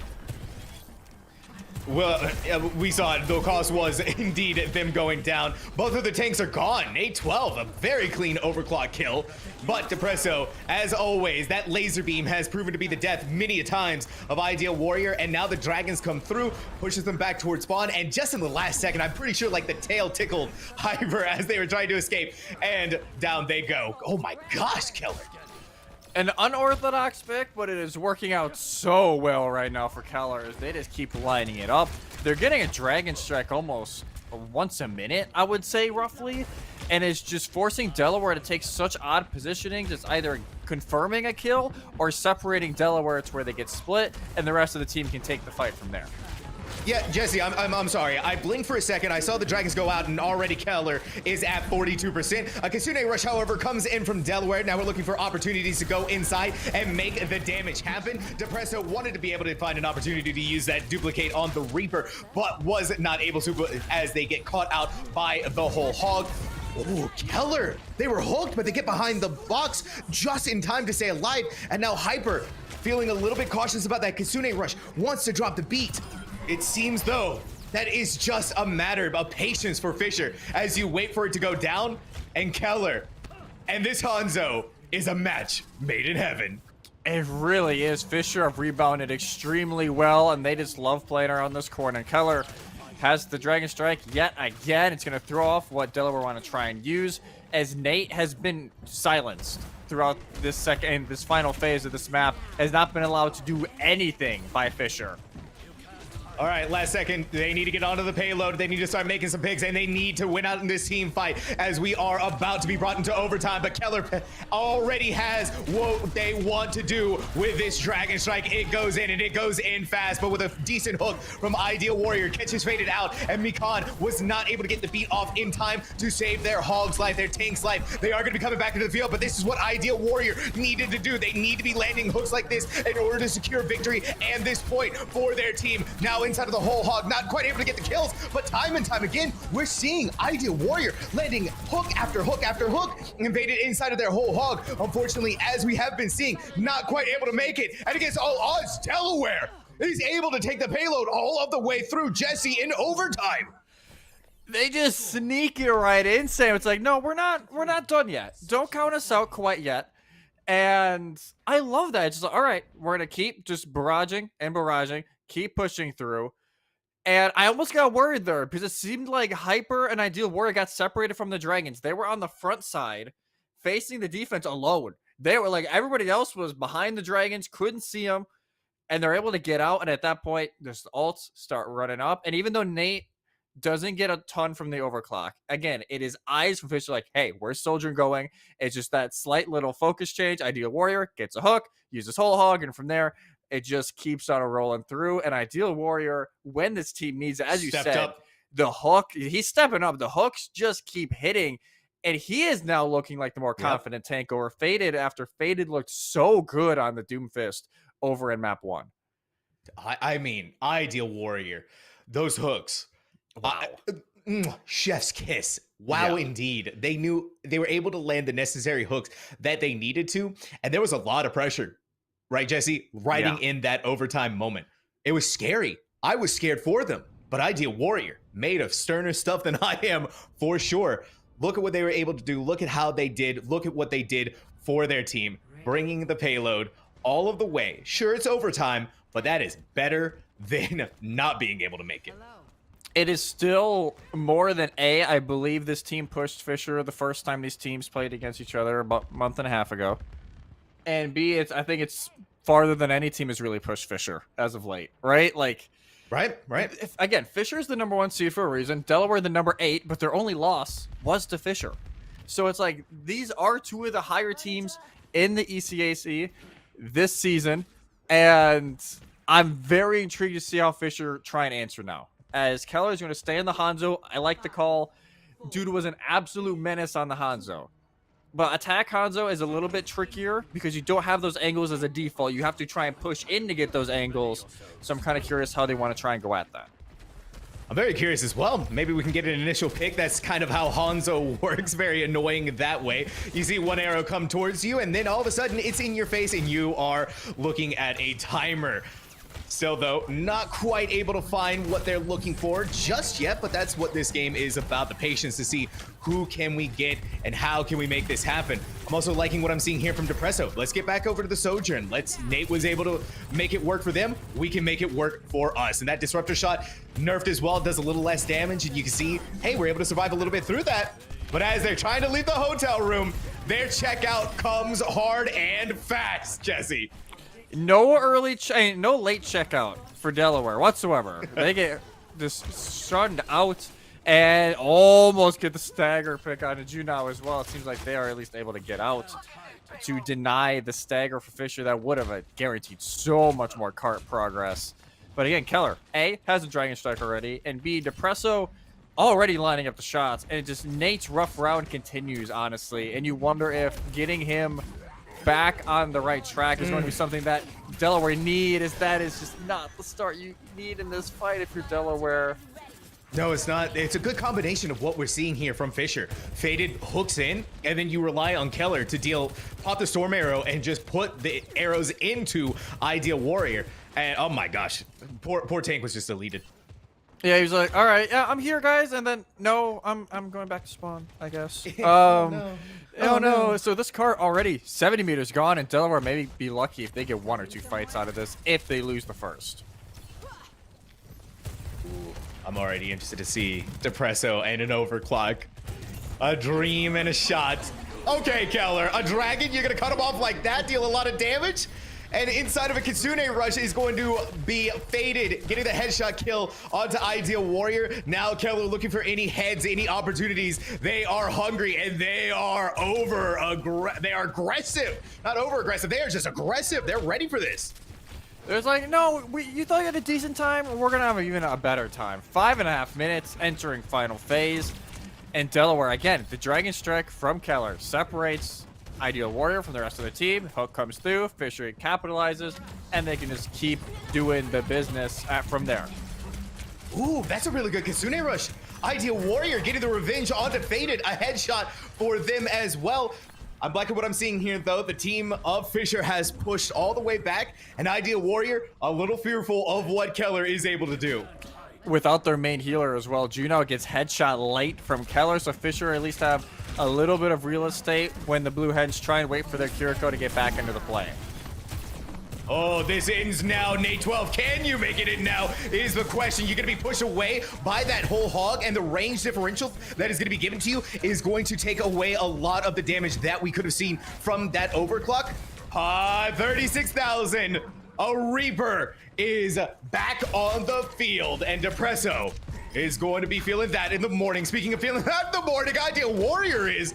Well, we saw it. The cost was indeed them going down. Both of the tanks are gone. 8-12, a very clean overclock kill. But Depresso, as always, that laser beam has proven to be the death many a times of Ideal Warrior. And now the dragons come through, pushes them back towards spawn. And just in the last second, I'm pretty sure like the tail tickled Hyper as they were trying to escape. And down they go. Oh my gosh, Keller. An unorthodox pick, but it is working out so well right now for Keller as they just keep lining it up. They're getting a Dragon Strike almost once a minute, I would say, roughly. And it's just forcing Delaware to take such odd positioning, just either confirming a kill or separating Delaware to where they get split, and the rest of the team can take the fight from there. Yeah, Jesse, I'm sorry. I blinked for a second. I saw the dragons go out, and already Keller is at 42%. A Kitsune Rush, however, comes in from Delaware. Now we're looking for opportunities to go inside and make the damage happen. Depresso wanted to be able to find an opportunity to use that duplicate on the Reaper, but was not able to as they get caught out by the whole hog. Oh, Keller. They were hooked, but they get behind the box just in time to stay alive. And now Hyper, feeling a little bit cautious about that Kitsune Rush, wants to drop the beat. It seems, though, that is just a matter of patience for Fisher as you wait for it to go down. And Keller and this Hanzo is a match made in heaven. It really is. Fisher have rebounded extremely well, and they just love playing around this corner. Keller has the Dragon Strike yet again. It's going to throw off what Delaware want to try and use, as Nate has been silenced throughout this final phase of this map, has not been allowed to do anything by Fisher. All right, last second. They need to get onto the payload. They need to start making some picks, and they need to win out in this team fight as we are about to be brought into overtime. But Keller already has what they want to do with this Dragon Strike. It goes in, and it goes in fast, but with a decent hook from Ideal Warrior. Catches faded out, and Mikan was not able to get the beat off in time to save their Hog's life, their tank's life. They are going to be coming back into the field, but this is what Ideal Warrior needed to do. They need to be landing hooks like this in order to secure victory and this point for their team. Now inside of the whole hog, not quite able to get the kills, but time and time again, we're seeing Ideal Warrior landing hook after hook after hook, invaded inside of their whole hog. Unfortunately, as we have been seeing, not quite able to make it. And against all odds, Delaware is able to take the payload all of the way through. Jesse in overtime. They just sneak it right in, Sam. It's like, no, we're not done yet. Don't count us out quite yet. And I love that. It's just like, all right, we're gonna keep just barraging and barraging, keep pushing through. And I almost got worried there because it seemed like Hyper and Ideal Warrior got separated from the Dragons. They were on the front side facing the defense alone. They were like, everybody else was behind the Dragons, couldn't see them, and they're able to get out. And at that point, the ults start running up. And even though Nate doesn't get a ton from the overclock, again, it is eyes from Fisher like, hey, where's Soldier going? It's just that slight little focus change. Ideal Warrior gets a hook, uses whole hog, and from there, it just keeps on rolling through. And Ideal Warrior, when this team needs it, as you said, up. The hook, he's stepping up. The hooks just keep hitting. And he is now looking like the more confident tank over Faded after Faded looked so good on the Doomfist over in map 1. I mean, Ideal Warrior, those hooks. Wow. Chef's kiss. Wow, indeed. They were able to land the necessary hooks that they needed to. And there was a lot of pressure. Right, Jesse? Riding in that overtime moment. It was scary. I was scared for them. But Ideal Warrior, made of sterner stuff than I am, for sure. Look at what they were able to do. Look at how they did. Look at what they did for their team. Bringing the payload all of the way. Sure, it's overtime, but that is better than not being able to make it. It is still more than A. I believe this team pushed Fisher the first time these teams played against each other about a month and a half ago. And B, I think it's farther than any team has really pushed Fisher as of late, right? Like, right. Again, Fisher's the number 1 seed for a reason. Delaware the number 8, but their only loss was to Fisher. So it's like these are 2 of the higher teams in the ECAC this season, and I'm very intrigued to see how Fisher try and answer now. As Keller is going to stay in the Hanzo, I like the call. Dude was an absolute menace on the Hanzo. But attack Hanzo is a little bit trickier because you don't have those angles as a default. You have to try and push in to get those angles. So I'm kind of curious how they want to try and go at that. I'm very curious as well. Maybe we can get an initial pick. That's kind of how Hanzo works. Very annoying that way. You see one arrow come towards you, and then all of a sudden it's in your face, and you are looking at a timer. Still, though, not quite able to find what they're looking for just yet, but that's what this game is about, the patience to see who can we get and how can we make this happen. I'm also liking what I'm seeing here from Depresso. Let's get back over to the Sojourn. Nate was able to make it work for them. We can make it work for us. And that Disruptor shot nerfed as well, does a little less damage, and you can see, hey, we're able to survive a little bit through that. But as they're trying to leave the hotel room, their checkout comes hard and fast, Jesse. No late checkout for Delaware whatsoever. They get just shunned out and almost get the stagger pick on Juno as well. It seems like they are at least able to get out to deny the stagger for Fisher. That would have guaranteed so much more cart progress. But again, Keller, A, has a Dragon Strike already, and B, Depresso already lining up the shots, and just Nate's rough round continues, honestly, and you wonder if getting him back on the right track is going to be something that Delaware need. That is just not the start you need in this fight if you're Delaware. No, it's not. It's a good combination of what we're seeing here from Fisher. Faded hooks in, and then you rely on Keller to pop the Storm Arrow and just put the arrows into Ideal Warrior. And oh my gosh, poor Tank was just deleted. Yeah, he was like, all right, yeah, I'm here, guys, and then no, I'm going back to spawn, I guess. Oh no. So this cart already 70 meters gone, and Delaware maybe be lucky if they get 1 or 2 fights out of this if they lose the first. Ooh, I'm already interested to see Depresso and an overclock. A dream and a shot. Okay, Keller, a dragon, you're gonna cut him off like that, deal a lot of damage? And inside of a Kitsune Rush is going to be faded, getting the headshot kill onto Ideal Warrior. Now Keller looking for any heads, any opportunities. They are hungry and they are aggressive. Not over aggressive, they are just aggressive. They're ready for this. There's like, no, you thought you had a decent time? We're gonna have even a better time. 5.5 minutes entering final phase. And Delaware, again, the Dragon Strike from Keller separates Ideal Warrior from the rest of the team. Hook comes through, Fisher capitalizes, and they can just keep doing the business from there. Ooh, that's a really good Kitsune Rush. Ideal Warrior getting the revenge onto Faded. A headshot for them as well. I'm liking what I'm seeing here, though. The team of Fisher has pushed all the way back, and Ideal Warrior a little fearful of what Keller is able to do. Without their main healer as well, Juno gets headshot late from Keller, so Fisher at least have a little bit of real estate when the Blue Hens try and wait for their Kiriko to get back into the play. Oh, this ends now. Nate 12, can you make it in now is the question. You're going to be pushed away by that whole hog, and the range differential that is going to be given to you is going to take away a lot of the damage that we could have seen from that overclock. 36,000. A Reaper is back on the field, and Depresso is going to be feeling that in the morning. Speaking of feeling that in the morning, Ideal Warrior is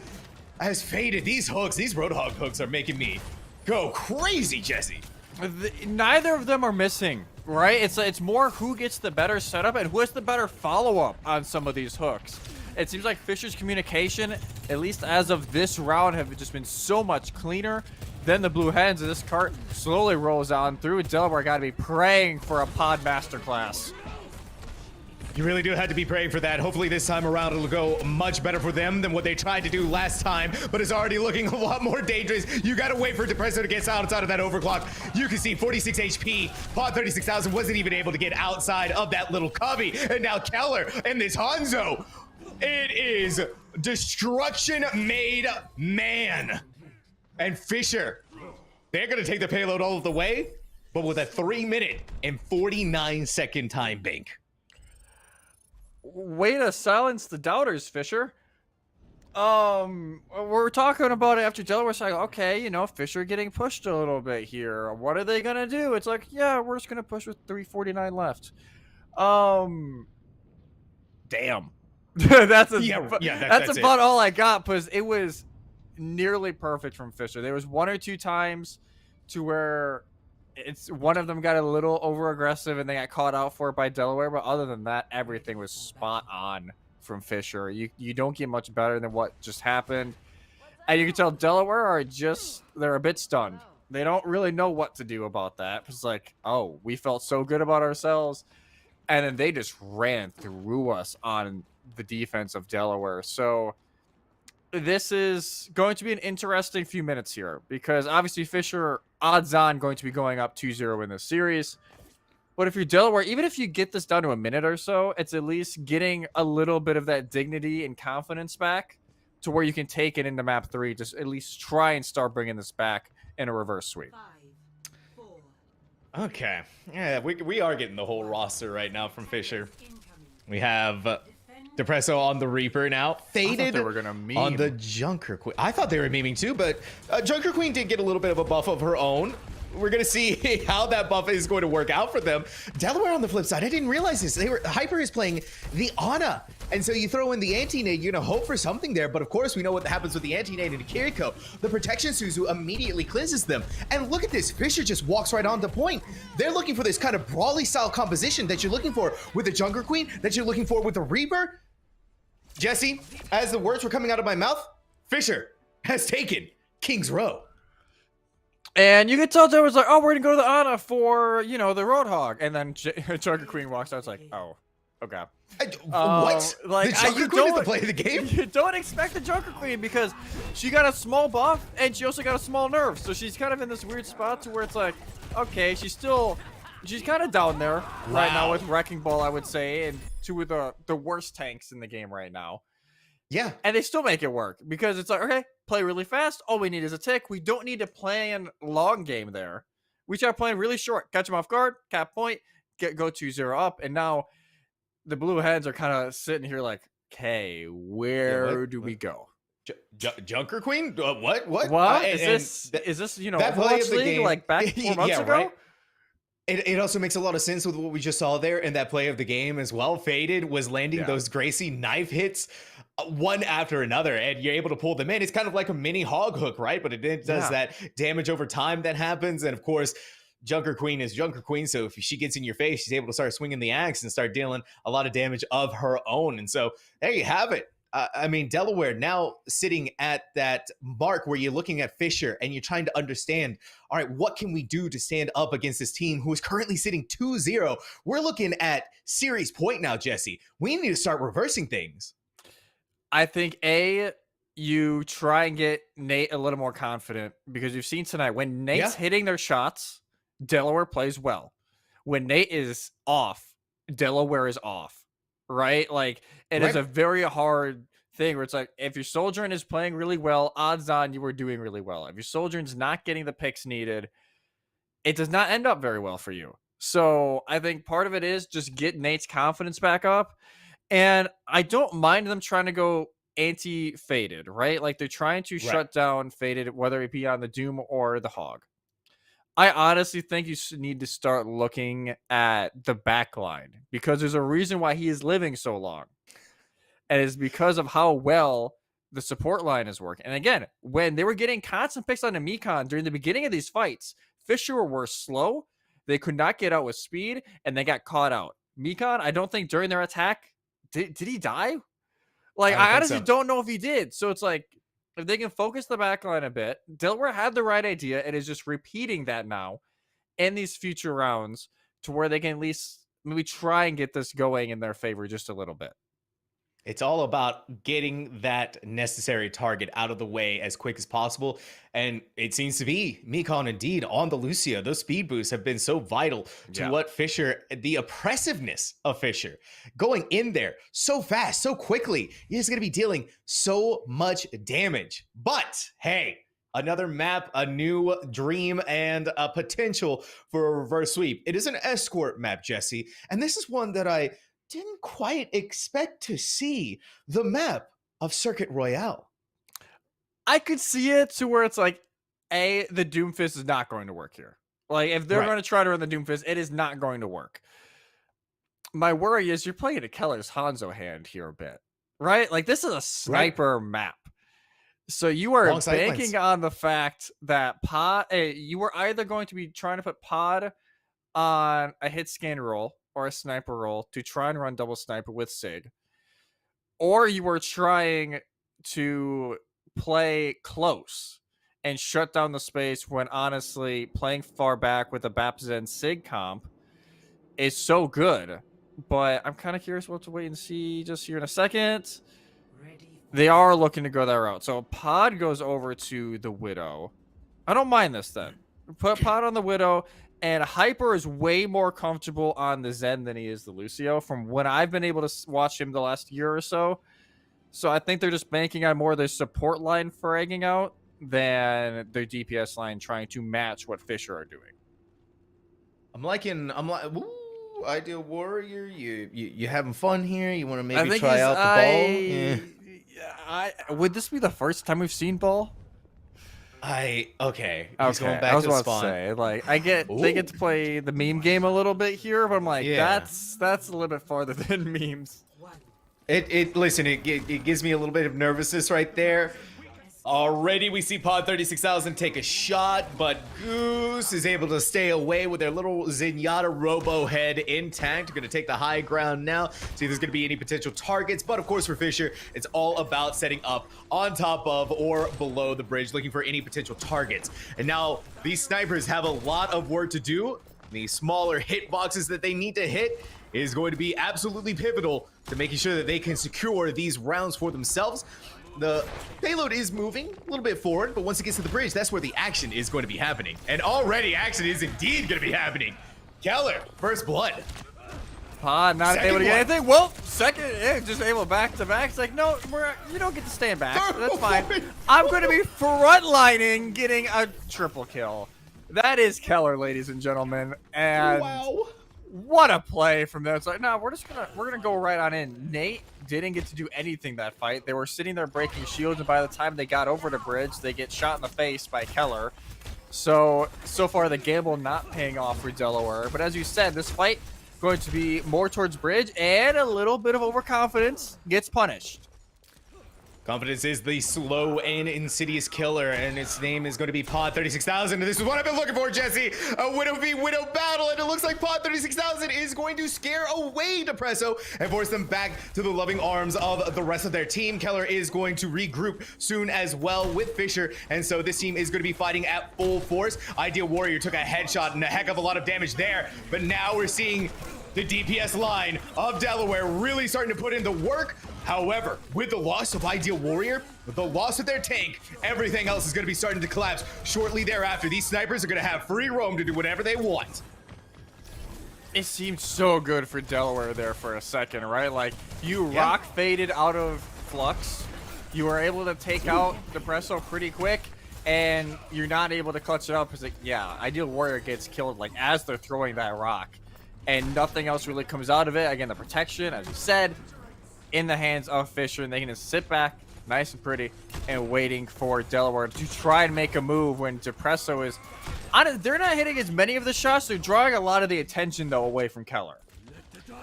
as Faded. These hooks, these Roadhog hooks are making me go crazy, Jesse. Neither of them are missing, right? It's more who gets the better setup and who has the better follow-up on some of these hooks. It seems like Fisher's communication, at least as of this round, have just been so much cleaner than the Blue Hens, and this cart slowly rolls on through. Delaware got to be praying for a pod masterclass. You really do have to be praying for that. Hopefully this time around it'll go much better for them than what they tried to do last time, but it's already looking a lot more dangerous. You gotta wait for Depresso to get outside of that overclock. You can see 46 HP. Pod 36,000 wasn't even able to get outside of that little cubby. And now Keller and this Hanzo. It is destruction made man. And Fisher, they're gonna take the payload all of the way. but with a 3-minute and 49-second time bank. Way to silence the doubters, Fisher. We're talking about it after Delaware saying, okay, you know, Fisher getting pushed a little bit here. What are they gonna do? It's like, yeah, we're just gonna push with 3:49 left. Damn. that's about all I got, because it was nearly perfect from Fisher. There was one or two times to where one of them got a little over aggressive and they got caught out for it by Delaware, but other than that, everything was spot on from Fisher. You don't get much better than what just happened. And you can tell Delaware they're a bit stunned. They don't really know what to do about that. It's like, oh, we felt so good about ourselves, and then they just ran through us on the defense of Delaware. So this is going to be an interesting few minutes here, because obviously Fisher, odds on, going to be going up 2-0 in this series. But if you're Delaware, even if you get this down to a minute or so, it's at least getting a little bit of that dignity and confidence back to where you can take it into map 3. Just at least try and start bringing this back in a reverse sweep. Okay. Yeah, we are getting the whole roster right now from Fisher. We have Depresso on the Reaper now. Faded they were gonna meme on the Junker Queen. I thought they were memeing too, but Junker Queen did get a little bit of a buff of her own. We're going to see how that buff is going to work out for them. Delaware on the flip side, I didn't realize this. Hyper is playing the Ana. And so you throw in the anti-nade, you're going to hope for something there. But of course, we know what happens with the anti-nade and Kiriko. The protection Suzu immediately cleanses them. And look at this. Fisher just walks right on to point. They're looking for this kind of brawly style composition that you're looking for with the Junker Queen, that you're looking for with the Reaper. Jesse, as the words were coming out of my mouth, Fisher has taken King's Row. And you could tell there was like, oh, we're going to go to the Ana for, you know, the Roadhog. And then Junker Queen walks out. It's like, oh, okay. What? Like, the Junker Queen is the play of the game? You don't expect the Junker Queen because she got a small buff and she also got a small nerf. So she's kind of in this weird spot to where it's like, okay, she's kind of down there right now with Wrecking Ball, I would say, and two of the worst tanks in the game right now. Yeah. And they still make it work because it's like, okay, play really fast. All we need is a tick. We don't need to plan long game there. We try playing really short. Catch them off guard, cap point, go 2-0 up. And now the blue heads are kind of sitting here like, okay, where do we go? Junker Queen? What? Is this, you know, that play of the League, game, like back 4 months ago? Right? It also makes a lot of sense with what we just saw there in that play of the game as well. Faded was landing those Gracie knife hits one after another, and you're able to pull them in. It's kind of like a mini hog hook, right? But it does that damage over time that happens. And of course, Junker Queen is Junker Queen, so if she gets in your face, she's able to start swinging the axe and start dealing a lot of damage of her own. And so there you have it. I mean, Delaware now sitting at that mark where you're looking at Fisher and you're trying to understand, all right, what can we do to stand up against this team who is currently sitting 2-0? We're looking at series point now, Jesse. We need to start reversing things. I think, you try and get Nate a little more confident, because you've seen tonight when Nate's hitting their shots, Delaware plays well. When Nate is off, Delaware is off. Right? Like, it is a very hard thing where it's like, if your Sojourn is playing really well, odds on you are doing really well. If your Sojourn's not getting the picks needed, it does not end up very well for you. So I think part of it is just get Nate's confidence back up. And I don't mind them trying to go anti-Faded, right? Like, they're trying to shut down Faded, whether it be on the Doom or the Hog. I honestly think you need to start looking at the back line, because there's a reason why he is living so long. And it's because of how well the support line is working. And again, when they were getting constant picks on the Mekon during the beginning of these fights, Fisher were slow. They could not get out with speed, and they got caught out. Mekon, I don't think during their attack, did he die? Like, I honestly don't know if he did. So it's like, if they can focus the back line a bit, Delaware had the right idea and is just repeating that now in these future rounds to where they can at least maybe try and get this going in their favor just a little bit. It's all about getting that necessary target out of the way as quick as possible. And it seems to be Mekon indeed on the Lucio. Those speed boosts have been so vital to what Fisher, the oppressiveness of Fisher, going in there so fast, so quickly. He's going to be dealing so much damage. But hey, Another map, a new dream, and a potential for a reverse sweep. It is an escort map, Jesse, and this is one that I didn't quite expect to see. The map of Circuit Royale. I could see it to where it's like, the Doomfist is not going to work here. Like, if they're going to try to run the Doomfist, it is not going to work. My worry is you're playing a Keller's Hanzo hand here a bit, right? Like, this is a sniper map. So you are banking on the fact that Pod, you were either going to be trying to put Pod on a hit scan roll or a sniper roll to try and run double sniper with Sig, or you were trying to play close and shut down the space when honestly playing far back with a Bapzen Sig comp is so good. But I'm kind of curious what to wait and see just here in a second. They are looking to go that route. So Pod goes over to the Widow. I don't mind this then. Put Pod on the Widow, and Hyper is way more comfortable on the Zen than he is the Lucio from when I've been able to watch him the last year or so. So I think they're just banking on more of their support line fragging out than their DPS line trying to match what Fisher are doing. I'm like, ooh, Ideal Warrior, you having fun here? You want to maybe try out the ball? Would this be the first time we've seen ball? Okay. He's going back I was to the about spawn. to say, like, they get to play the meme game a little bit here, but I'm like, that's a little bit farther than memes. Listen, it gives me a little bit of nervousness right there. Already we see Pod 36,000 take a shot, but Goose is able to stay away with their little Zenyatta Robo head intact. Going to take the high ground now, see if there's going to be any potential targets. But of course for Fisher, it's all about setting up on top of or below the bridge, looking for any potential targets. And now these snipers have a lot of work to do. The smaller hit boxes that they need to hit is going to be absolutely pivotal to making sure that they can secure these rounds for themselves. The payload is moving a little bit forward, but once it gets to the bridge, that's where the action is going to be happening. And already action is indeed going to be happening. Keller, first blood. Pod not able to get anything. Well, second, just able back to back. It's like, no, you don't get to stand back. That's fine. I'm going to be frontlining, getting a triple kill. That is Keller, ladies and gentlemen. And wow. What a play from there. It's like, no, we're gonna go right on in. Nate didn't get to do anything that fight. They were sitting there breaking shields, and by the time they got over the bridge, they get shot in the face by Keller. So far the gamble not paying off for Delaware. But as you said, this fight going to be more towards bridge, and a little bit of overconfidence gets punished. Confidence is the slow and insidious killer, and its name is going to be Pod 36,000. And this is what I've been looking for, Jesse. A Widow v Widow battle, and it looks like Pod 36,000 is going to scare away Depresso and force them back to the loving arms of the rest of their team. Keller is going to regroup soon as well with Fisher, and so this team is going to be fighting at full force. Ideal Warrior took a headshot and a heck of a lot of damage there, but now we're seeing the DPS line of Delaware really starting to put in the work. However, with the loss of Ideal Warrior, with the loss of their tank, everything else is going to be starting to collapse shortly thereafter. These snipers are going to have free roam to do whatever they want. It seemed so good for Delaware there for a second, right? Like, you rock faded out of Flux. You were able to take out Depresso pretty quick, and you're not able to clutch it up because, like, Ideal Warrior gets killed, like, as they're throwing that rock. And nothing else really comes out of it. Again, the protection, as you said, in the hands of Fisher, and they can just sit back nice and pretty and waiting for Delaware to try and make a move when Depresso is they're not hitting as many of the shots. They're drawing a lot of the attention though away from Keller.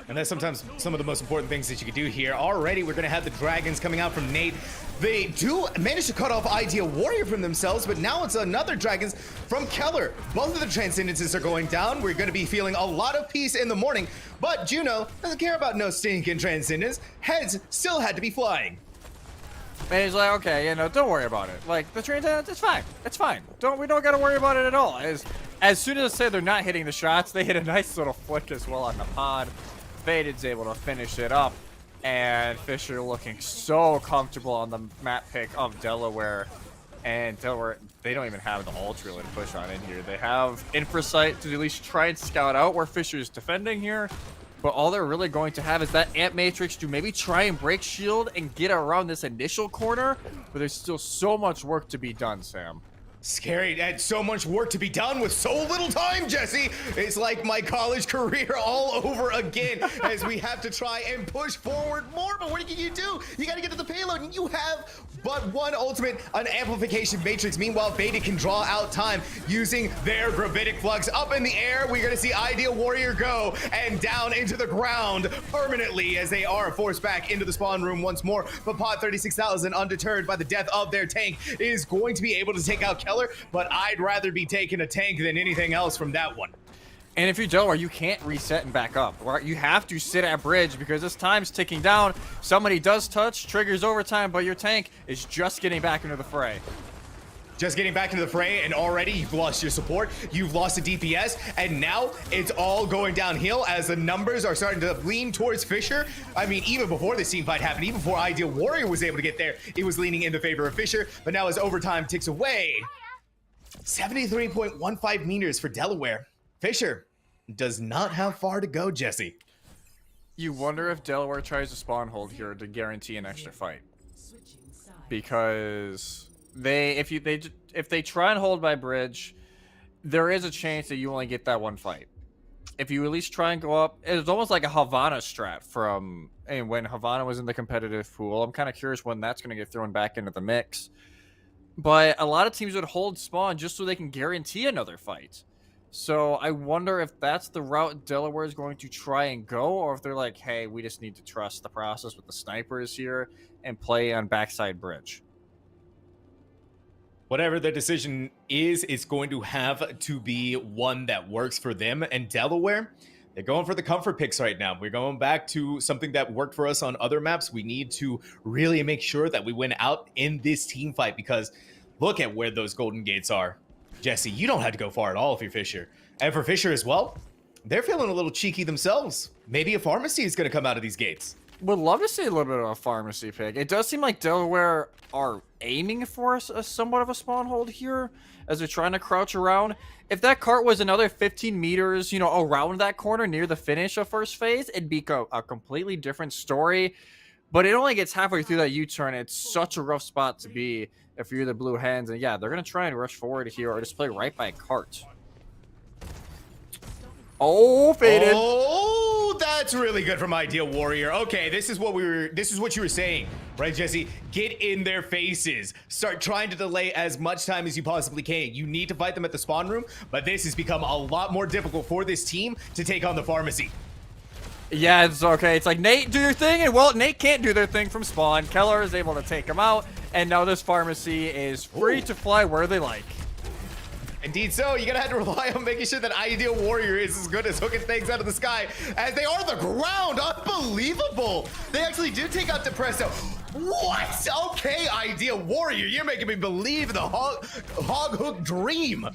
And that's sometimes some of the most important things that you can do here. Already we're going to have the dragons coming out from Nate. They do manage to cut off Ideal Warrior from themselves, but now it's another dragons from Keller. Both of the transcendences are going down. We're going to be feeling a lot of peace in the morning, but Juno doesn't care about no stinking transcendence. Heads still had to be flying. And he's like, okay, don't worry about it. Like, the transcendence, it's fine. It's fine. We don't got to worry about it at all. As soon as I say they're not hitting the shots, they hit a nice little flick as well on the pod. Faded's able to finish it up, and Fisher looking so comfortable on the map pick of Delaware. And Delaware, they don't even have the ult really to push on in here. They have Infrasight to at least try and scout out where Fisher's defending here, but all they're really going to have is that Amp Matrix to maybe try and break shield and get around this initial corner, but there's still so much work to be done, Sam. Scary, and so much work to be done with so little time, Jesse. It's like my college career all over again as we have to try and push forward more. But what can you do? You got to get to the payload, and you have but one ultimate, an amplification matrix. Meanwhile, Beta can draw out time using their gravitic flux. Up in the air, we're going to see Ideal Warrior go and down into the ground permanently as they are forced back into the spawn room once more. But Pod 36,000, undeterred by the death of their tank, is going to be able to take out Keller, but I'd rather be taking a tank than anything else from that one. And if you're Delaware, you can't reset and back up. Right? You have to sit at bridge because this time's ticking down. Somebody does touch, triggers overtime, but your tank is just getting back into the fray. Just getting back into the fray, and already you've lost your support, you've lost a DPS, and now it's all going downhill as the numbers are starting to lean towards Fisher. I mean, even before this team fight happened, even before Ideal Warrior was able to get there, it was leaning in the favor of Fisher, but now as overtime ticks away, 73.15 meters for Delaware. Fisher does not have far to go, Jesse. You wonder if Delaware tries to spawn hold here to guarantee an extra fight. Because if they try and hold by bridge, there is a chance that you only get that one fight. If you at least try and go up, it's almost like a Havana strat from when Havana was in the competitive pool. I'm kind of curious when that's going to get thrown back into the mix. But a lot of teams would hold spawn just so they can guarantee another fight. So I wonder if that's the route Delaware is going to try and go, or if they're like, hey, we just need to trust the process with the snipers here and play on backside bridge. Whatever the decision is, it's going to have to be one that works for them. And Delaware, they're going for the comfort picks right now. We're going back to something that worked for us on other maps. We need to really make sure that we win out in this team fight, because look at where those golden gates are. Jesse, you don't have to go far at all if you're Fisher. And for Fisher as well, they're feeling a little cheeky themselves. Maybe a pharmacy is going to come out of these gates. Would love to see a little bit of a pharmacy pick. It does seem like Delaware are aiming for a somewhat of a spawn hold here as they're trying to crouch around. If that cart was another 15 meters, around that corner near the finish of first phase, it'd be a completely different story. But it only gets halfway through that U-turn. It's such a rough spot to be if you're the Blue Hens. And yeah, they're going to try and rush forward here or just play right by cart. Oh, faded. Oh, that's really good from Ideal Warrior. Okay, this is what you were saying, right, Jesse? Get in their faces. Start trying to delay as much time as you possibly can. You need to fight them at the spawn room, but this has become a lot more difficult for this team to take on the pharmacy. Yeah, it's okay. It's like, Nate, do your thing, and well, Nate can't do their thing from spawn. Keller is able to take him out, and now this pharmacy is free to fly where they like. Indeed so. You're going to have to rely on making sure that Ideal Warrior is as good as hooking things out of the sky as they are the ground. Unbelievable. They actually do take out Depresso. What? Okay, Ideal Warrior. You're making me believe the hog hook dream.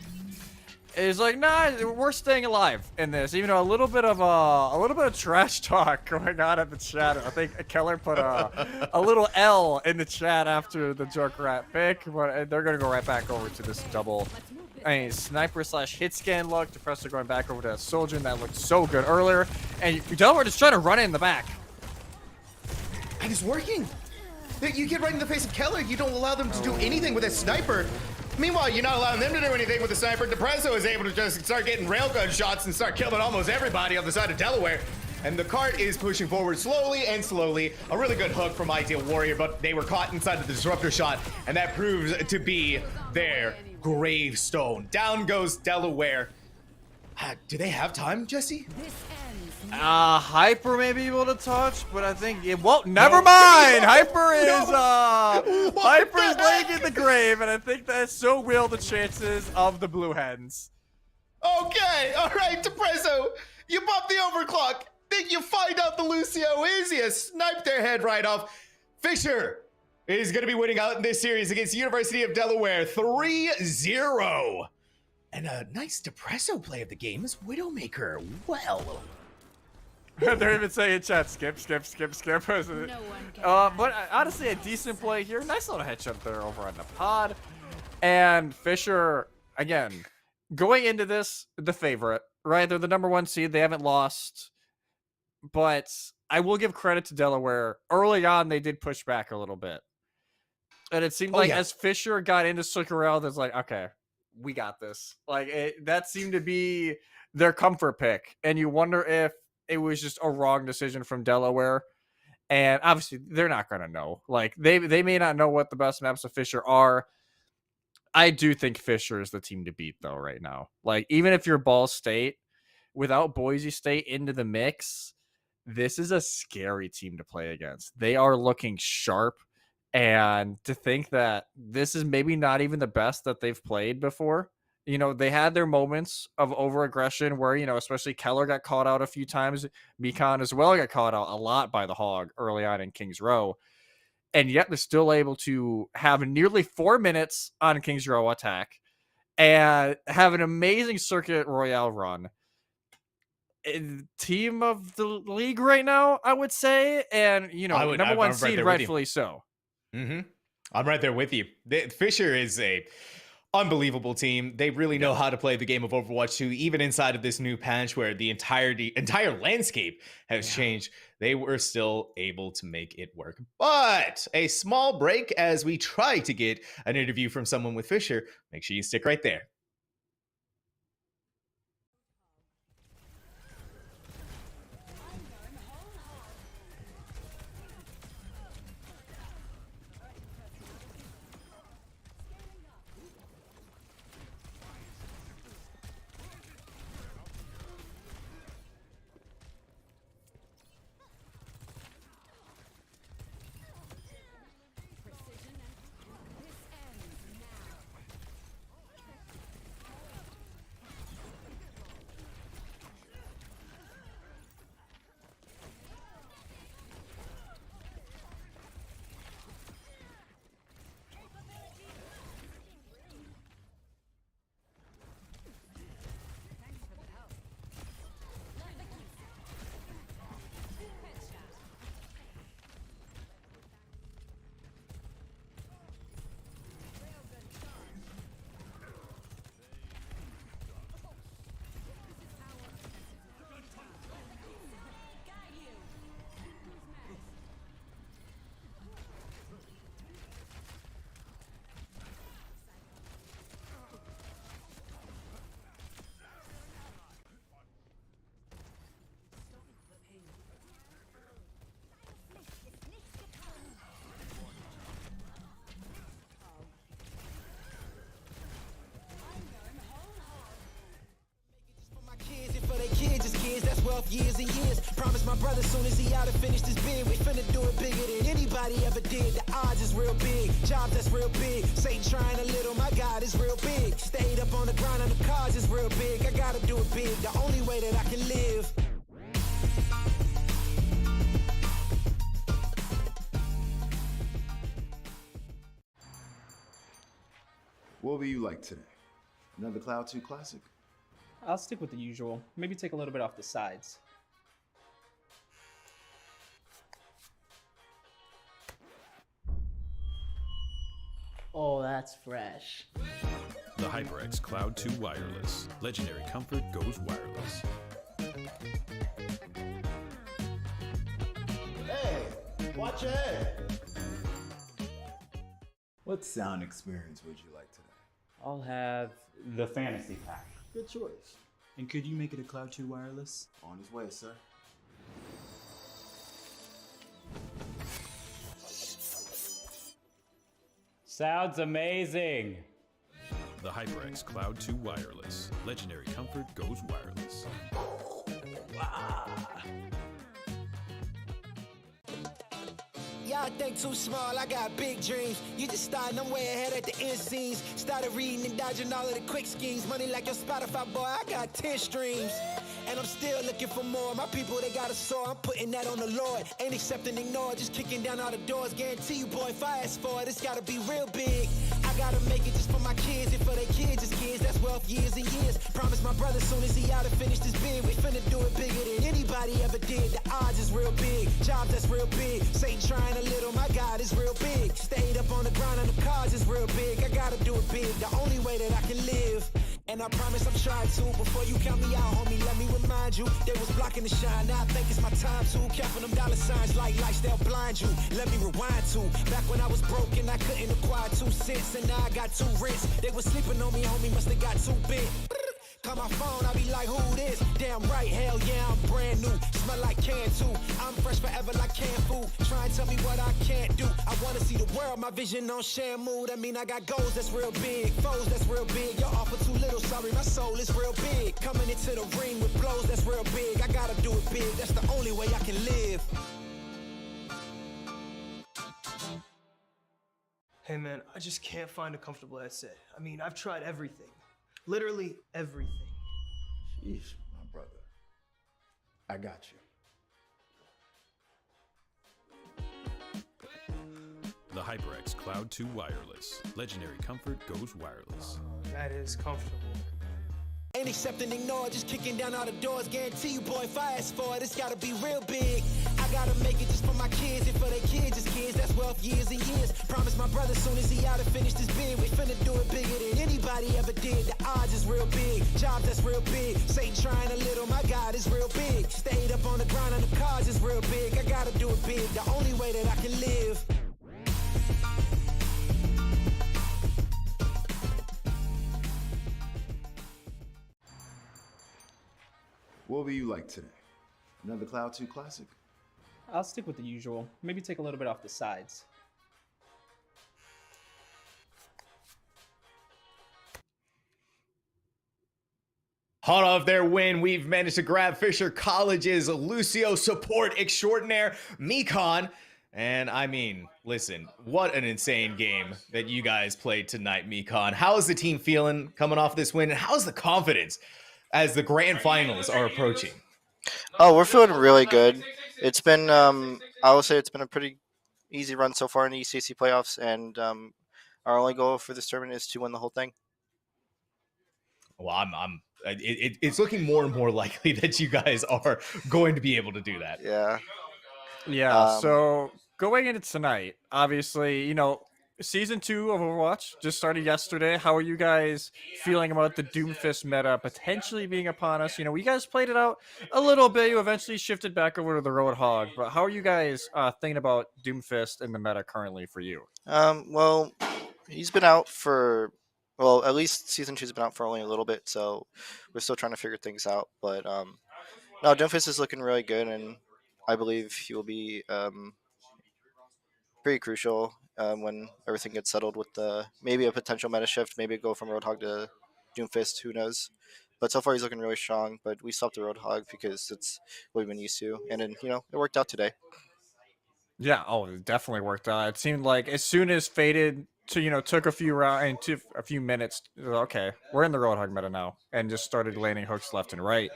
It's like, nah, we're staying alive in this. Even though a little bit of trash talk going on in the chat. I think Keller put a little L in the chat after the Junkrat pick, but they're gonna go right back over to this double. Sniper / hit scan look. Depressor going back over to that soldier, and that looked so good earlier. And Delaware just trying to run it in the back. And it's working. You get right in the face of Keller. You don't allow them to do anything with a sniper. Meanwhile, you're not allowing them to do anything with the sniper. Depresso is able to just start getting railgun shots and start killing almost everybody on the side of Delaware. And the cart is pushing forward slowly and slowly. A really good hook from Ideal Warrior, but they were caught inside of the disruptor shot, and that proves to be their gravestone. Down goes Delaware. Do they have time, Jesse? Hyper may be able to touch, but I think it won't. Never mind. Hyper is Hyper's laying in the grave, and I think that so will the chances of the Blue Hens. Okay, all right, Depresso, you bump the overclock. Then you find out the Lucio is. You snipe their head right off. Fisher is going to be winning out in this series against University of Delaware 3-0. And a nice Depresso play of the game is Widowmaker. Well. They're even saying in chat, skip. But honestly, a decent play here. Nice little headshot there over on the pod. And Fisher, again, going into this, the favorite, right? They're the #1 seed. They haven't lost. But I will give credit to Delaware. Early on, they did push back a little bit. And it seemed Oh, like yeah. as Fisher got into Zuccarello, there's like, okay, we got this. Like that seemed to be their comfort pick. And you wonder if it was just a wrong decision from Delaware. And obviously they're not going to know. Like they may not know what the best maps of Fisher are. I do think Fisher is the team to beat though right now. Like even if you're Ball State, without Boise State into the mix, this is a scary team to play against. They are looking sharp. And to think that this is maybe not even the best that they've played before. You know, they had their moments of over-aggression where, you know, especially Keller got caught out a few times. Mekon as well got caught out a lot by the Hog early on in Kings Row. And yet they're still able to have nearly 4 minutes on Kings Row attack and have an amazing Circuit Royale run. Team of the league right now, I would say. And, you know, number one seed, rightfully so. Mm-hmm. I'm right there with you. Fisher is a unbelievable team. They really know how to play the game of Overwatch 2, even inside of this new patch where the entire landscape has changed. They were still able to make it work. But a small break as we try to get an interview from someone with Fisher. Make sure you stick right there. Years and years. Promise my brother soon as he out and finish this bid, we finna do it bigger than anybody ever did. The odds is real big, job that's real big. Satan trying a little, my God is real big. Stayed up on the grind on the cards is real big. I gotta do it big, the only way that I can live. What will you like today? Another Cloud 2 classic? I'll stick with the usual. Maybe take a little bit off the sides. Oh, that's fresh. The HyperX Cloud 2 Wireless. Legendary comfort goes wireless. Hey, watch your head. What sound experience would you like today? I'll have the fantasy pack. Good choice. And could you make it a Cloud 2 wireless? On his way, sir. Sounds amazing. The HyperX Cloud 2 Wireless. Legendary comfort goes wireless. Y'all think too small, I got big dreams. You just starting, I'm way ahead at the end scenes. Started reading and dodging all of the quick schemes. Money like your Spotify, boy, I got 10 streams. And I'm still looking for more. My people, they got a soar, I'm putting that on the Lord. Ain't accepting, ignore, just kicking down all the doors. Guarantee you, boy, if I ask for it, it's gotta be real big. I gotta make it just for my kids and for their kids, just kids. That's wealth years and years. Promise my brother soon as he out and finish this bid, we finna do it bigger than anybody ever did. The odds is real big, job that's real big. Satan trying a little, my God is real big. Stayed up on the grind on the cards is real big. I gotta do it big, the only way that I can live. And I promise I'm trying to. Before you count me out, homie, let me remind you. They was blocking the shine, now I think it's my time to. Counting them dollar signs like lights, they'll blind you. Let me rewind to. Back when I was broken, I couldn't acquire 2 cents. And now I got 2 rents. They was sleeping on me, homie, must have got 2 bit. Call my phone, I be like, who this? Damn right, hell yeah, I'm brand new. Smell like can too. I'm fresh forever like canned food. Try and tell me what I can't do. I wanna see the world, my vision on Shamu. That mean I got goals that's real big, foes that's real big. Y'all offer too little, sorry, my soul is real big. Coming into the ring with blows that's real big. I gotta do it big, that's the only way I can live. Hey man, I just can't find a comfortable headset. I mean, I've tried everything. Literally everything. Sheesh, my brother. I got you. The HyperX Cloud 2 Wireless. Legendary comfort goes wireless. That is comfortable. Ain't accept and ignore, just kicking down all the doors. Guarantee you, boy, if I ask for it, it's gotta be real big. I gotta make it just for my kids and for their kids, just kids. That's wealth years and years. Promise my brother soon as he out and finished his bid, we finna do it bigger than anybody ever did. The odds is real big, jobs that's real big. Satan trying a little, my God is real big. Stayed up on the grind on the cars is real big. I gotta do it big, the only way that I can live. What will you like today? Another Cloud 2 classic? I'll stick with the usual. Maybe take a little bit off the sides. Hot off their win, we've managed to grab Fisher College's Lucio support extraordinaire, Mekon. And I mean, listen, what an insane game that you guys played tonight, Mekon. How is the team feeling coming off this win? And how's the confidence as the grand finals are approaching? Oh, we're feeling really good. It's been, I will say it's been a pretty easy run so far in the ECAC playoffs. And our only goal for this tournament is to win the whole thing. Well, it's looking more and more likely that you guys are going to be able to do that. Yeah. Yeah. So going into tonight, obviously, you know, Season 2 of Overwatch just started yesterday. How are you guys feeling about the Doomfist meta potentially being upon us? You know, you guys played it out a little bit. You eventually shifted back over to the Roadhog. But how are you guys thinking about Doomfist in the meta currently for you? Well, he's been out for, well, at least Season 2's been out for only a little bit. So we're still trying to figure things out. But no, Doomfist is looking really good. And I believe he will be pretty crucial when everything gets settled with maybe a potential meta shift, maybe go from Roadhog to Doomfist, who knows. But so far he's looking really strong, but we stopped the Roadhog because it's what we've been used to. And then, you know, it worked out today. Yeah, oh, it definitely worked out. It seemed like as soon as Faded took a few rounds and a few minutes, okay, we're in the Roadhog meta now, and just started landing hooks left and right.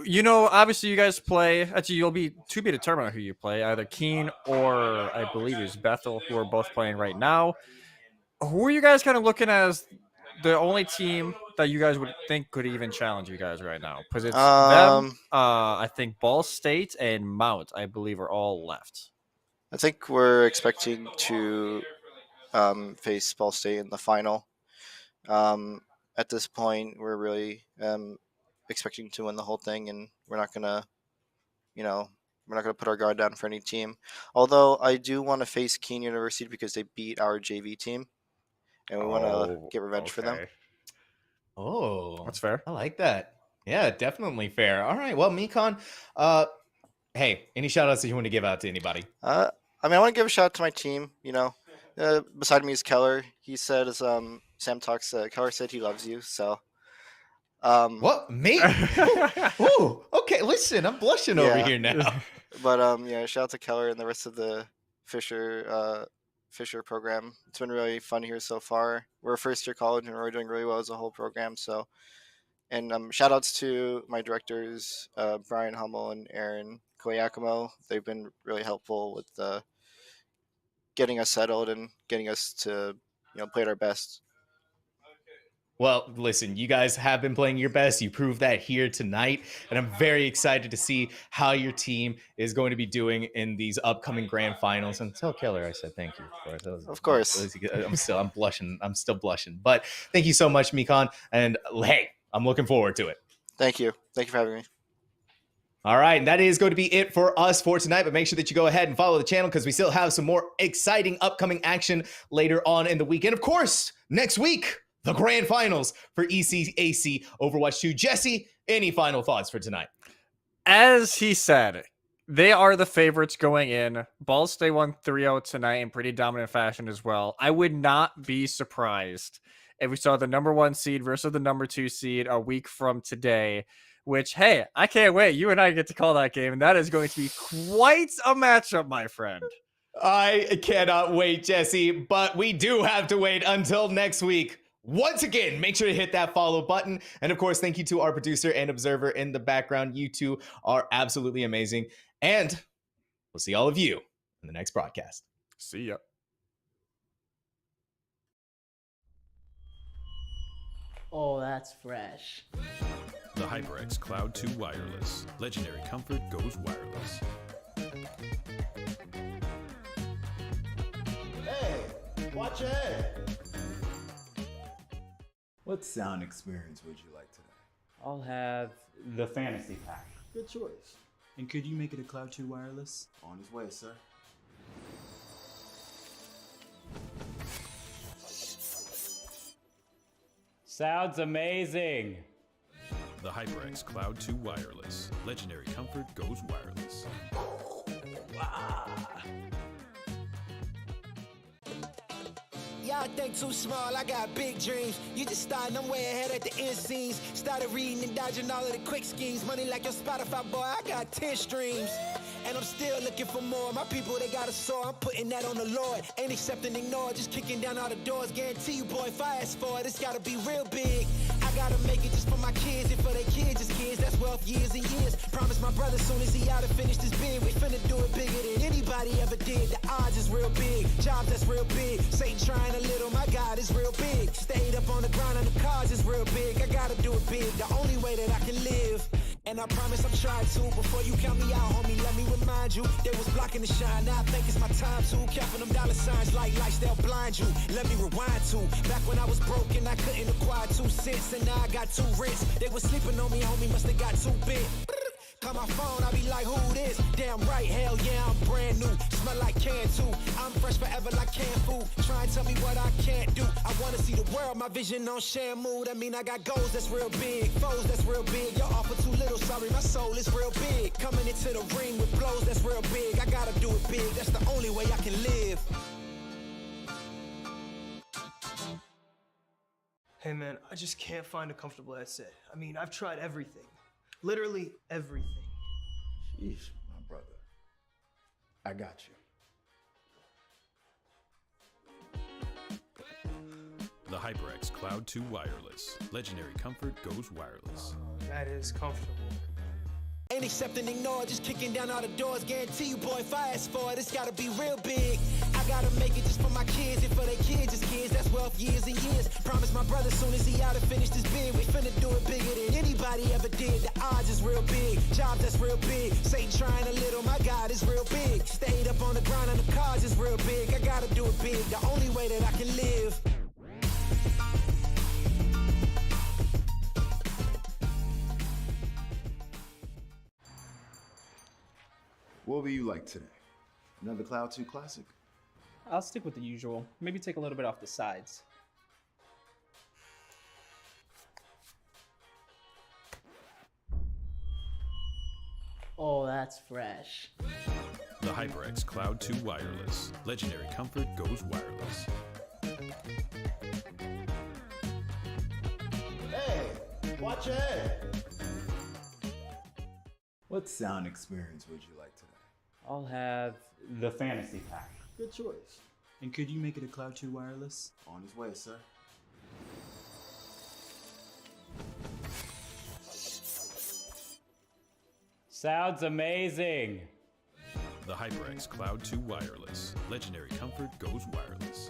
You know, obviously you guys play. Actually, you'll be to be determined who you play, either Keen or I believe it's Bethel, who are both playing right now. Who are you guys kind of looking as the only team that you guys would think could even challenge you guys right now? Because it's them, I think Ball State and Mount, I believe, are all left. I think we're expecting to face Ball State in the final. At this point, we're really expecting to win the whole thing, and we're not gonna put our guard down for any team. Although I do want to face Keene University because they beat our JV team, and we want to get revenge for them. Oh, that's fair. I like that. Yeah, definitely fair. All right, well, Mekon, hey, any shout outs that you want to give out to anybody? I mean, I want to give a shout out to my team. You know, beside me is Keller. He said, as Sam talks, Keller said he loves you. So. What, me? Ooh, okay, listen, I'm blushing over here now. But yeah, shout out to Keller and the rest of the Fisher program. It's been really fun here so far. We're a first year college and we're doing really well as a whole program. So, and shout outs to my directors, Brian Hummel and Aaron Koyakumo. They've been really helpful with getting us settled and getting us to play at our best. Well, listen, you guys have been playing your best. You proved that here tonight. And I'm very excited to see how your team is going to be doing in these upcoming grand finals. And tell Keller I said thank you, of course. Of course. I'm blushing. I'm still blushing. But thank you so much, Mikon. And hey, I'm looking forward to it. Thank you. Thank you for having me. All right, and that is going to be it for us for tonight, but make sure that you go ahead and follow the channel because we still have some more exciting upcoming action later on in the weekend. Of course, next week, the grand finals for ECAC Overwatch 2. Jesse, any final thoughts for tonight? As he said, they are the favorites going in. Ball State won 3-0 tonight in pretty dominant fashion as well. I would not be surprised if we saw the number 1 seed versus the number 2 seed a week from today. Which, hey, I can't wait. You and I get to call that game, and that is going to be quite a matchup, my friend. I cannot wait, Jesse, but we do have to wait until next week. Once again, make sure to hit that follow button. And of course, thank you to our producer and observer in the background. You two are absolutely amazing. And we'll see all of you in the next broadcast. See ya. Oh, that's fresh. The HyperX Cloud 2 Wireless. Legendary comfort goes wireless. Hey, watch your head. What sound experience would you like today? I'll have the fantasy pack. Good choice. And could you make it a Cloud 2 Wireless? On his way, sir. Sounds amazing. The HyperX Cloud 2 Wireless. Legendary comfort goes wireless. Y'all think too small, I got big dreams. You just starting, I'm way ahead at the end scenes. Started reading and dodging all of the quick schemes. Money like your Spotify, boy, I got 10 streams. And I'm still looking for more. My people, they got a soar, I'm putting that on the Lord. Ain't accepting, ignore, just kicking down all the doors. Guarantee you, boy, if I ask for it, it's gotta be real big. I gotta make it just for my kids and for their kids, just kids. That's wealth years and years. Promise my brother soon as he out and finished his bid, we finna do it bigger than anybody ever did. The odds is real big, jobs that's real big. Satan trying a little, my God is real big. Stayed up on the grind on the cars is real big. I gotta do it big, the only way that I can live. And I promise I'm trying to. Before you count me out, homie, let me remind you. They was blocking the shine, now I think it's my time to. Counting them dollar signs like lights, they'll blind you. Let me rewind to back when I was broke and I couldn't acquire 2 cents. And now I got 2 rents. They was sleeping on me, homie, must have got 2 bit. Call my phone, I be like, who this? Damn right, hell yeah, I'm brand new. Smell like can too. I'm fresh forever like canned food. Try and tell me what I can't do. I wanna see the world, my vision on Shamu. That mean I got goals that's real big, foes that's real big. Y'all offer too little, sorry, my soul is real big. Coming into the ring with blows that's real big. I gotta do it big, that's the only way I can live. Hey man, I just can't find a comfortable headset. I mean, I've tried everything. Literally everything. Sheesh, my brother. I got you. The HyperX Cloud 2 Wireless. Legendary comfort goes wireless. That is comfortable. Ain't accepting, ignore, just kicking down all the doors. Guarantee you, boy, if I ask for it, it's gotta be real big. I gotta make it just for my kids and for their kids, just kids. That's wealth years and years. Promise my brother soon as he out and finished his bid, we finna do it bigger than anybody ever did. The odds is real big, jobs that's real big. Satan trying a little, my God is real big. Stayed up on the grind on the cars is real big. I gotta do it big, the only way that I can live. What will you like today? Another Cloud 2 classic? I'll stick with the usual. Maybe take a little bit off the sides. Oh, that's fresh. The HyperX Cloud 2 Wireless. Legendary comfort goes wireless. Hey, watch your head. What sound experience would you like today? I'll have the fantasy pack. Good choice. And could you make it a Cloud 2 Wireless? On his way, sir. Sounds amazing. The HyperX Cloud 2 Wireless. Legendary comfort goes wireless.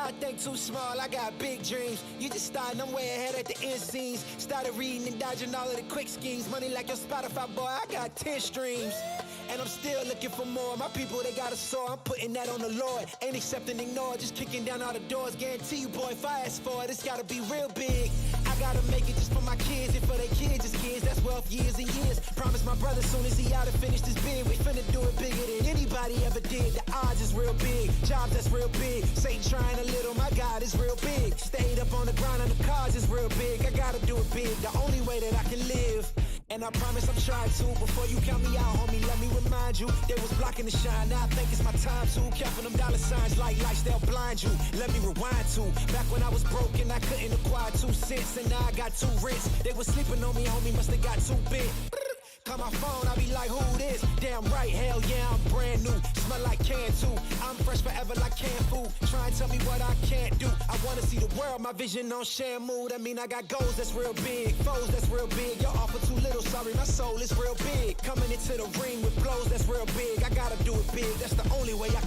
I think too small, I got big dreams. You just starting, I'm way ahead at the end scenes. Started reading and dodging all of the quick schemes. Money like your Spotify, boy, I got 10 streams. And I'm still looking for more. My people, they got a sore. I'm putting that on the Lord. Ain't accepting, ignore, just kicking down all the doors. Guarantee you, boy, if I ask for it, it's gotta be real big. I gotta make it just for my kids and for their kids, it's kids. That's wealth, years and years. Promise my brother soon as he out and finished his bid, we finna do it bigger than anybody ever did. The odds is real big, jobs that's real big. Satan trying a little, my God is real big. Stayed up on the grind on the cars is real big. I gotta do it big, the only way that I can live. And I promise I'm trying to. Before you count me out, homie, let me remind you. They was blocking the shine, now I think it's my time to. Counting them dollar signs like lifestyle blind you. Let me rewind to. Back when I was broke and I couldn't acquire 2 cents. And now I got 2 rents. They was sleeping on me, homie, must have got too big. Call my phone, I be like, who this? Damn right, hell yeah, I'm brand new. Smell like can too. I'm fresh forever like canned food. Try and tell me what I can't do. I wanna see the world, my vision on Shamu. That mean I got goals that's real big, foes that's real big. Y'all offer too little, sorry, my soul is real big. Coming into the ring with blows that's real big. I gotta do it big, that's the only way I can